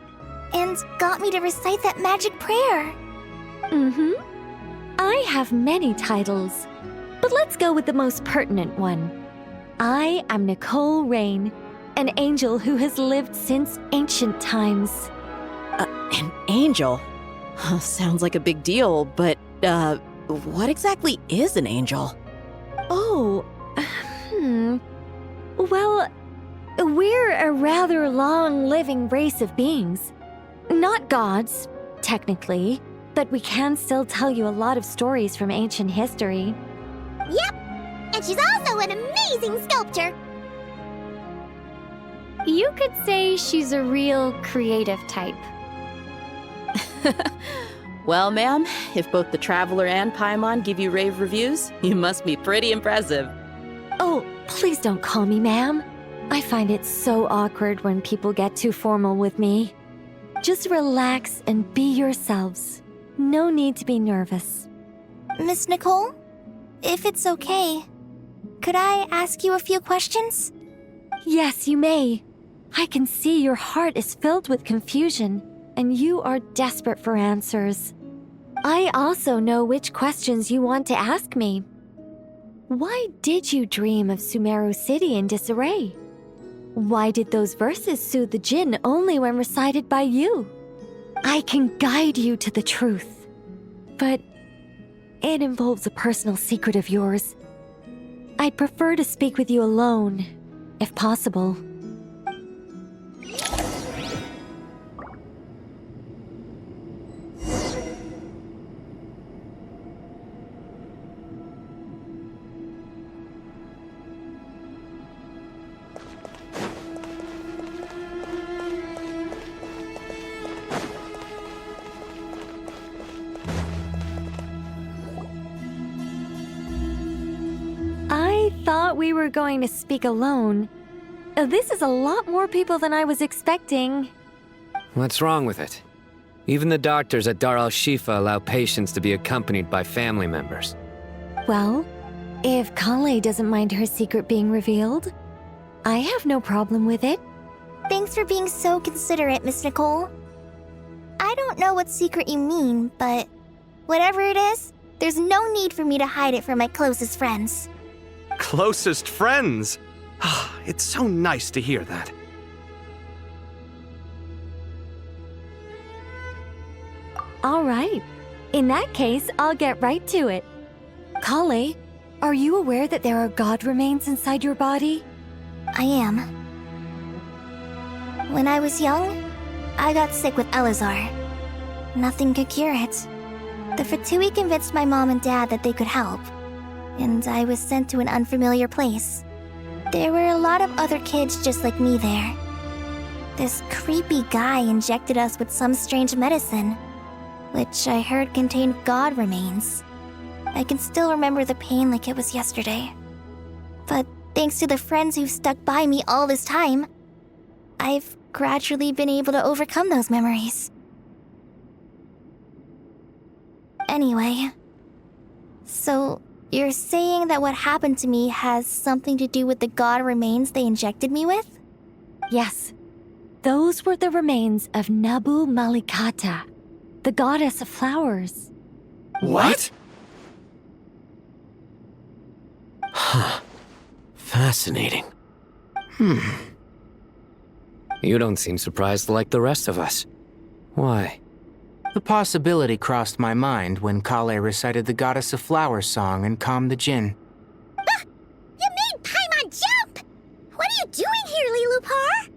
and got me to recite that magic prayer. I have many titles, but let's go with the most pertinent one. I am Nicole Rain, an angel who has lived since ancient times. An angel? Sounds like a big deal, but, what exactly is an angel? Oh, Well, we're a rather long-living race of beings. Not gods, technically, but we can still tell you a lot of stories from ancient history. Yep, and she's also an amazing sculptor. You could say she's a real creative type. Well, ma'am, if both the Traveler and Paimon give you rave reviews, you must be pretty impressive. Oh, please don't call me ma'am. I find it so awkward when people get too formal with me. Just relax and be yourselves. No need to be nervous. Miss Nicole, if it's okay, could I ask you a few questions? Yes, you may. I can see your heart is filled with confusion, and you are desperate for answers. I also know which questions you want to ask me. Why did you dream of Sumeru City in disarray? Why did those verses soothe the Jinn only when recited by you? I can guide you to the truth, but it involves a personal secret of yours. I'd prefer to speak with you alone, if possible. I thought we were going to speak alone. This is a lot more people than I was expecting. What's wrong with it? Even the doctors at Dar al-Shifa allow patients to be accompanied by family members. Well, if Kale doesn't mind her secret being revealed, I have no problem with it. Thanks for being so considerate, Miss Nicole. I don't know what secret you mean, but whatever it is, there's no need for me to hide it from my closest friends. Closest friends? It's so nice to hear that. All right. In that case, I'll get right to it. Kale, are you aware that there are god remains inside your body? I am. When I was young, I got sick with Elazar. Nothing could cure it. The Fatui convinced my mom and dad that they could help, and I was sent to an unfamiliar place. There were a lot of other kids just like me there. This creepy guy injected us with some strange medicine, which I heard contained god remains. I can still remember the pain like it was yesterday. But thanks to the friends who've stuck by me all this time, I've gradually been able to overcome those memories. Anyway, so you're saying that what happened to me has something to do with the god remains they injected me with? Yes. Those were the remains of Nabu Malikata, the goddess of flowers. What? Huh. Fascinating. You don't seem surprised like the rest of us. Why? The possibility crossed my mind when Kale recited the Goddess of Flowers song and calmed the Jinn. You made Paimon jump! What are you doing here, Lilupar?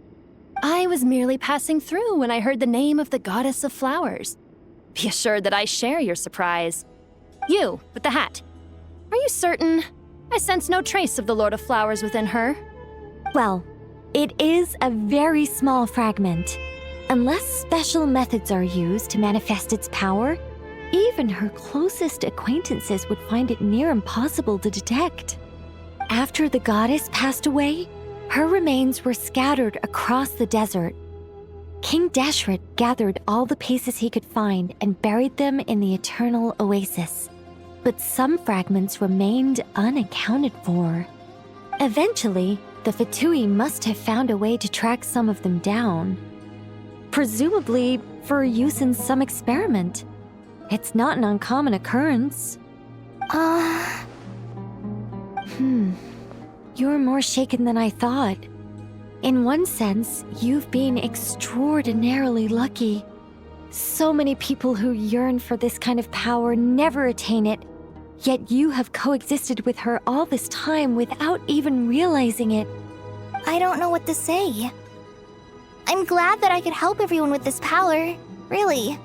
I was merely passing through when I heard the name of the Goddess of Flowers. Be assured that I share your surprise. You, with the hat. Are you certain? I sense no trace of the Lord of Flowers within her. Well, it is a very small fragment. Unless special methods are used to manifest its power, even her closest acquaintances would find it near impossible to detect. After the goddess passed away, her remains were scattered across the desert. King Deshret gathered all the pieces he could find and buried them in the eternal oasis. But some fragments remained unaccounted for. Eventually, the Fatui must have found a way to track some of them down. Presumably for use in some experiment. It's not an uncommon occurrence. You're more shaken than I thought. In one sense, you've been extraordinarily lucky. So many people who yearn for this kind of power never attain it, yet you have coexisted with her all this time without even realizing it. I don't know what to say. I'm glad that I could help everyone with this power, really.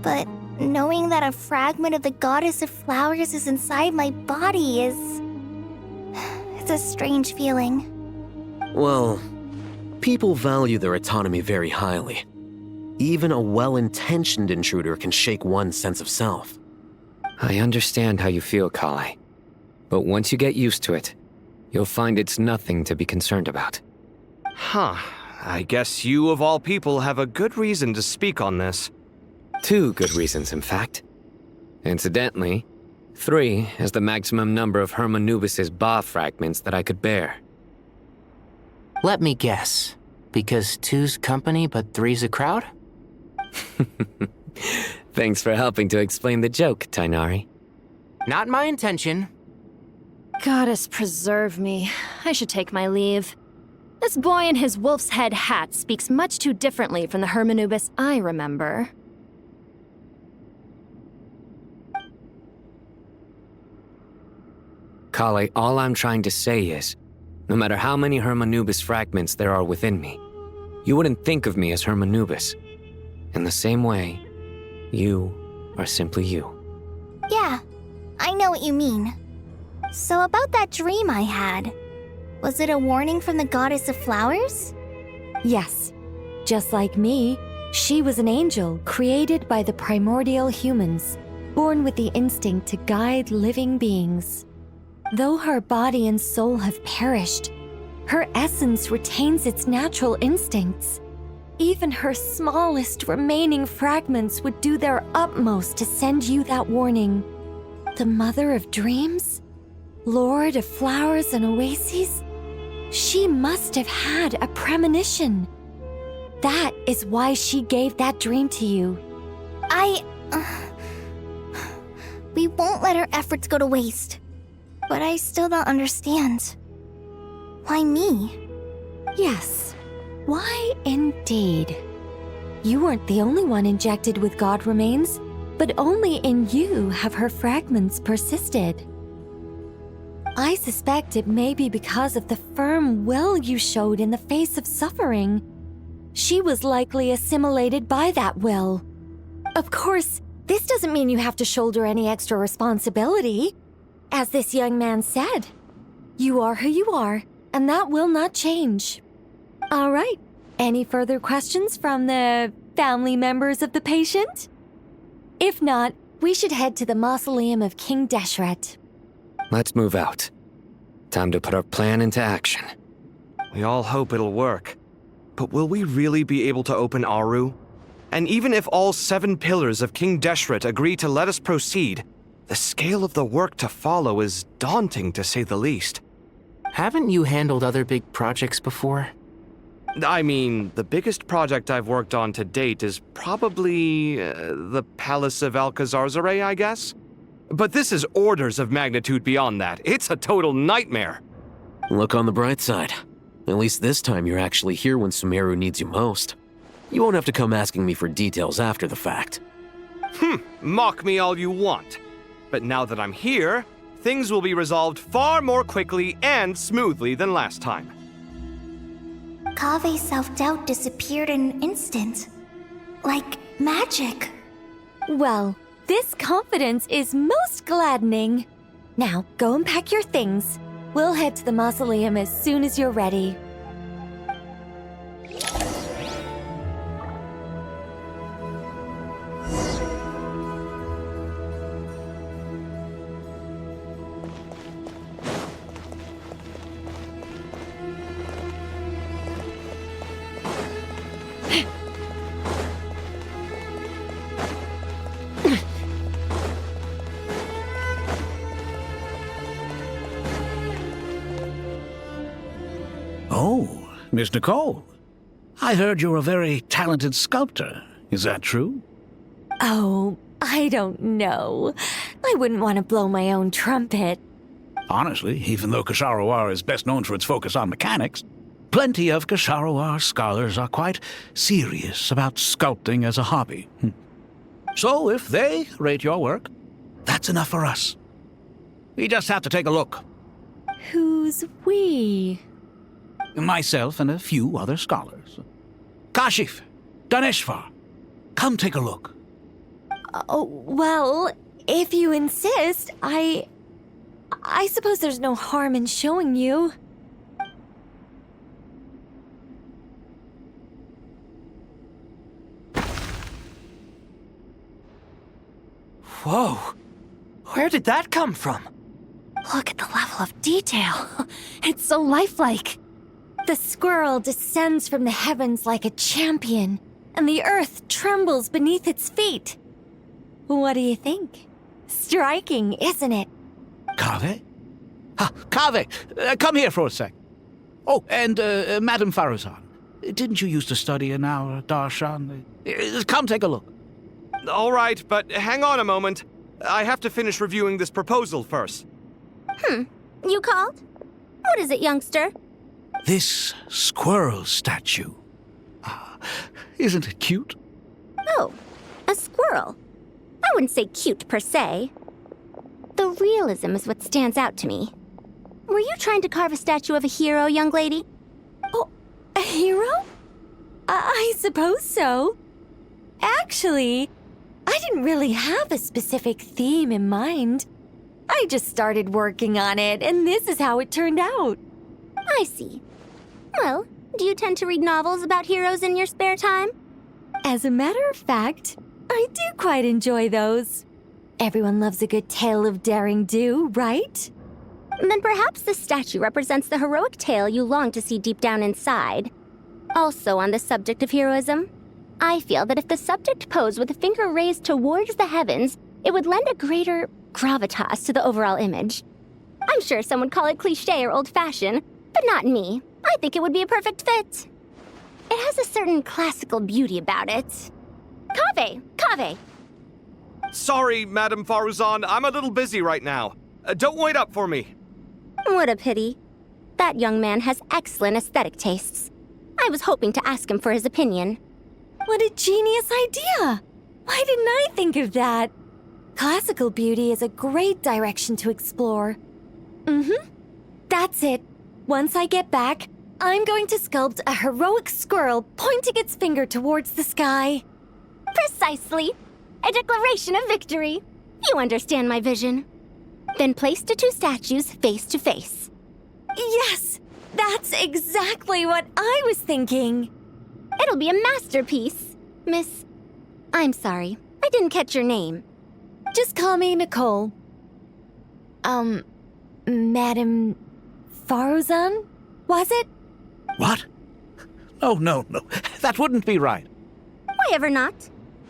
But knowing that a fragment of the Goddess of Flowers is inside my body is... it's a strange feeling. Well, people value their autonomy very highly. Even a well-intentioned intruder can shake one's sense of self. I understand how you feel, Kale. But once you get used to it, you'll find it's nothing to be concerned about. Huh. I guess you, of all people, have a good reason to speak on this. 2 good reasons, in fact. Incidentally, 3 is the maximum number of Hermanubis' Ba fragments that I could bear. Let me guess. Because 2's company, but 3's a crowd? Thanks for helping to explain the joke, Tainari. Not my intention. Goddess preserve me. I should take my leave. This boy in his wolf's head hat speaks much too differently from the Hermanubis I remember. Kale, all I'm trying to say is, no matter how many Hermanubis fragments there are within me, you wouldn't think of me as Hermanubis. In the same way, you are simply you. Yeah, I know what you mean. So about that dream I had, was it a warning from the goddess of flowers? Yes. Just like me, she was an angel created by the primordial humans, born with the instinct to guide living beings. Though her body and soul have perished, her essence retains its natural instincts. Even her smallest remaining fragments would do their utmost to send you that warning. The Mother of Dreams? Lord of Flowers and Oases? She must have had a premonition. That is why she gave that dream to you. We won't let our efforts go to waste. But I still don't understand. Why me? Yes. Why indeed? You weren't the only one injected with God remains, but only in you have her fragments persisted. I suspect it may be because of the firm will you showed in the face of suffering. She was likely assimilated by that will. Of course, this doesn't mean you have to shoulder any extra responsibility. As this young man said, you are who you are, and that will not change. All right, any further questions from the family members of the patient? If not, we should head to the mausoleum of King Deshret. Let's move out. Time to put our plan into action. We all hope it'll work. But will we really be able to open Aru? And even if all 7 pillars of King Deshret agree to let us proceed, the scale of the work to follow is daunting, to say the least. Haven't you handled other big projects before? I mean, the biggest project I've worked on to date is probably the Palace of Alcazarzaray, I guess? But this is orders of magnitude beyond that. It's a total nightmare. Look on the bright side. At least this time you're actually here when Sumeru needs you most. You won't have to come asking me for details after the fact. Mock me all you want. But now that I'm here, things will be resolved far more quickly and smoothly than last time. Kave's self-doubt disappeared in an instant. Like magic. Well, this confidence is most gladdening. Now, go and pack your things. We'll head to the mausoleum as soon as you're ready. Oh, Miss Nicole. I heard you're a very talented sculptor. Is that true? Oh, I don't know. I wouldn't want to blow my own trumpet. Honestly, even though Kasharawar is best known for its focus on mechanics, plenty of Kasharawar scholars are quite serious about sculpting as a hobby. So if they rate your work, that's enough for us. We just have to take a look. Who's we? Myself and a few other scholars. Kashif, Daneshvar, come take a look. Oh, well, if you insist, I suppose there's no harm in showing you. Whoa! Where did that come from? Look at the level of detail. It's so lifelike. The squirrel descends from the heavens like a champion, and the earth trembles beneath its feet. What do you think? Striking, isn't it? Kaveh? Kaveh, come here for a sec. Oh, and Madame Faruzan, didn't you used to study in our darshan? Come take a look. All right, but hang on a moment. I have to finish reviewing this proposal first. You called? What is it, youngster? This squirrel statue. Isn't it cute? Oh, a squirrel. I wouldn't say cute per se. The realism is what stands out to me. Were you trying to carve a statue of a hero, young lady? Oh, a hero? I suppose so. Actually, I didn't really have a specific theme in mind. I just started working on it, and this is how it turned out. I see. Well, do you tend to read novels about heroes in your spare time? As a matter of fact, I do quite enjoy those. Everyone loves a good tale of daring do, right? Then perhaps this statue represents the heroic tale you long to see deep down inside. Also on the subject of heroism, I feel that if the subject posed with a finger raised towards the heavens, it would lend a greater gravitas to the overall image. I'm sure some would call it cliché or old-fashioned, but not me. I think it would be a perfect fit. It has a certain classical beauty about it. Kaveh! Sorry, Madame Faruzan, I'm a little busy right now. Don't wait up for me. What a pity. That young man has excellent aesthetic tastes. I was hoping to ask him for his opinion. What a genius idea! Why didn't I think of that? Classical beauty is a great direction to explore. That's it. Once I get back, I'm going to sculpt a heroic squirrel pointing its finger towards the sky. Precisely. A declaration of victory. You understand my vision. Then place the two statues face to face. Yes! That's exactly what I was thinking. It'll be a masterpiece, Miss... I'm sorry, I didn't catch your name. Just call me Nicole. Madame Faruzan? Was it? What? Oh, no. That wouldn't be right. Why ever not?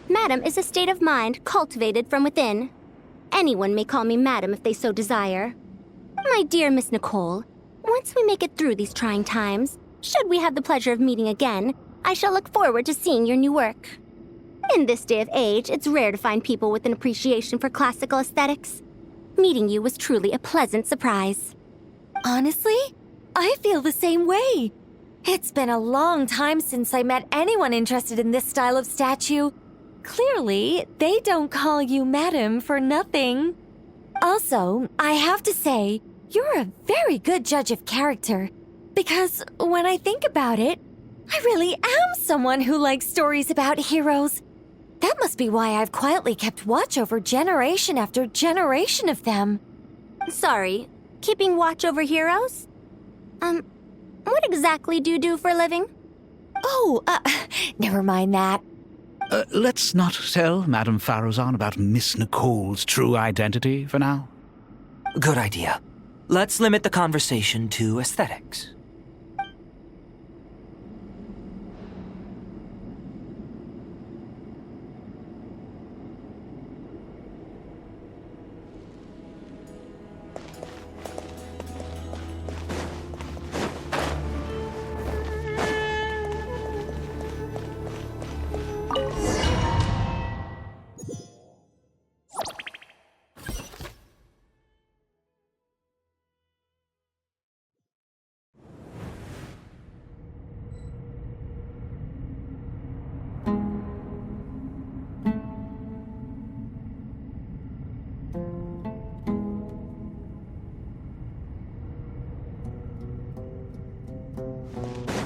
Madam is a state of mind cultivated from within. Anyone may call me Madam if they so desire. My dear Miss Nicole, once we make it through these trying times, should we have the pleasure of meeting again, I shall look forward to seeing your new work. In this day of age, it's rare to find people with an appreciation for classical aesthetics. Meeting you was truly a pleasant surprise. Honestly, I feel the same way. It's been a long time since I met anyone interested in this style of statue. Clearly, they don't call you Madam for nothing. Also, I have to say, you're a very good judge of character. Because when I think about it, I really am someone who likes stories about heroes. That must be why I've quietly kept watch over generation after generation of them. Sorry, keeping watch over heroes? What exactly do you do for a living? Oh, never mind that. Let's not tell Madame Faruzan about Miss Nicole's true identity for now. Good idea. Let's limit the conversation to aesthetics.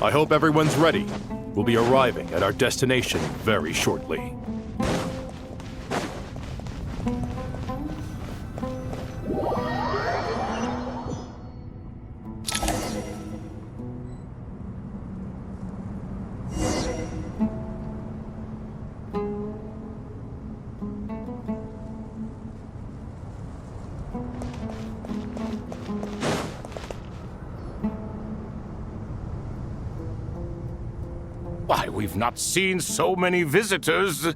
I hope everyone's ready. We'll be arriving at our destination very shortly. Why, we've not seen so many visitors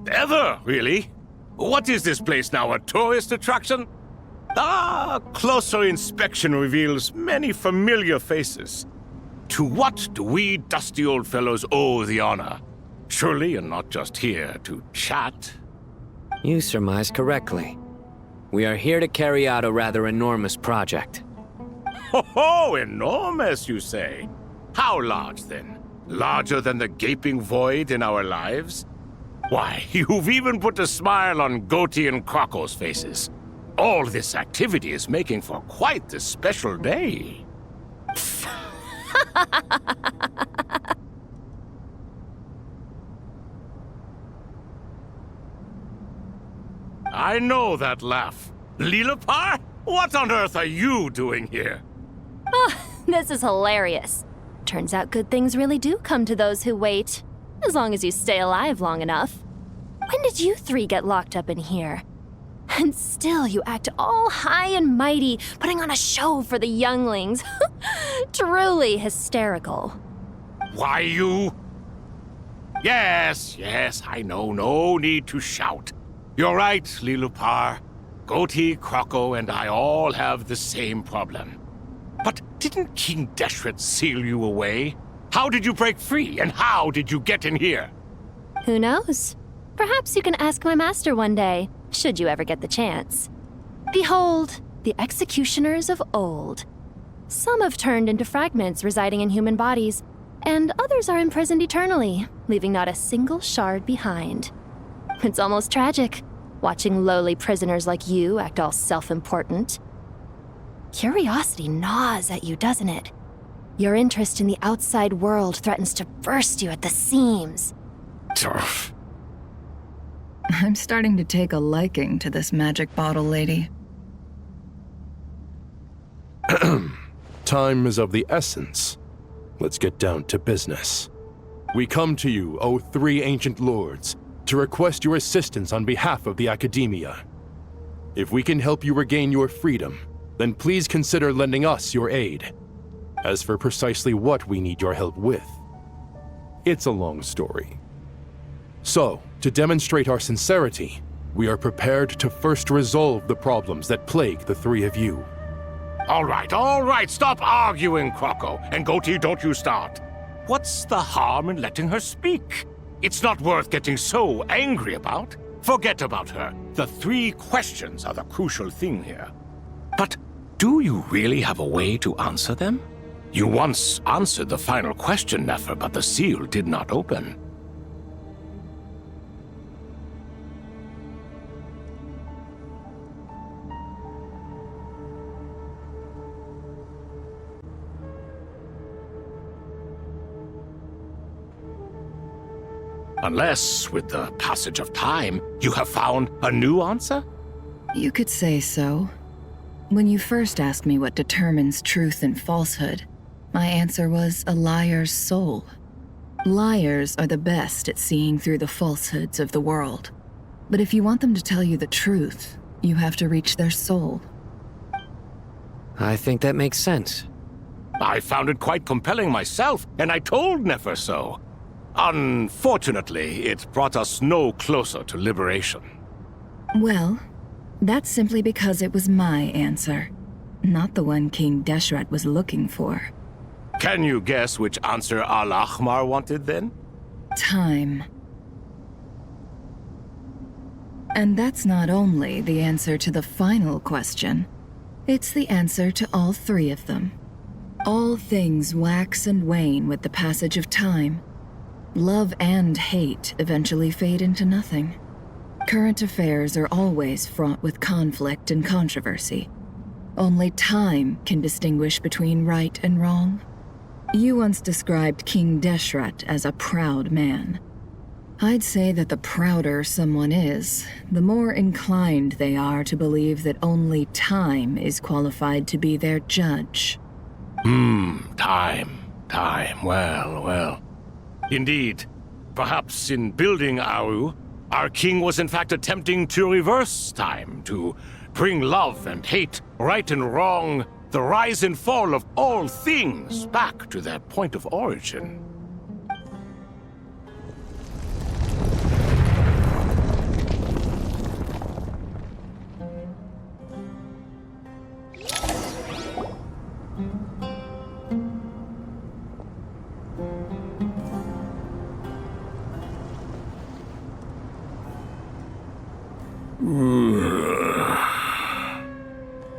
ever, really. What is this place now, a tourist attraction? Ah, closer inspection reveals many familiar faces. To what do we dusty old fellows owe the honor? Surely you're not just here to chat. You surmise correctly. We are here to carry out a rather enormous project. Ho, enormous, you say? How large, then? Larger than the gaping void in our lives? Why, you've even put a smile on Goatee and Crocco's faces. All this activity is making for quite the special day. I know that laugh. Lilipar? What on earth are you doing here? Oh, this is hilarious. Turns out good things really do come to those who wait. As long as you stay alive long enough. When did you three get locked up in here? And still you act all high and mighty, putting on a show for the younglings. Truly hysterical. Why, you... Yes, I know. No need to shout. You're right, Lilipar. Goatee, Crocco, and I all have the same problem. But didn't King Deshret seal you away? How did you break free, and how did you get in here? Who knows? Perhaps you can ask my master one day, should you ever get the chance. Behold, the executioners of old. Some have turned into fragments residing in human bodies, and others are imprisoned eternally, leaving not a single shard behind. It's almost tragic, watching lowly prisoners like you act all self-important. Curiosity gnaws at you, doesn't it? Your interest in the outside world threatens to burst you at the seams. Turf. I'm starting to take a liking to this magic bottle lady. Time is of the essence. Let's get down to business. We come to you, O three ancient lords, to request your assistance on behalf of the Academia. If we can help you regain your freedom, then please consider lending us your aid. As for precisely what we need your help with, it's a long story. So, to demonstrate our sincerity, we are prepared to first resolve the problems that plague the three of you. All right, stop arguing, Crocco. And Goatee, don't you start. What's the harm in letting her speak? It's not worth getting so angry about. Forget about her. The three questions are the crucial thing here. But do you really have a way to answer them? You once answered the final question, Nefer, but the seal did not open. Unless, with the passage of time, you have found a new answer? You could say so. When you first asked me what determines truth and falsehood, my answer was a liar's soul. Liars are the best at seeing through the falsehoods of the world. But if you want them to tell you the truth, you have to reach their soul. I think that makes sense. I found it quite compelling myself, and I told Nefer so. Unfortunately, it brought us no closer to liberation. Well, that's simply because it was my answer, not the one King Deshret was looking for. Can you guess which answer Al-Ahmar wanted then? Time. And that's not only the answer to the final question, it's the answer to all three of them. All things wax and wane with the passage of time. Love and hate eventually fade into nothing. Current affairs are always fraught with conflict and controversy. Only time can distinguish between right and wrong. You once described King Deshret as a proud man. I'd say that the prouder someone is, the more inclined they are to believe that only time is qualified to be their judge. Time. Well. Indeed. Perhaps in building Aru, our king was in fact attempting to reverse time, to bring love and hate, right and wrong, the rise and fall of all things back to their point of origin.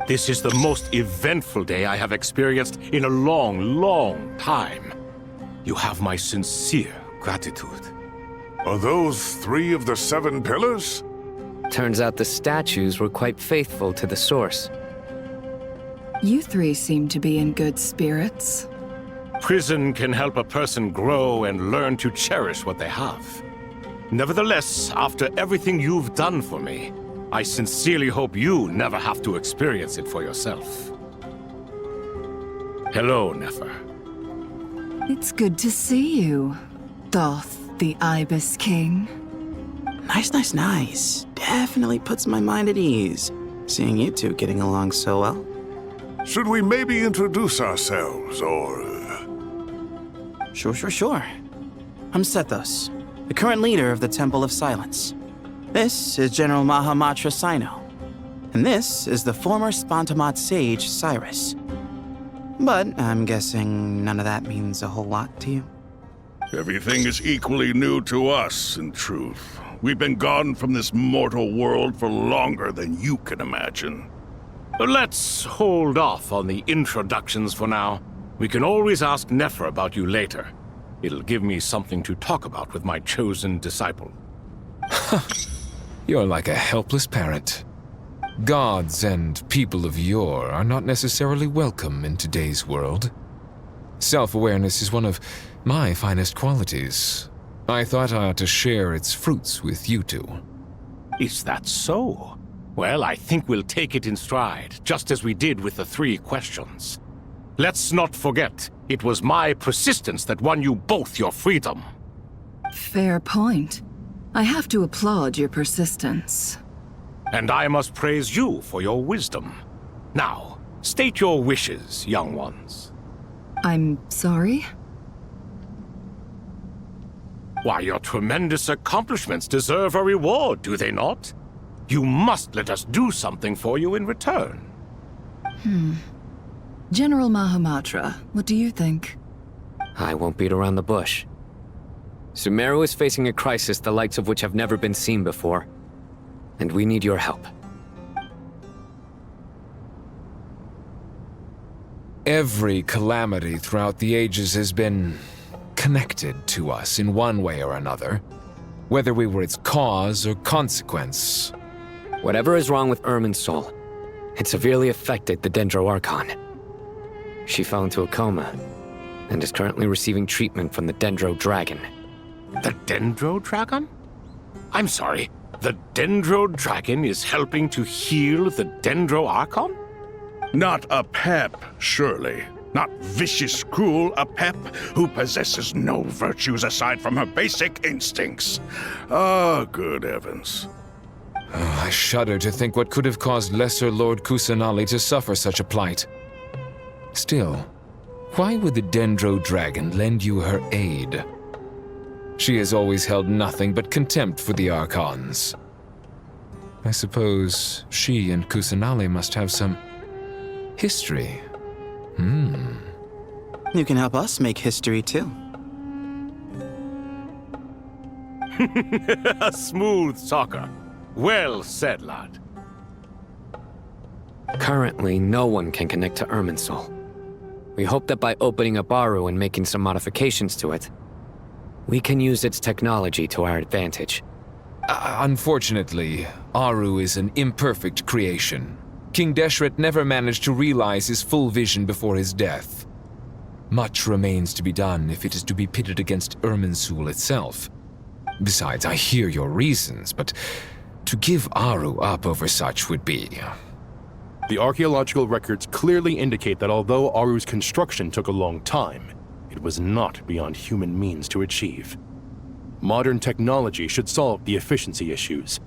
This is the most eventful day I have experienced in a long, long time. You have my sincere gratitude. Are those 3 of the 7 pillars? Turns out the statues were quite faithful to the source. You 3 seem to be in good spirits. Prison can help a person grow and learn to cherish what they have. Nevertheless, after everything you've done for me, I sincerely hope you never have to experience it for yourself. Hello, Nefer. It's good to see you, Thoth the Ibis King. Nice. Definitely puts my mind at ease, seeing you 2 getting along so well. Should we maybe introduce ourselves, or... Sure. I'm Sethos, the current leader of the Temple of Silence. This is General Mahamatra Sino, and this is the former Spantamat sage, Cyrus. But I'm guessing none of that means a whole lot to you. Everything is equally new to us, in truth. We've been gone from this mortal world for longer than you can imagine. Let's hold off on the introductions for now. We can always ask Nefer about you later. It'll give me something to talk about with my chosen disciple. You're like a helpless parent. Gods and people of yore are not necessarily welcome in today's world. Self-awareness is one of my finest qualities. I thought I ought to share its fruits with you 2. Is that so? Well, I think we'll take it in stride, just as we did with the 3 questions. Let's not forget, it was my persistence that won you both your freedom. Fair point. I have to applaud your persistence. And I must praise you for your wisdom. Now, state your wishes, young ones. I'm sorry? Why, your tremendous accomplishments deserve a reward, do they not? You must let us do something for you in return. General Mahamatra, what do you think? I won't beat around the bush. Sumeru is facing a crisis the likes of which have never been seen before, and we need your help. Every calamity throughout the ages has been connected to us in one way or another, whether we were its cause or consequence. Whatever is wrong with Irminsul, it severely affected the Dendro Archon. She fell into a coma and is currently receiving treatment from the Dendro Dragon. The Dendro Dragon? I'm sorry, the Dendro Dragon is helping to heal the Dendro Archon? Not a pep, surely. Not vicious, cruel a pep who possesses no virtues aside from her basic instincts. Ah, good heavens. I shudder to think what could have caused Lesser Lord Kusanali to suffer such a plight. Still, why would the Dendro Dragon lend you her aid? She has always held nothing but contempt for the Archons. I suppose she and Kusanali must have some history. You can help us make history too. A smooth talker. Well said, lad. Currently, no one can connect to Irminsul. We hope that by opening up Aru and making some modifications to it, we can use its technology to our advantage. Unfortunately, Aru is an imperfect creation. King Deshret never managed to realize his full vision before his death. Much remains to be done if it is to be pitted against Irminsul itself. Besides, I hear your reasons, but to give Aru up over such would be... The archaeological records clearly indicate that although Aru's construction took a long time, it was not beyond human means to achieve. Modern technology should solve the efficiency issues.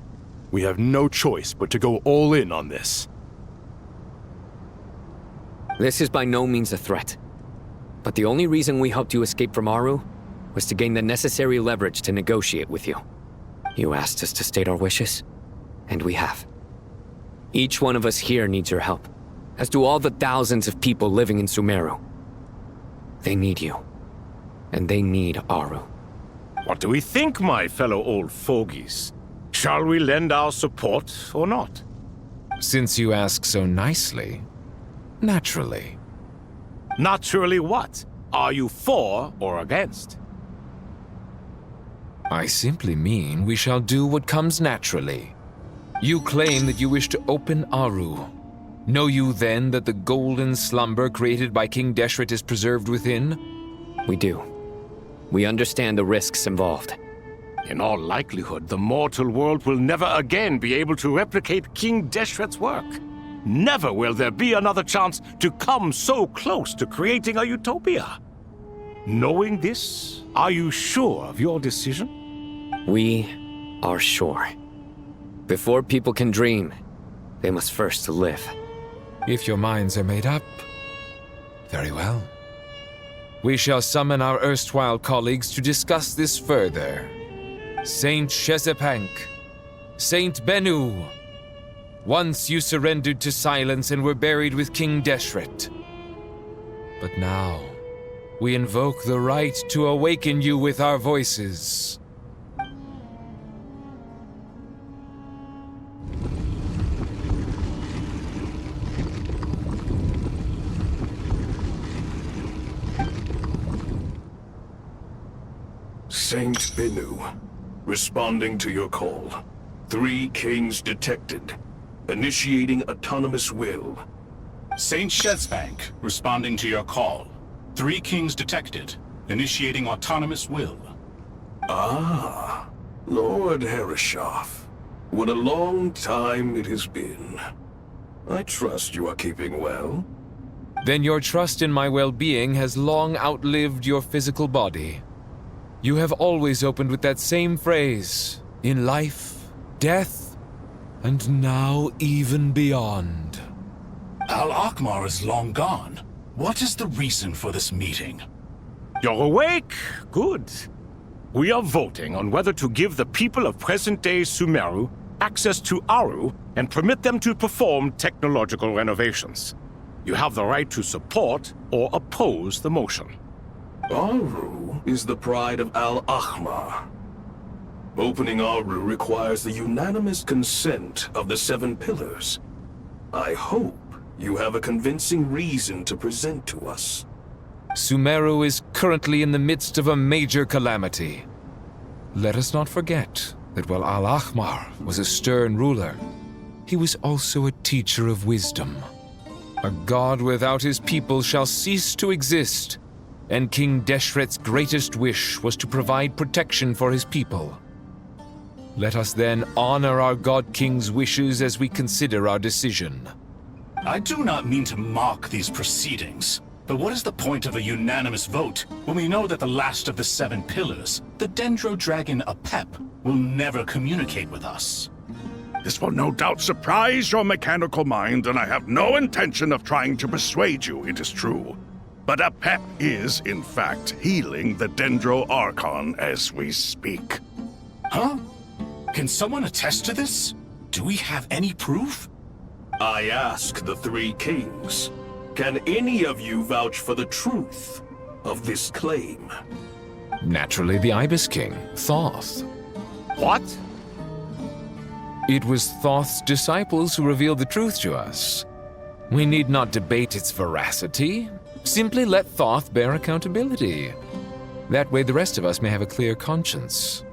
We have no choice but to go all in on this. This is by no means a threat. But the only reason we helped you escape from Aru was to gain the necessary leverage to negotiate with you. You asked us to state our wishes, and we have. Each one of us here needs your help, as do all the thousands of people living in Sumeru. They need you, and they need Aru. What do we think, my fellow old fogies? Shall we lend our support or not? Since you ask so nicely, naturally. Naturally what? Are you for or against? I simply mean we shall do what comes naturally. You claim that you wish to open Aru. Know you then that the golden slumber created by King Deshret is preserved within? We do. We understand the risks involved. In all likelihood, the mortal world will never again be able to replicate King Deshret's work. Never will there be another chance to come so close to creating a utopia. Knowing this, are you sure of your decision? We are sure. Before people can dream, they must first live. If your minds are made up, very well. We shall summon our erstwhile colleagues to discuss this further. Saint Shezepank, Saint Bennu, once you surrendered to silence and were buried with King Deshret. But now, we invoke the right to awaken you with our voices. Saint Bennu, responding to your call. 3 kings detected. Initiating autonomous will. Saint Shezbank, responding to your call. 3 kings detected. Initiating autonomous will. Ah, Lord Herreshoff. What a long time it has been. I trust you are keeping well. Then your trust in my well-being has long outlived your physical body. You have always opened with that same phrase, in life, death, and now even beyond. Al-Akhmar is long gone. What is the reason for this meeting? You're awake? Good. We are voting on whether to give the people of present-day Sumeru access to Aru and permit them to perform technological renovations. You have the right to support or oppose the motion. Aru is the pride of Al-Akhmar. Opening Aru requires the unanimous consent of the 7 pillars. I hope you have a convincing reason to present to us. Sumeru is currently in the midst of a major calamity. Let us not forget that while Al-Akhmar was a stern ruler, he was also a teacher of wisdom. A god without his people shall cease to exist, and King Deshret's greatest wish was to provide protection for his people. Let us then honor our God King's wishes as we consider our decision. I do not mean to mock these proceedings, but what is the point of a unanimous vote when we know that the last of the 7 pillars, the Dendro Dragon Apep, will never communicate with us? This will no doubt surprise your mechanical mind, and I have no intention of trying to persuade you it is true. But Apep is, in fact, healing the Dendro Archon as we speak. Huh? Can someone attest to this? Do we have any proof? I ask the 3 kings. Can any of you vouch for the truth of this claim? Naturally, the Ibis King, Thoth. What? It was Thoth's disciples who revealed the truth to us. We need not debate its veracity. Simply let Thoth bear accountability. That way the rest of us may have a clear conscience.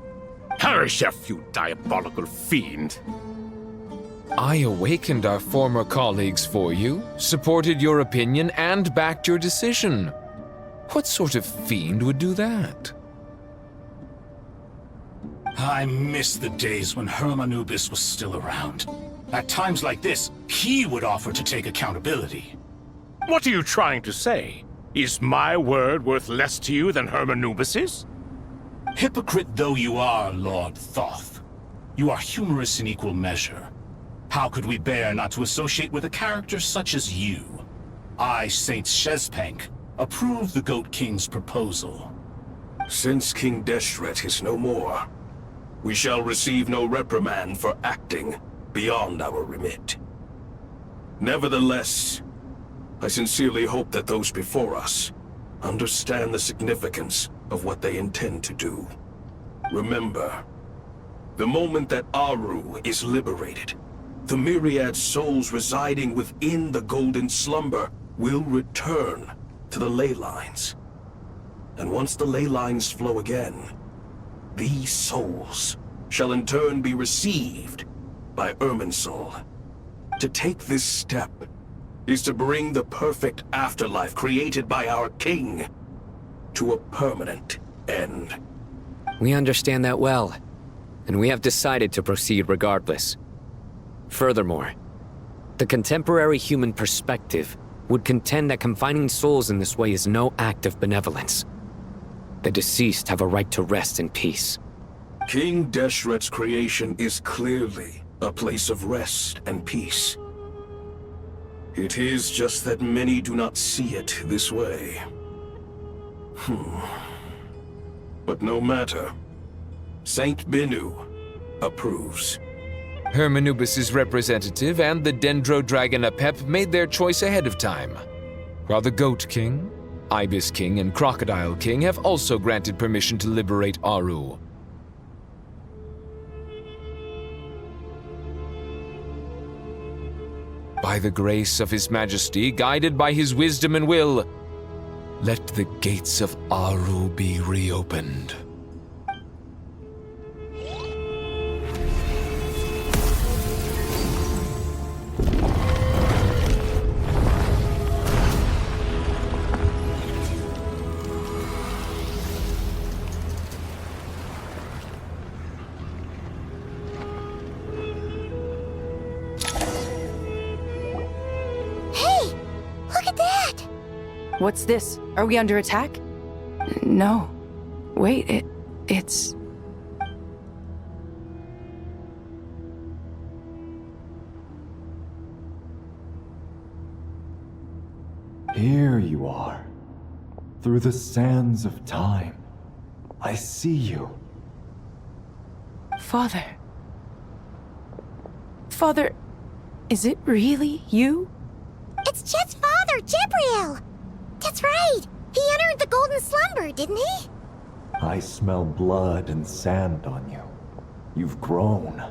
Hereshef, you diabolical fiend! I awakened our former colleagues for you, supported your opinion, and backed your decision. What sort of fiend would do that? I miss the days when Hermanubis was still around. At times like this, he would offer to take accountability. What are you trying to say? Is my word worth less to you than Hermanubis's? Hypocrite though you are, Lord Thoth, you are humorous in equal measure. How could we bear not to associate with a character such as you? I, Saint Shezpank, approve the Goat King's proposal. Since King Deshret is no more, we shall receive no reprimand for acting beyond our remit. Nevertheless, I sincerely hope that those before us understand the significance of what they intend to do. Remember, The moment that Aru is liberated, the myriad souls residing within the Golden Slumber will return to the ley lines. And once the ley lines flow again, these souls shall in turn be received by Irminsul. To take this step is to bring the perfect afterlife created by our king to a permanent end. We understand that well, and we have decided to proceed regardless. Furthermore, the contemporary human perspective would contend that confining souls in this way is no act of benevolence. The deceased have a right to rest in peace. King Deshret's creation is clearly a place of rest and peace. It is just that many do not see it this way. But no matter. Saint Binu approves. Hermanubis' representative and the Dendro Dragon Apep made their choice ahead of time, while the Goat King, Ibis King, and Crocodile King have also granted permission to liberate Aru. By the grace of His Majesty, guided by his wisdom and will, let the gates of Aru be reopened. What's this? Are we under attack? No. Wait, it's... Here you are. Through the sands of time. I see you. Father. Father, is it really you? It's Jet's father, Jibriel! That's right! He entered the Golden Slumber, didn't he? I smell blood and sand on you. You've grown.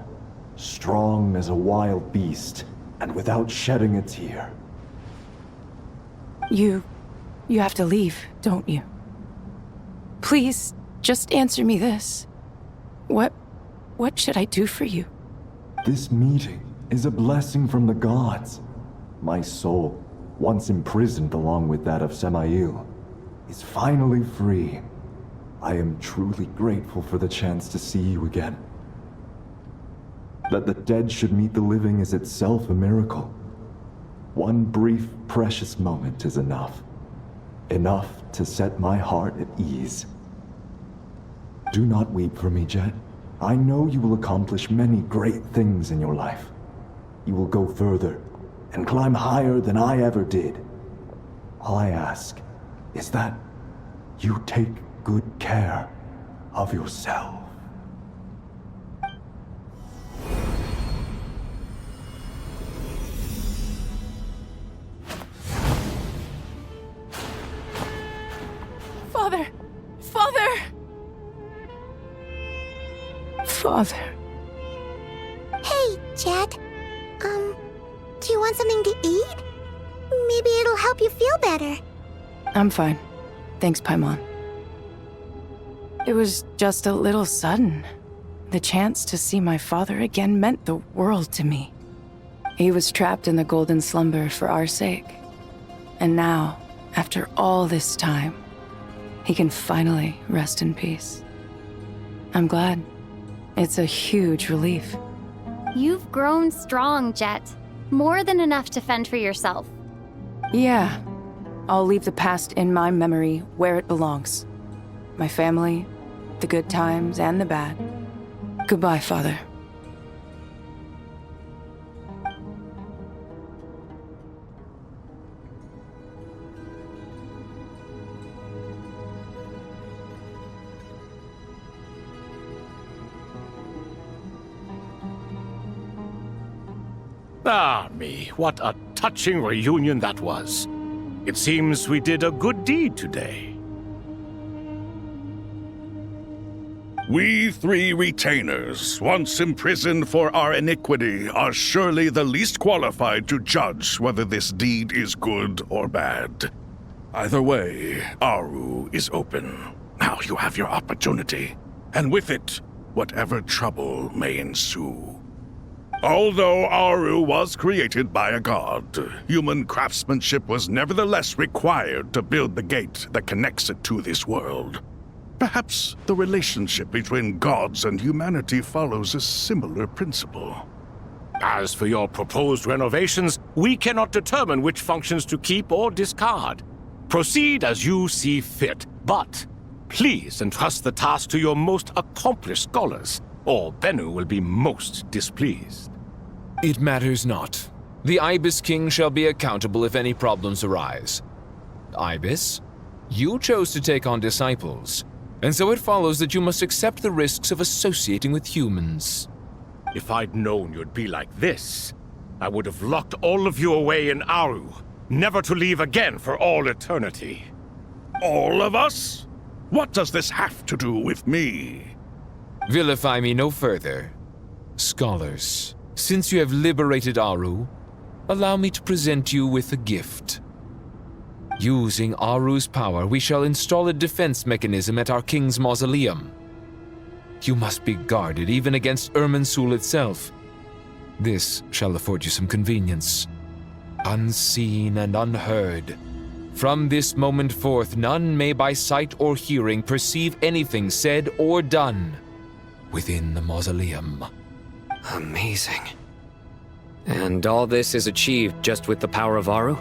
Strong as a wild beast, and without shedding a tear. You have to leave, don't you? Please, just answer me this. What should I do for you? This meeting is a blessing from the gods. My soul, once imprisoned along with that of Samael, is finally free. I am truly grateful for the chance to see you again. That the dead should meet the living is itself a miracle. One brief, precious moment is enough. Enough to set my heart at ease. Do not weep for me, Jet. I know you will accomplish many great things in your life. You will go further and climb higher than I ever did. All I ask is that you take good care of yourself. Father! Father! Father. Hey, Jet. Do you want something to eat? Maybe it'll help you feel better. I'm fine. Thanks, Paimon. It was just a little sudden. The chance to see my father again meant the world to me. He was trapped in the Golden Slumber for our sake. And now, after all this time, he can finally rest in peace. I'm glad. It's a huge relief. You've grown strong, Jet. More than enough to fend for yourself. Yeah. I'll leave the past in my memory where it belongs. My family, the good times and the bad. Goodbye, Father. Ah, me, what a touching reunion that was. It seems we did a good deed today. We 3 retainers, once imprisoned for our iniquity, are surely the least qualified to judge whether this deed is good or bad. Either way, Aru is open. Now you have your opportunity, and with it, whatever trouble may ensue. Although Aru was created by a god, human craftsmanship was nevertheless required to build the gate that connects it to this world. Perhaps the relationship between gods and humanity follows a similar principle. As for your proposed renovations, we cannot determine which functions to keep or discard. Proceed as you see fit, but please entrust the task to your most accomplished scholars, or Bennu will be most displeased. It matters not. The Ibis King shall be accountable if any problems arise. Ibis, you chose to take on disciples, and so it follows that you must accept the risks of associating with humans. If I'd known you'd be like this, I would have locked all of you away in Aru, never to leave again for all eternity. All of us? What does this have to do with me? Vilify me no further. Scholars, since you have liberated Aru, allow me to present you with a gift. Using Aru's power, we shall install a defense mechanism at our king's mausoleum. You must be guarded even against Irminsul itself. This shall afford you some convenience. Unseen and unheard. From this moment forth, none may by sight or hearing perceive anything said or done within the mausoleum. Amazing. And all this is achieved just with the power of Aru?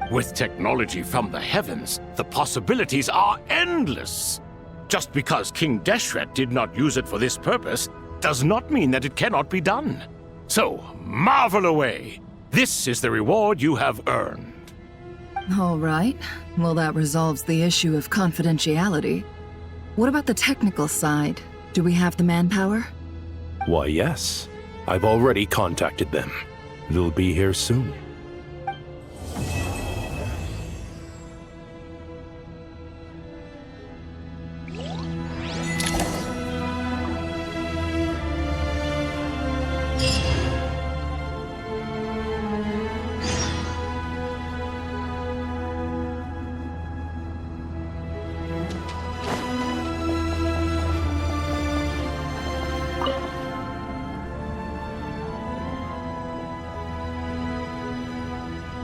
With technology from the heavens, the possibilities are endless. Just because King Deshret did not use it for this purpose does not mean that it cannot be done. So, marvel away. This is the reward you have earned. All right. Well, that resolves the issue of confidentiality. What about the technical side? Do we have the manpower? Why, yes. I've already contacted them. They'll be here soon.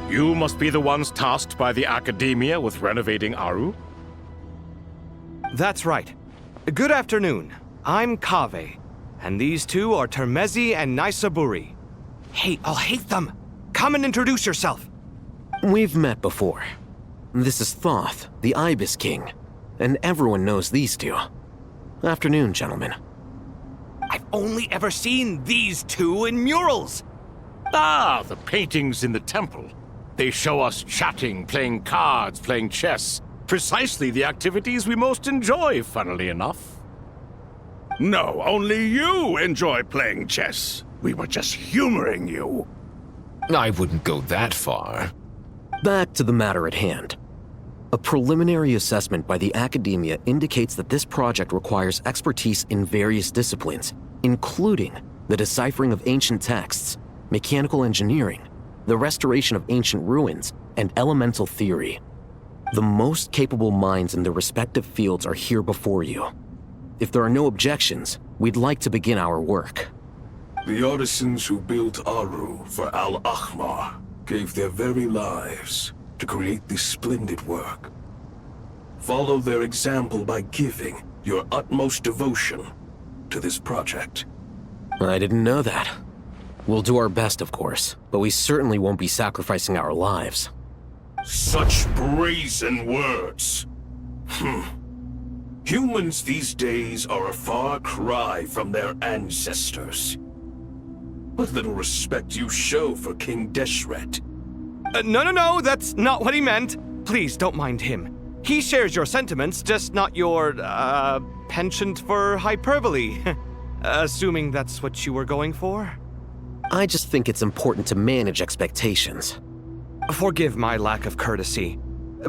You must be the ones tasked by the Academia with renovating Aru? That's right. Good afternoon. I'm Kaveh, and these two are Termezi and Naisaburi. Hey, I'll hate them! Come and introduce yourself! We've met before. This is Thoth, the Ibis King, and everyone knows these two. Afternoon, gentlemen. I've only ever seen these two in murals! Ah, the paintings in the temple. They show us chatting, playing cards, playing chess. Precisely the activities we most enjoy, funnily enough. No, only you enjoy playing chess. We were just humoring you. I wouldn't go that far. Back to the matter at hand. A preliminary assessment by the Academia indicates that this project requires expertise in various disciplines, including the deciphering of ancient texts, mechanical engineering, the restoration of ancient ruins, and elemental theory. The most capable minds in their respective fields are here before you. If there are no objections, we'd like to begin our work. The artisans who built Aru for Al-Ahmar gave their very lives to create this splendid work. Follow their example by giving your utmost devotion to this project. I didn't know that. We'll do our best, of course, but we certainly won't be sacrificing our lives. Such brazen words. Humans these days are a far cry from their ancestors. What little respect you show for King Deshret. No, that's not what he meant. Please, don't mind him. He shares your sentiments, just not your, penchant for hyperbole. Assuming that's what you were going for? I just think it's important to manage expectations. Forgive my lack of courtesy.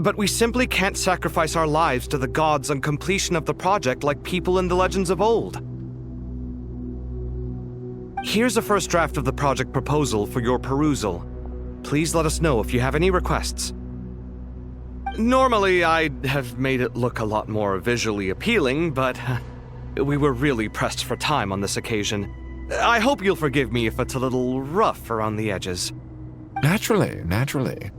But we simply can't sacrifice our lives to the gods on completion of the project like people in the legends of old. Here's a first draft of the project proposal for your perusal. Please let us know if you have any requests. Normally, I'd have made it look a lot more visually appealing, but we were really pressed for time on this occasion. I hope you'll forgive me if it's a little rough around the edges. Naturally.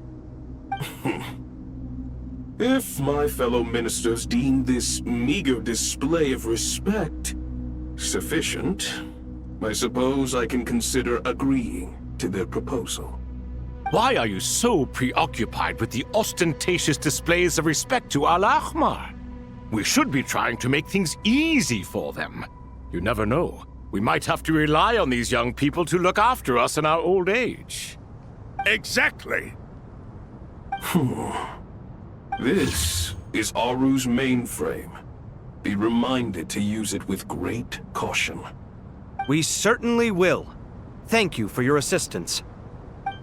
If my fellow ministers deem this meager display of respect sufficient, I suppose I can consider agreeing to their proposal. Why are you so preoccupied with the ostentatious displays of respect to Al-Ahmar? We should be trying to make things easy for them. You never know. We might have to rely on these young people to look after us in our old age. Exactly. This is Aru's mainframe. Be reminded to use it with great caution. We certainly will. Thank you for your assistance.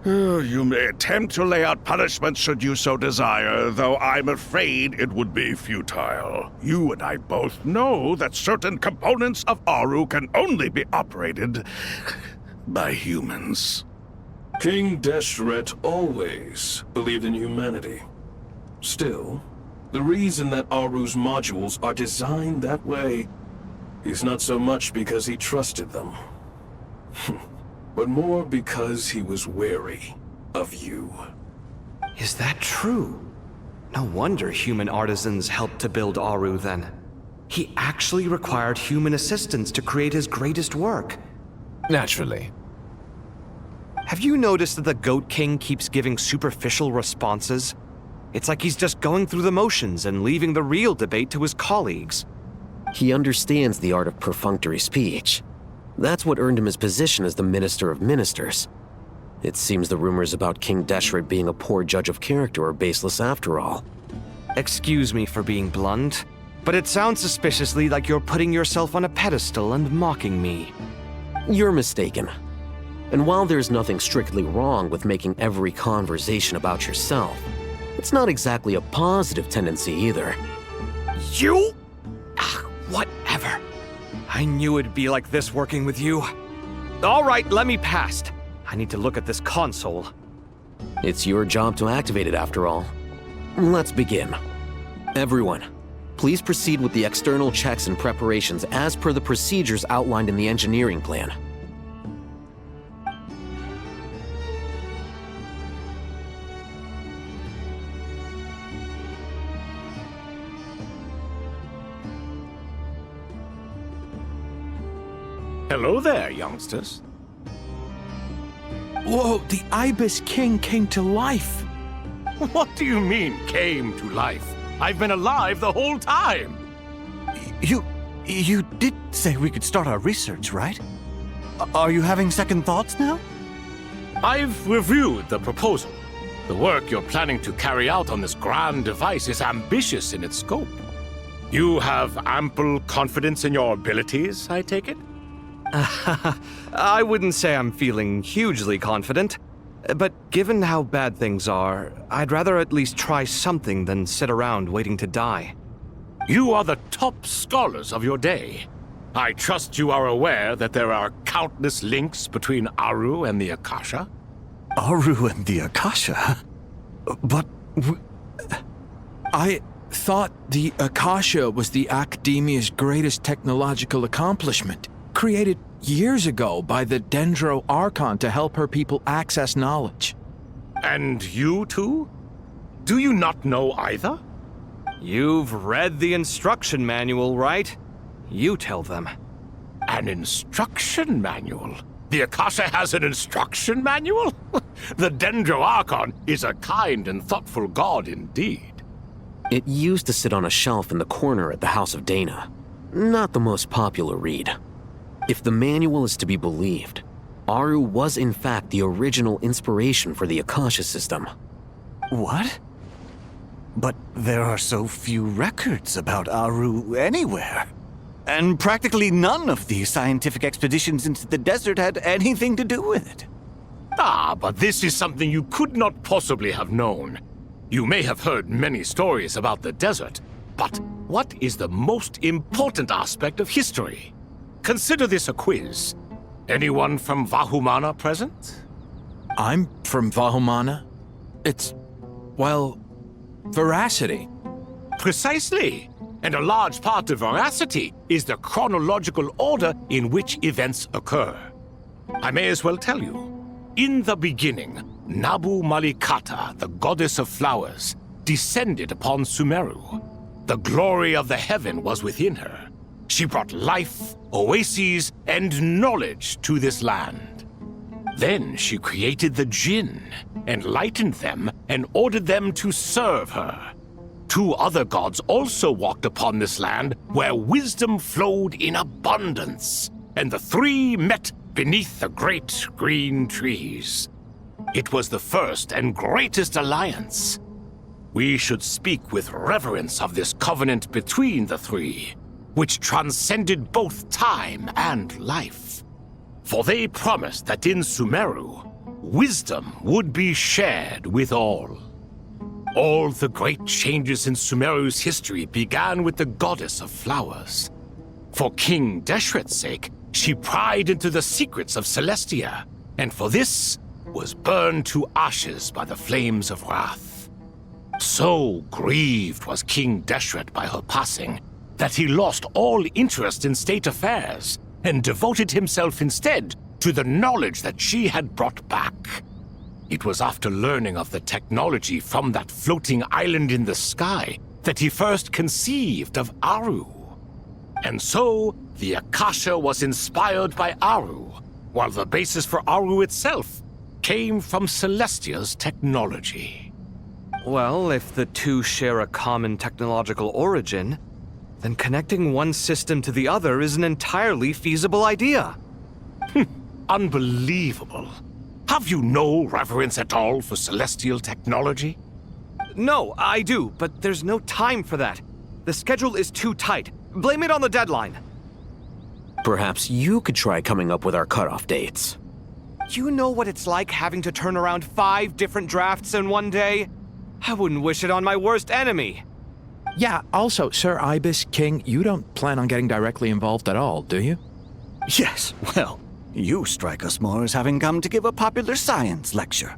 You may attempt to lay out punishment should you so desire, though I'm afraid it would be futile. You and I both know that certain components of Aru can only be operated by humans. King Deshret always believed in humanity. Still, the reason that Aru's modules are designed that way is not so much because he trusted them, but more because he was wary of you. Is that true? No wonder human artisans helped to build Aru then. He actually required human assistance to create his greatest work. Naturally. Have you noticed that the Goat King keeps giving superficial responses? It's like he's just going through the motions and leaving the real debate to his colleagues. He understands the art of perfunctory speech. That's what earned him his position as the Minister of Ministers. It seems the rumors about King Deshret being a poor judge of character are baseless after all. Excuse me for being blunt, but it sounds suspiciously like you're putting yourself on a pedestal and mocking me. You're mistaken. And while there's nothing strictly wrong with making every conversation about yourself, it's not exactly a positive tendency either. You? Whatever. I knew it'd be like this working with you. All right, let me past. I need to look at this console. It's your job to activate it after all. Let's begin. Everyone, please proceed with the external checks and preparations as per the procedures outlined in the engineering plan. Hello there, youngsters. Whoa, the Ibis King came to life. What do you mean, came to life? I've been alive the whole time. You did say we could start our research, right? Are you having second thoughts now? I've reviewed the proposal. The work you're planning to carry out on this grand device is ambitious in its scope. You have ample confidence in your abilities, I take it? I wouldn't say I'm feeling hugely confident, but given how bad things are, I'd rather at least try something than sit around waiting to die. You are the top scholars of your day. I trust you are aware that there are countless links between Aru and the Akasha? Aru and the Akasha? But I thought the Akasha was the Academia's greatest technological accomplishment, created years ago by the Dendro Archon to help her people access knowledge. And you too? Do you not know either? You've read the instruction manual, right? You tell them. An instruction manual? The Akasha has an instruction manual? The Dendro Archon is a kind and thoughtful god indeed. It used to sit on a shelf in the corner at the House of Dana. Not the most popular read. If the manual is to be believed, Aru was in fact the original inspiration for the Akasha system. What? But there are so few records about Aru anywhere. And practically none of these scientific expeditions into the desert had anything to do with it. Ah, but this is something you could not possibly have known. You may have heard many stories about the desert, but what is the most important aspect of history? Consider this a quiz. Anyone from Vahumana present? I'm from Vahumana. It's, well, veracity. Precisely. And a large part of veracity is the chronological order in which events occur. I may as well tell you. In the beginning, Nabu Malikata, the goddess of flowers, descended upon Sumeru. The glory of the heaven was within her. She brought life, oases, and knowledge to this land. Then she created the Jinn, enlightened them, and ordered them to serve her. 2 other gods also walked upon this land where wisdom flowed in abundance, and the 3 met beneath the great green trees. It was the first and greatest alliance. We should speak with reverence of this covenant between the 3, which transcended both time and life. For they promised that in Sumeru, wisdom would be shared with all. All the great changes in Sumeru's history began with the goddess of flowers. For King Deshret's sake, she pried into the secrets of Celestia, and for this was burned to ashes by the flames of wrath. So grieved was King Deshret by her passing that he lost all interest in state affairs and devoted himself instead to the knowledge that she had brought back. It was after learning of the technology from that floating island in the sky that he first conceived of Aru. And so, the Akasha was inspired by Aru, while the basis for Aru itself came from Celestia's technology. Well, if the 2 share a common technological origin, then connecting one system to the other is an entirely feasible idea. Unbelievable. Have you no reverence at all for celestial technology? No, I do, but there's no time for that. The schedule is too tight. Blame it on the deadline. Perhaps you could try coming up with our cutoff dates. You know what it's like having to turn around 5 different drafts in one day? I wouldn't wish it on my worst enemy. Yeah, also, Sir Ibis King, you don't plan on getting directly involved at all, do you? Yes, well, you strike us more as having come to give a popular science lecture.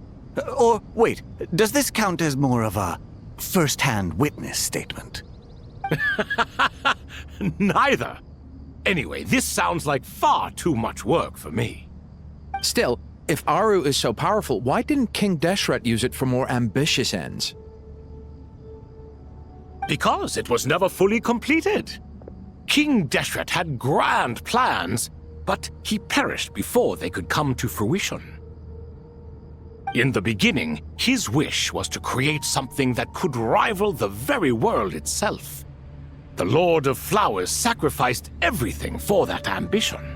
Or, wait, does this count as more of a first-hand witness statement? Neither. Anyway, this sounds like far too much work for me. Still, if Aru is so powerful, why didn't King Deshret use it for more ambitious ends? Because it was never fully completed. King Deshret had grand plans, but he perished before they could come to fruition. In the beginning, his wish was to create something that could rival the very world itself. The Lord of Flowers sacrificed everything for that ambition.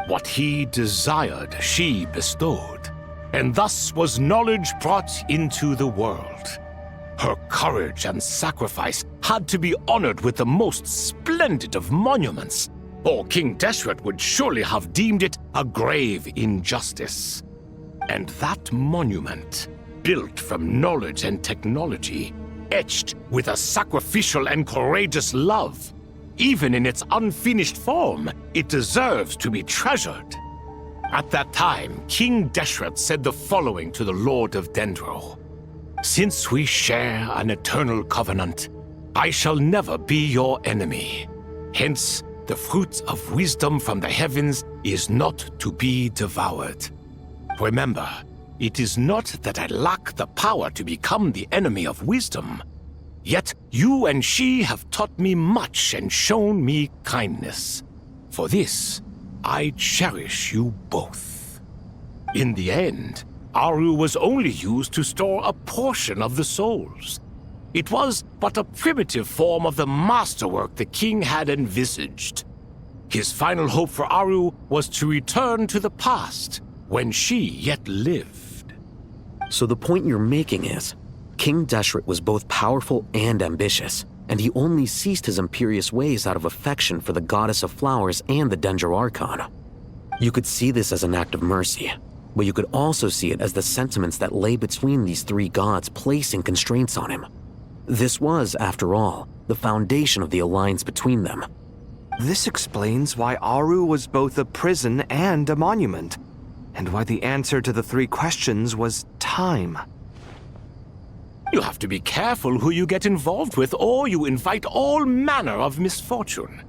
What he desired, she bestowed, and thus was knowledge brought into the world. Her courage and sacrifice had to be honored with the most splendid of monuments, or King Deshret would surely have deemed it a grave injustice. And that monument, built from knowledge and technology, etched with a sacrificial and courageous love, even in its unfinished form, it deserves to be treasured. At that time, King Deshret said the following to the Lord of Dendro. Since we share an eternal covenant, I shall never be your enemy. Hence, the fruit of wisdom from the heavens is not to be devoured. Remember, it is not that I lack the power to become the enemy of wisdom. Yet you and she have taught me much and shown me kindness. For this, I cherish you both. In the end, Aru was only used to store a portion of the souls. It was but a primitive form of the masterwork the king had envisaged. His final hope for Aru was to return to the past, when she yet lived. So the point you're making is, King Deshret was both powerful and ambitious, and he only ceased his imperious ways out of affection for the goddess of flowers and the Dendro Archon. You could see this as an act of mercy, but you could also see it as the sentiments that lay between these three gods placing constraints on him. This was, after all, the foundation of the alliance between them. This explains why Aru was both a prison and a monument, and why the answer to the three questions was time. You have to be careful who you get involved with, or you invite all manner of misfortune.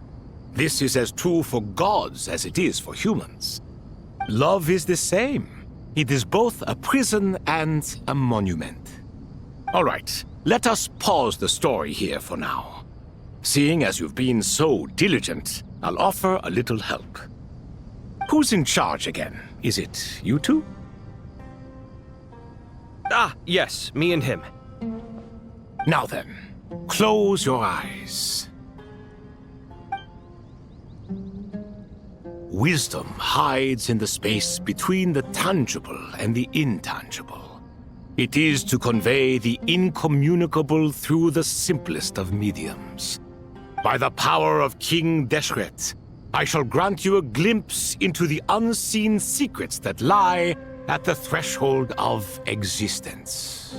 This is as true for gods as it is for humans. Love is the same. It is both a prison and a monument. All right, let us pause the story here for now. Seeing as you've been so diligent, I'll offer a little help. Who's in charge again? Is it you two? Ah, yes, me and him. Now then, close your eyes. Wisdom hides in the space between the tangible and the intangible. It is to convey the incommunicable through the simplest of mediums. By the power of King Deshret, I shall grant you a glimpse into the unseen secrets that lie at the threshold of existence.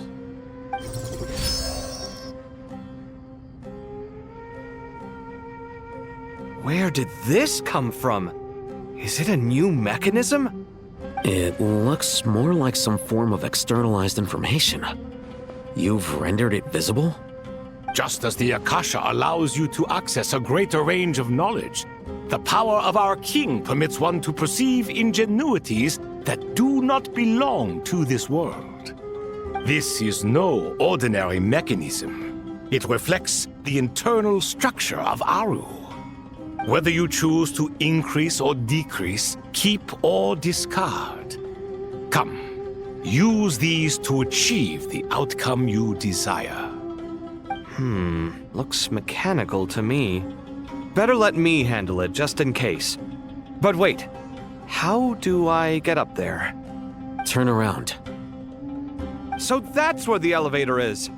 Where did this come from? Is it a new mechanism? It looks more like some form of externalized information. You've rendered it visible? Just as the Akasha allows you to access a greater range of knowledge, the power of our king permits one to perceive ingenuities that do not belong to this world. This is no ordinary mechanism. It reflects the internal structure of Aru. Whether you choose to increase or decrease, keep or discard. Come, use these to achieve the outcome you desire. Looks mechanical to me. Better let me handle it, just in case. But wait, how do I get up there? Turn around. So that's where the elevator is.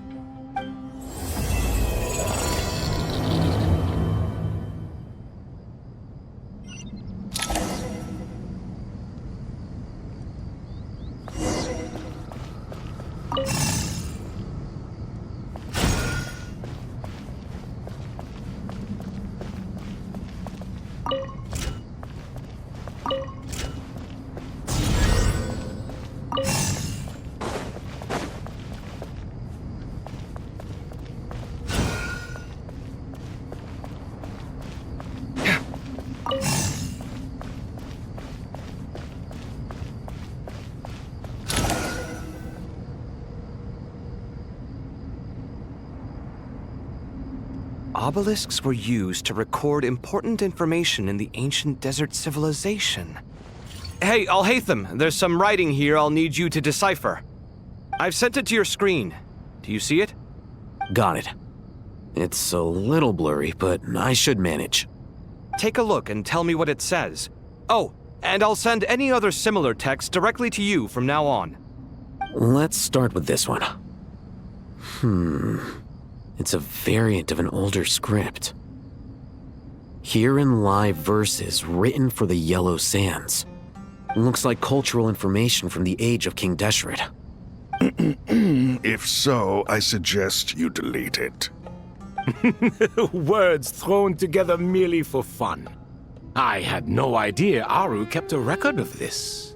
Obelisks were used to record important information in the ancient desert civilization. Hey, Al-Haytham, there's some writing here I'll need you to decipher. I've sent it to your screen. Do you see it? Got it. It's a little blurry, but I should manage. Take a look and tell me what it says. Oh, and I'll send any other similar text directly to you from now on. Let's start with this one. It's a variant of an older script. Herein lie verses written for the Yellow Sands. Looks like cultural information from the age of King Deshret. If so, I suggest you delete it. Words thrown together merely for fun. I had no idea Aru kept a record of this.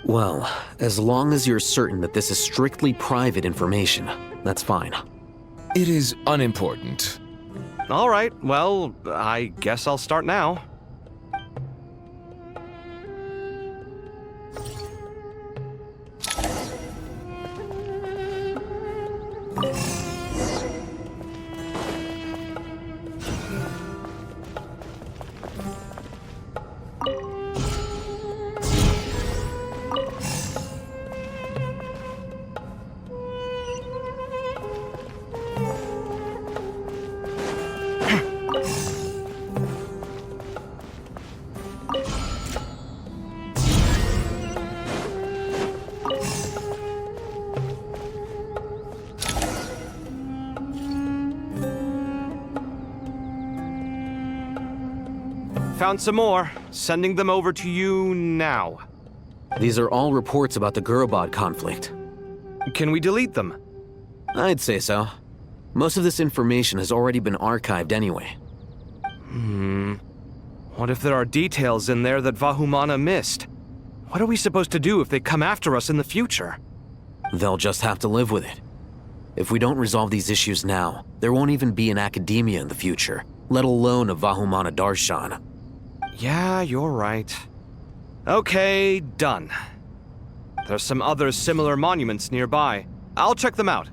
Well, as long as you're certain that this is strictly private information, that's fine. It is unimportant. All right, well, I guess I'll start now. Found some more. Sending them over to you now. These are all reports about the Gurubad conflict. Can we delete them? I'd say so. Most of this information has already been archived anyway. What if there are details in there that Vahumana missed? What are we supposed to do if they come after us in the future? They'll just have to live with it. If we don't resolve these issues now, there won't even be an academia in the future, let alone a Vahumana Darshan. Yeah, you're right. Okay, done. There's some other similar monuments nearby. I'll check them out.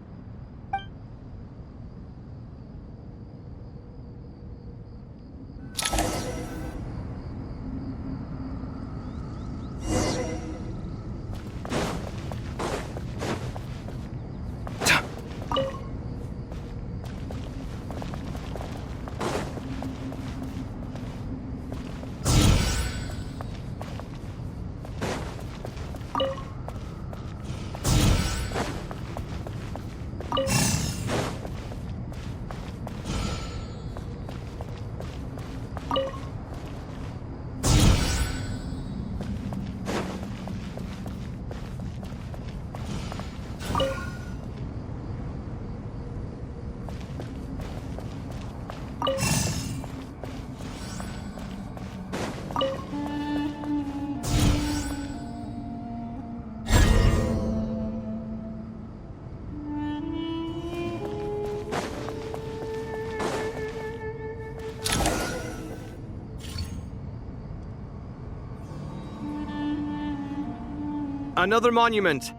Another monument.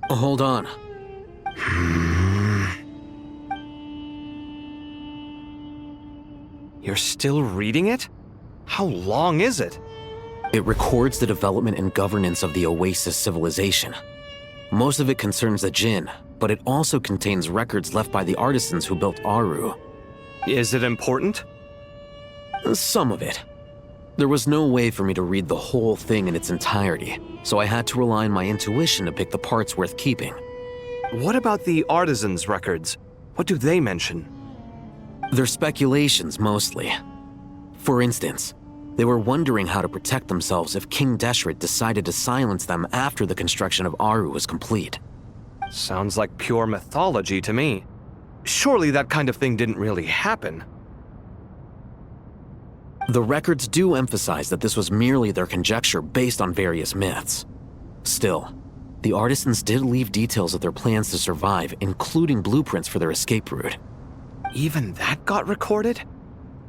Hold on. You're still reading it? How long is it? It records the development and governance of the Oasis civilization. Most of it concerns the Jinn, but it also contains records left by the artisans who built Aru. Is it important? Some of it. There was no way for me to read the whole thing in its entirety, so I had to rely on my intuition to pick the parts worth keeping. What about the artisans' records? What do they mention? They're speculations, mostly. For instance, they were wondering how to protect themselves if King Deshret decided to silence them after the construction of Aru was complete. Sounds like pure mythology to me. Surely that kind of thing didn't really happen. The records do emphasize that this was merely their conjecture based on various myths. Still, the artisans did leave details of their plans to survive, including blueprints for their escape route. Even that got recorded?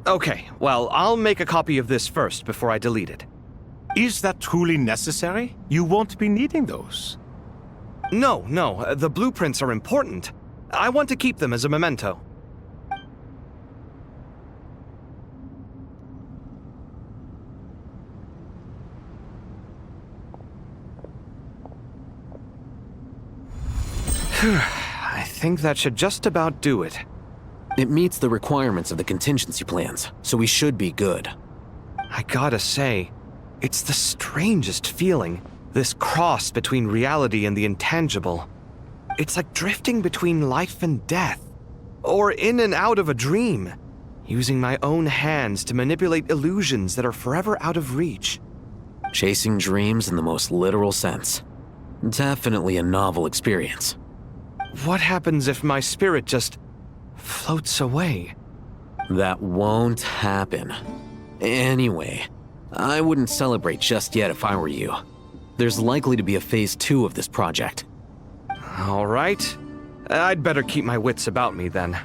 Okay, well, I'll make a copy of this first before I delete it. Is that truly necessary? You won't be needing those. No, the blueprints are important. I want to keep them as a memento. I think that should just about do it. It meets the requirements of the contingency plans, so we should be good. I gotta say, it's the strangest feeling, this cross between reality and the intangible. It's like drifting between life and death, or in and out of a dream, using my own hands to manipulate illusions that are forever out of reach. Chasing dreams in the most literal sense. Definitely a novel experience. What happens if my spirit just floats away? That won't happen. Anyway, I wouldn't celebrate just yet if I were you. There's likely to be a phase 2 of this project. All right. I'd better keep my wits about me then.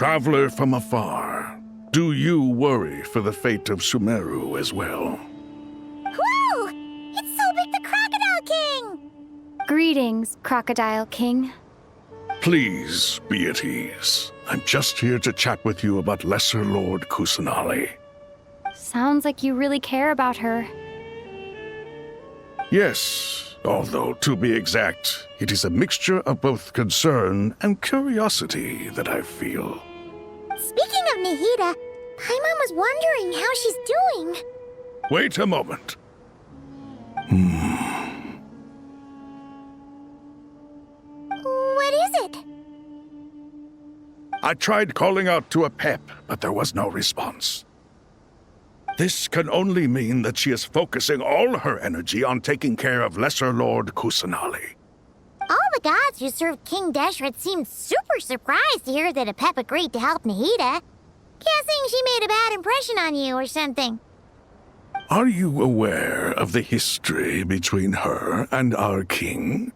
Traveler from afar, do you worry for the fate of Sumeru as well? Whoa! It's Sobek the Crocodile King! Greetings, Crocodile King. Please be at ease. I'm just here to chat with you about Lesser Lord Kusanali. Sounds like you really care about her. Yes, although to be exact, it is a mixture of both concern and curiosity that I feel. Speaking of Nahida, Paimon was wondering how she's doing. Wait a moment. What is it? I tried calling out to Apep, but there was no response. This can only mean that she is focusing all her energy on taking care of Lesser Lord Kusanali. All the gods who served King Deshret seemed super surprised to hear that Apep agreed to help Nahida. Guessing she made a bad impression on you or something. Are you aware of the history between her and our king?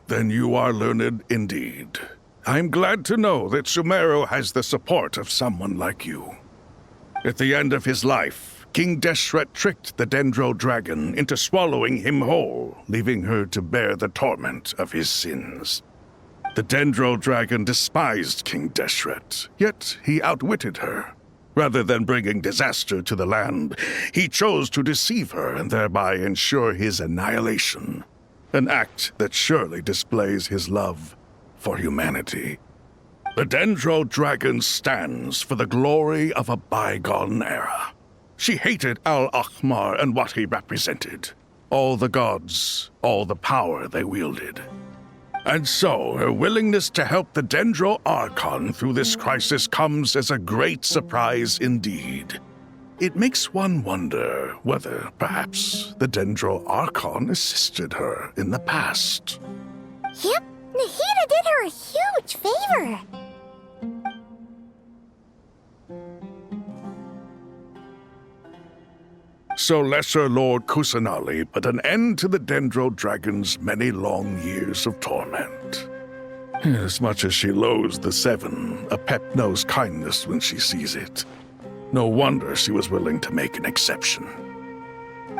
Then you are learned indeed. I'm glad to know that Sumeru has the support of someone like you. At the end of his life, King Deshret tricked the Dendro Dragon into swallowing him whole, leaving her to bear the torment of his sins. The Dendro Dragon despised King Deshret, yet he outwitted her. Rather than bringing disaster to the land, he chose to deceive her and thereby ensure his annihilation. An act that surely displays his love for humanity. The Dendro Dragon stands for the glory of a bygone era. She hated Al-Ahmar and what he represented. All the gods, all the power they wielded. And so, her willingness to help the Dendro Archon through this crisis comes as a great surprise indeed. It makes one wonder whether, perhaps, the Dendro Archon assisted her in the past. Yep, Nahida did her a huge favor. So Lesser Lord Kusanali put an end to the Dendro Dragon's many long years of torment. As much as she loathes the Seven, Apep knows kindness when she sees it. No wonder she was willing to make an exception.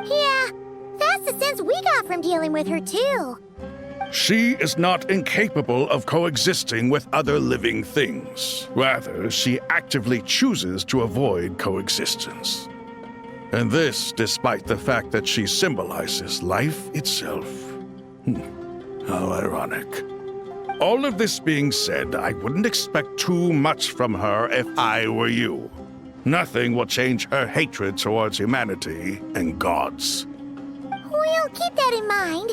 Yeah, that's the sense we got from dealing with her, too. She is not incapable of coexisting with other living things. Rather, she actively chooses to avoid coexistence. And this despite the fact that she symbolizes life itself. How ironic. All of this being said, I wouldn't expect too much from her if I were you. Nothing will change her hatred towards humanity and gods. We'll keep that in mind.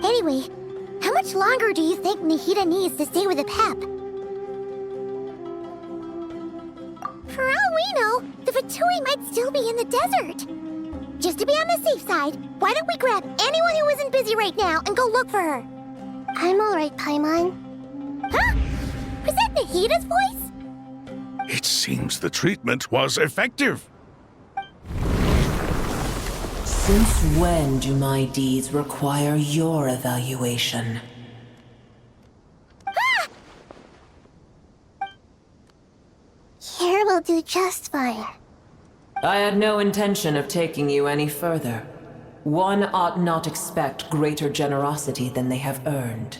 Anyway, how much longer do you think Nahida needs to stay with Apep? For all we know, the Fatui might still be in the desert. Just to be on the safe side, why don't we grab anyone who isn't busy right now and go look for her? I'm alright, Paimon. Huh? Was that Nahida's voice? It seems the treatment was effective. Since when do my deeds require your evaluation? Ah! Here will do just fine. I had no intention of taking you any further. One ought not expect greater generosity than they have earned.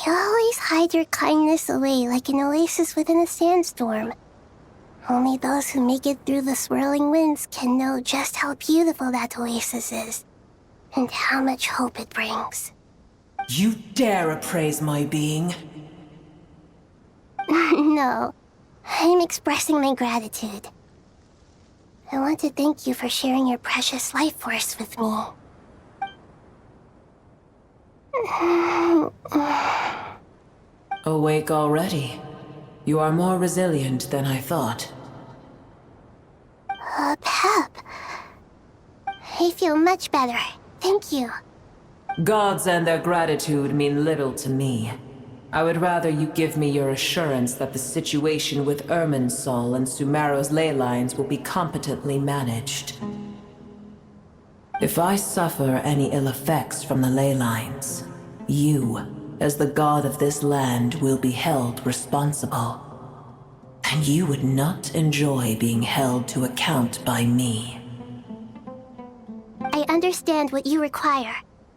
You always hide your kindness away like an oasis within a sandstorm. Only those who make it through the swirling winds can know just how beautiful that oasis is, and how much hope it brings. You dare appraise my being? No, I'm expressing my gratitude. I want to thank you for sharing your precious life force with me. Awake already? You are more resilient than I thought. Pep. I feel much better. Thank you. Gods and their gratitude mean little to me. I would rather you give me your assurance that the situation with Irminsul and Sumeru's ley lines will be competently managed. If I suffer any ill effects from the ley lines, you, as the god of this land, will be held responsible. And you would not enjoy being held to account by me. I understand what you require,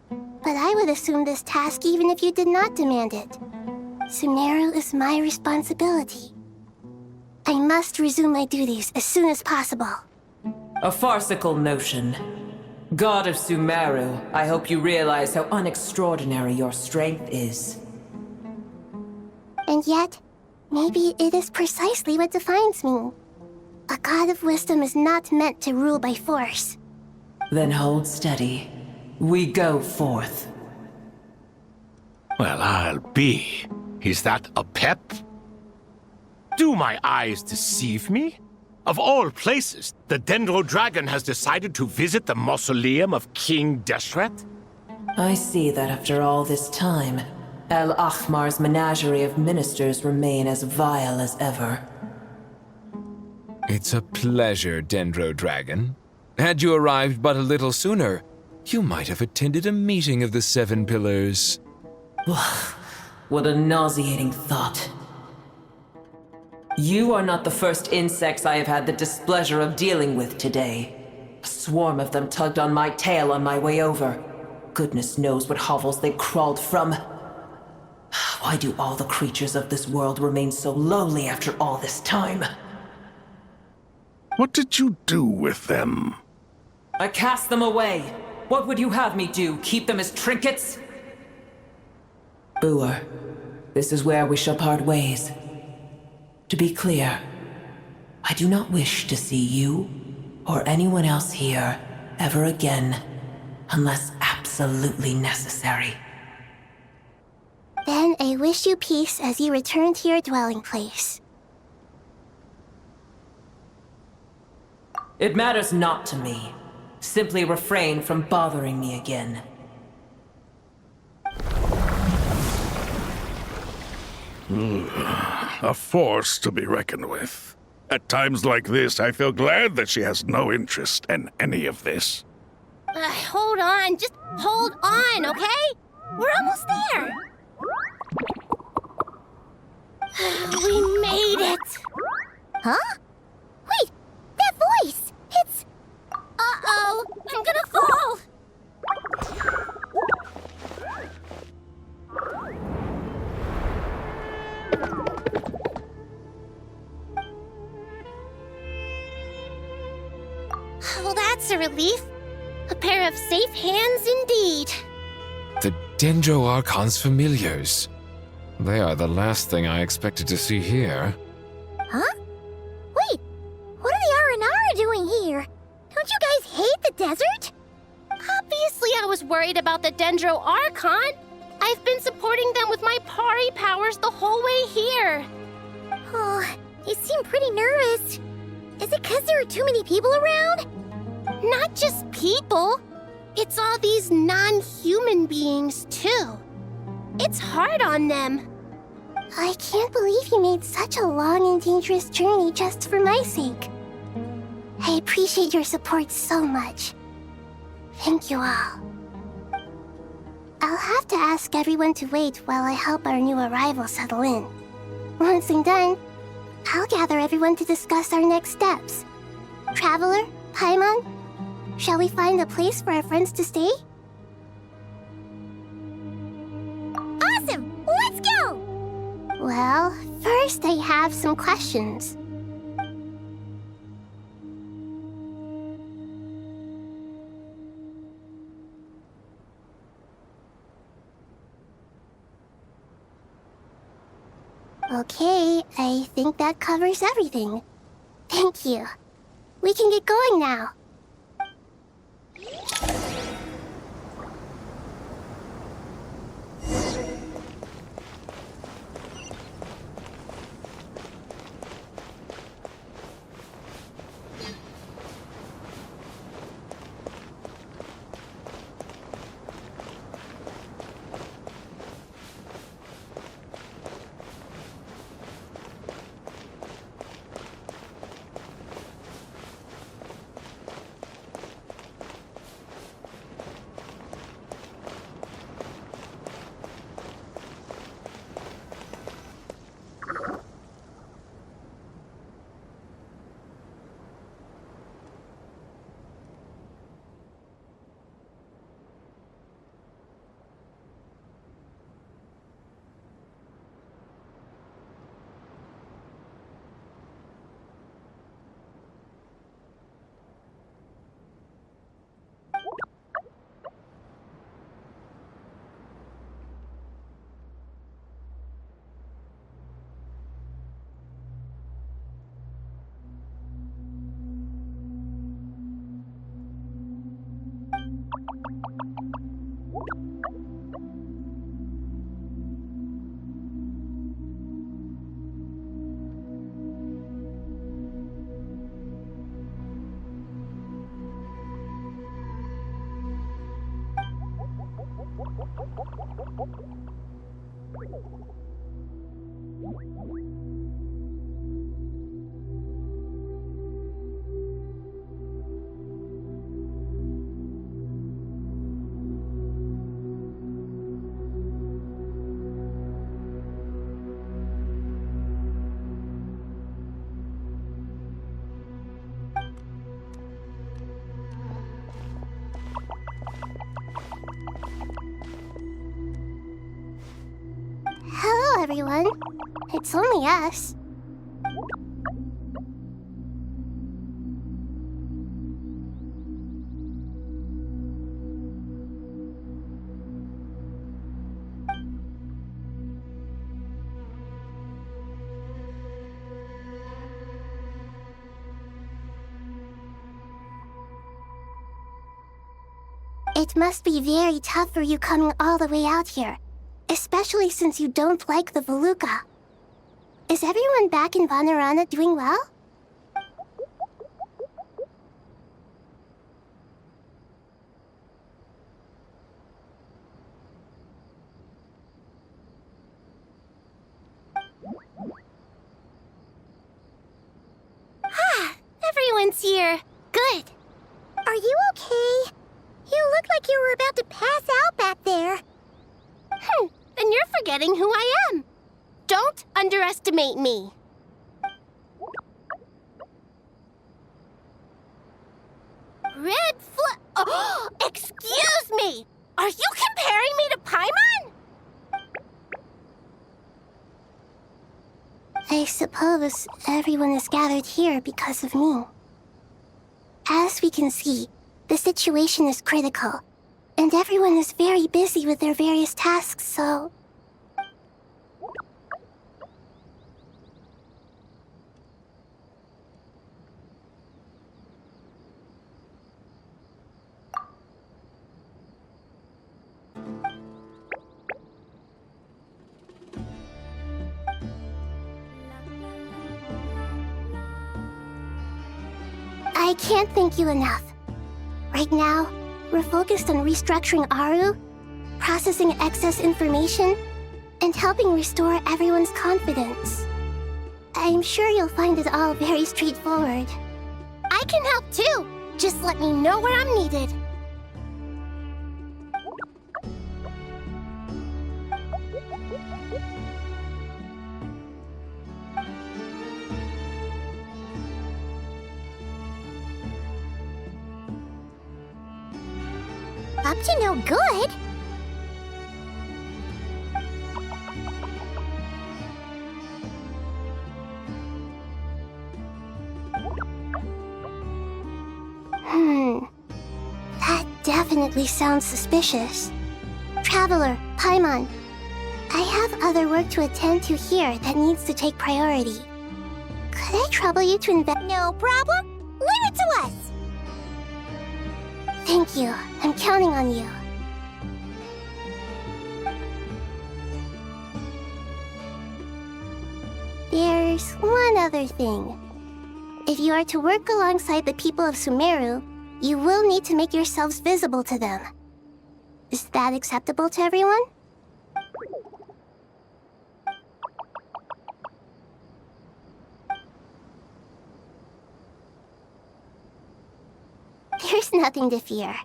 but I would assume this task even if you did not demand it. Sumeru is my responsibility. I must resume my duties as soon as possible. A farcical notion. God of Sumeru, I hope you realize how unextraordinary your strength is. And yet, maybe it is precisely what defines me. A god of wisdom is not meant to rule by force. Then hold steady. We go forth. Well, I'll be. Is that a pep? Do my eyes deceive me? Of all places, the Dendro Dragon has decided to visit the mausoleum of King Deshret? I see that after all this time, El Ahmar's menagerie of ministers remain as vile as ever. It's a pleasure, Dendro Dragon. Had you arrived but a little sooner, you might have attended a meeting of the Seven Pillars. What a nauseating thought. You are not the first insects I have had the displeasure of dealing with today. A swarm of them tugged on my tail on my way over. Goodness knows what hovels they crawled from. Why do all the creatures of this world remain so lowly after all this time? What did you do with them? I cast them away. What would you have me do? Keep them as trinkets? Boer, this is where we shall part ways. To be clear, I do not wish to see you or anyone else here ever again, unless absolutely necessary. Then I wish you peace as you return to your dwelling place. It matters not to me. Simply refrain from bothering me again. A force to be reckoned with. At times like this, I feel glad that she has no interest in any of this. Hold on, just hold on, okay? We're almost there. We made it. Huh? Wait, that voice! It's... Uh-oh, I'm gonna fall! Well, that's a relief. A pair of safe hands indeed. The Dendro Archon's familiars. They are the last thing I expected to see here. Huh? Wait, what are the Aranara doing here? Don't you guys hate the desert? Obviously I was worried about the Dendro Archon. I've been supporting them with my Pari powers the whole way here. Oh, you seem pretty nervous. Is it because there are too many people around? Not just people. It's all these non-human beings, too. It's hard on them. I can't believe you made such a long and dangerous journey just for my sake. I appreciate your support so much. Thank you all. I'll have to ask everyone to wait while I help our new arrival settle in. Once I'm done, I'll gather everyone to discuss our next steps. Traveler, Paimon, shall we find a place for our friends to stay? Awesome! Let's go! Well, first I have some questions. Okay, I think that covers everything. Thank you. We can get going now. Hello, everyone. It's only us. It must be very tough for you coming all the way out here, especially since you don't like the Voluka. Is everyone back in Vanarana doing well? Everyone's here. Good. Are you okay? You look like you were about to pass out back there. Then you're forgetting who I am. Don't underestimate me. Oh, excuse me! Are you comparing me to Paimon? I suppose everyone is gathered here because of me. As we can see, the situation is critical, and everyone is very busy with their various tasks, so... I can't thank you enough. Right now, we're focused on restructuring Aru, processing excess information, and helping restore everyone's confidence. I'm sure you'll find it all very straightforward. I can help too! Just let me know where I'm needed. Up to no good? That definitely sounds suspicious. Traveler, Paimon, I have other work to attend to here that needs to take priority. Could I trouble you to invest? No problem. Leave it to us. Thank you. I'm counting on you. There's one other thing. If you are to work alongside the people of Sumeru, you will need to make yourselves visible to them. Is that acceptable to everyone? There's nothing to fear.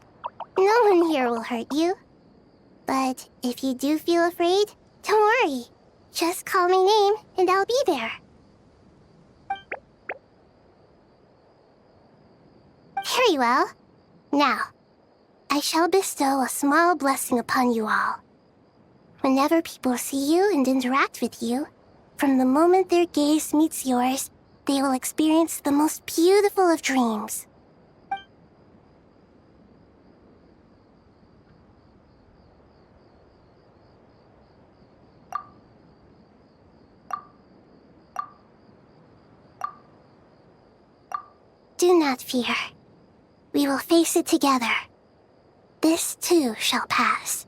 No one here will hurt you. But if you do feel afraid, don't worry. Just call my name and I'll be there. Very well. Now, I shall bestow a small blessing upon you all. Whenever people see you and interact with you, from the moment their gaze meets yours, they will experience the most beautiful of dreams. Do not fear. We will face it together. This too shall pass.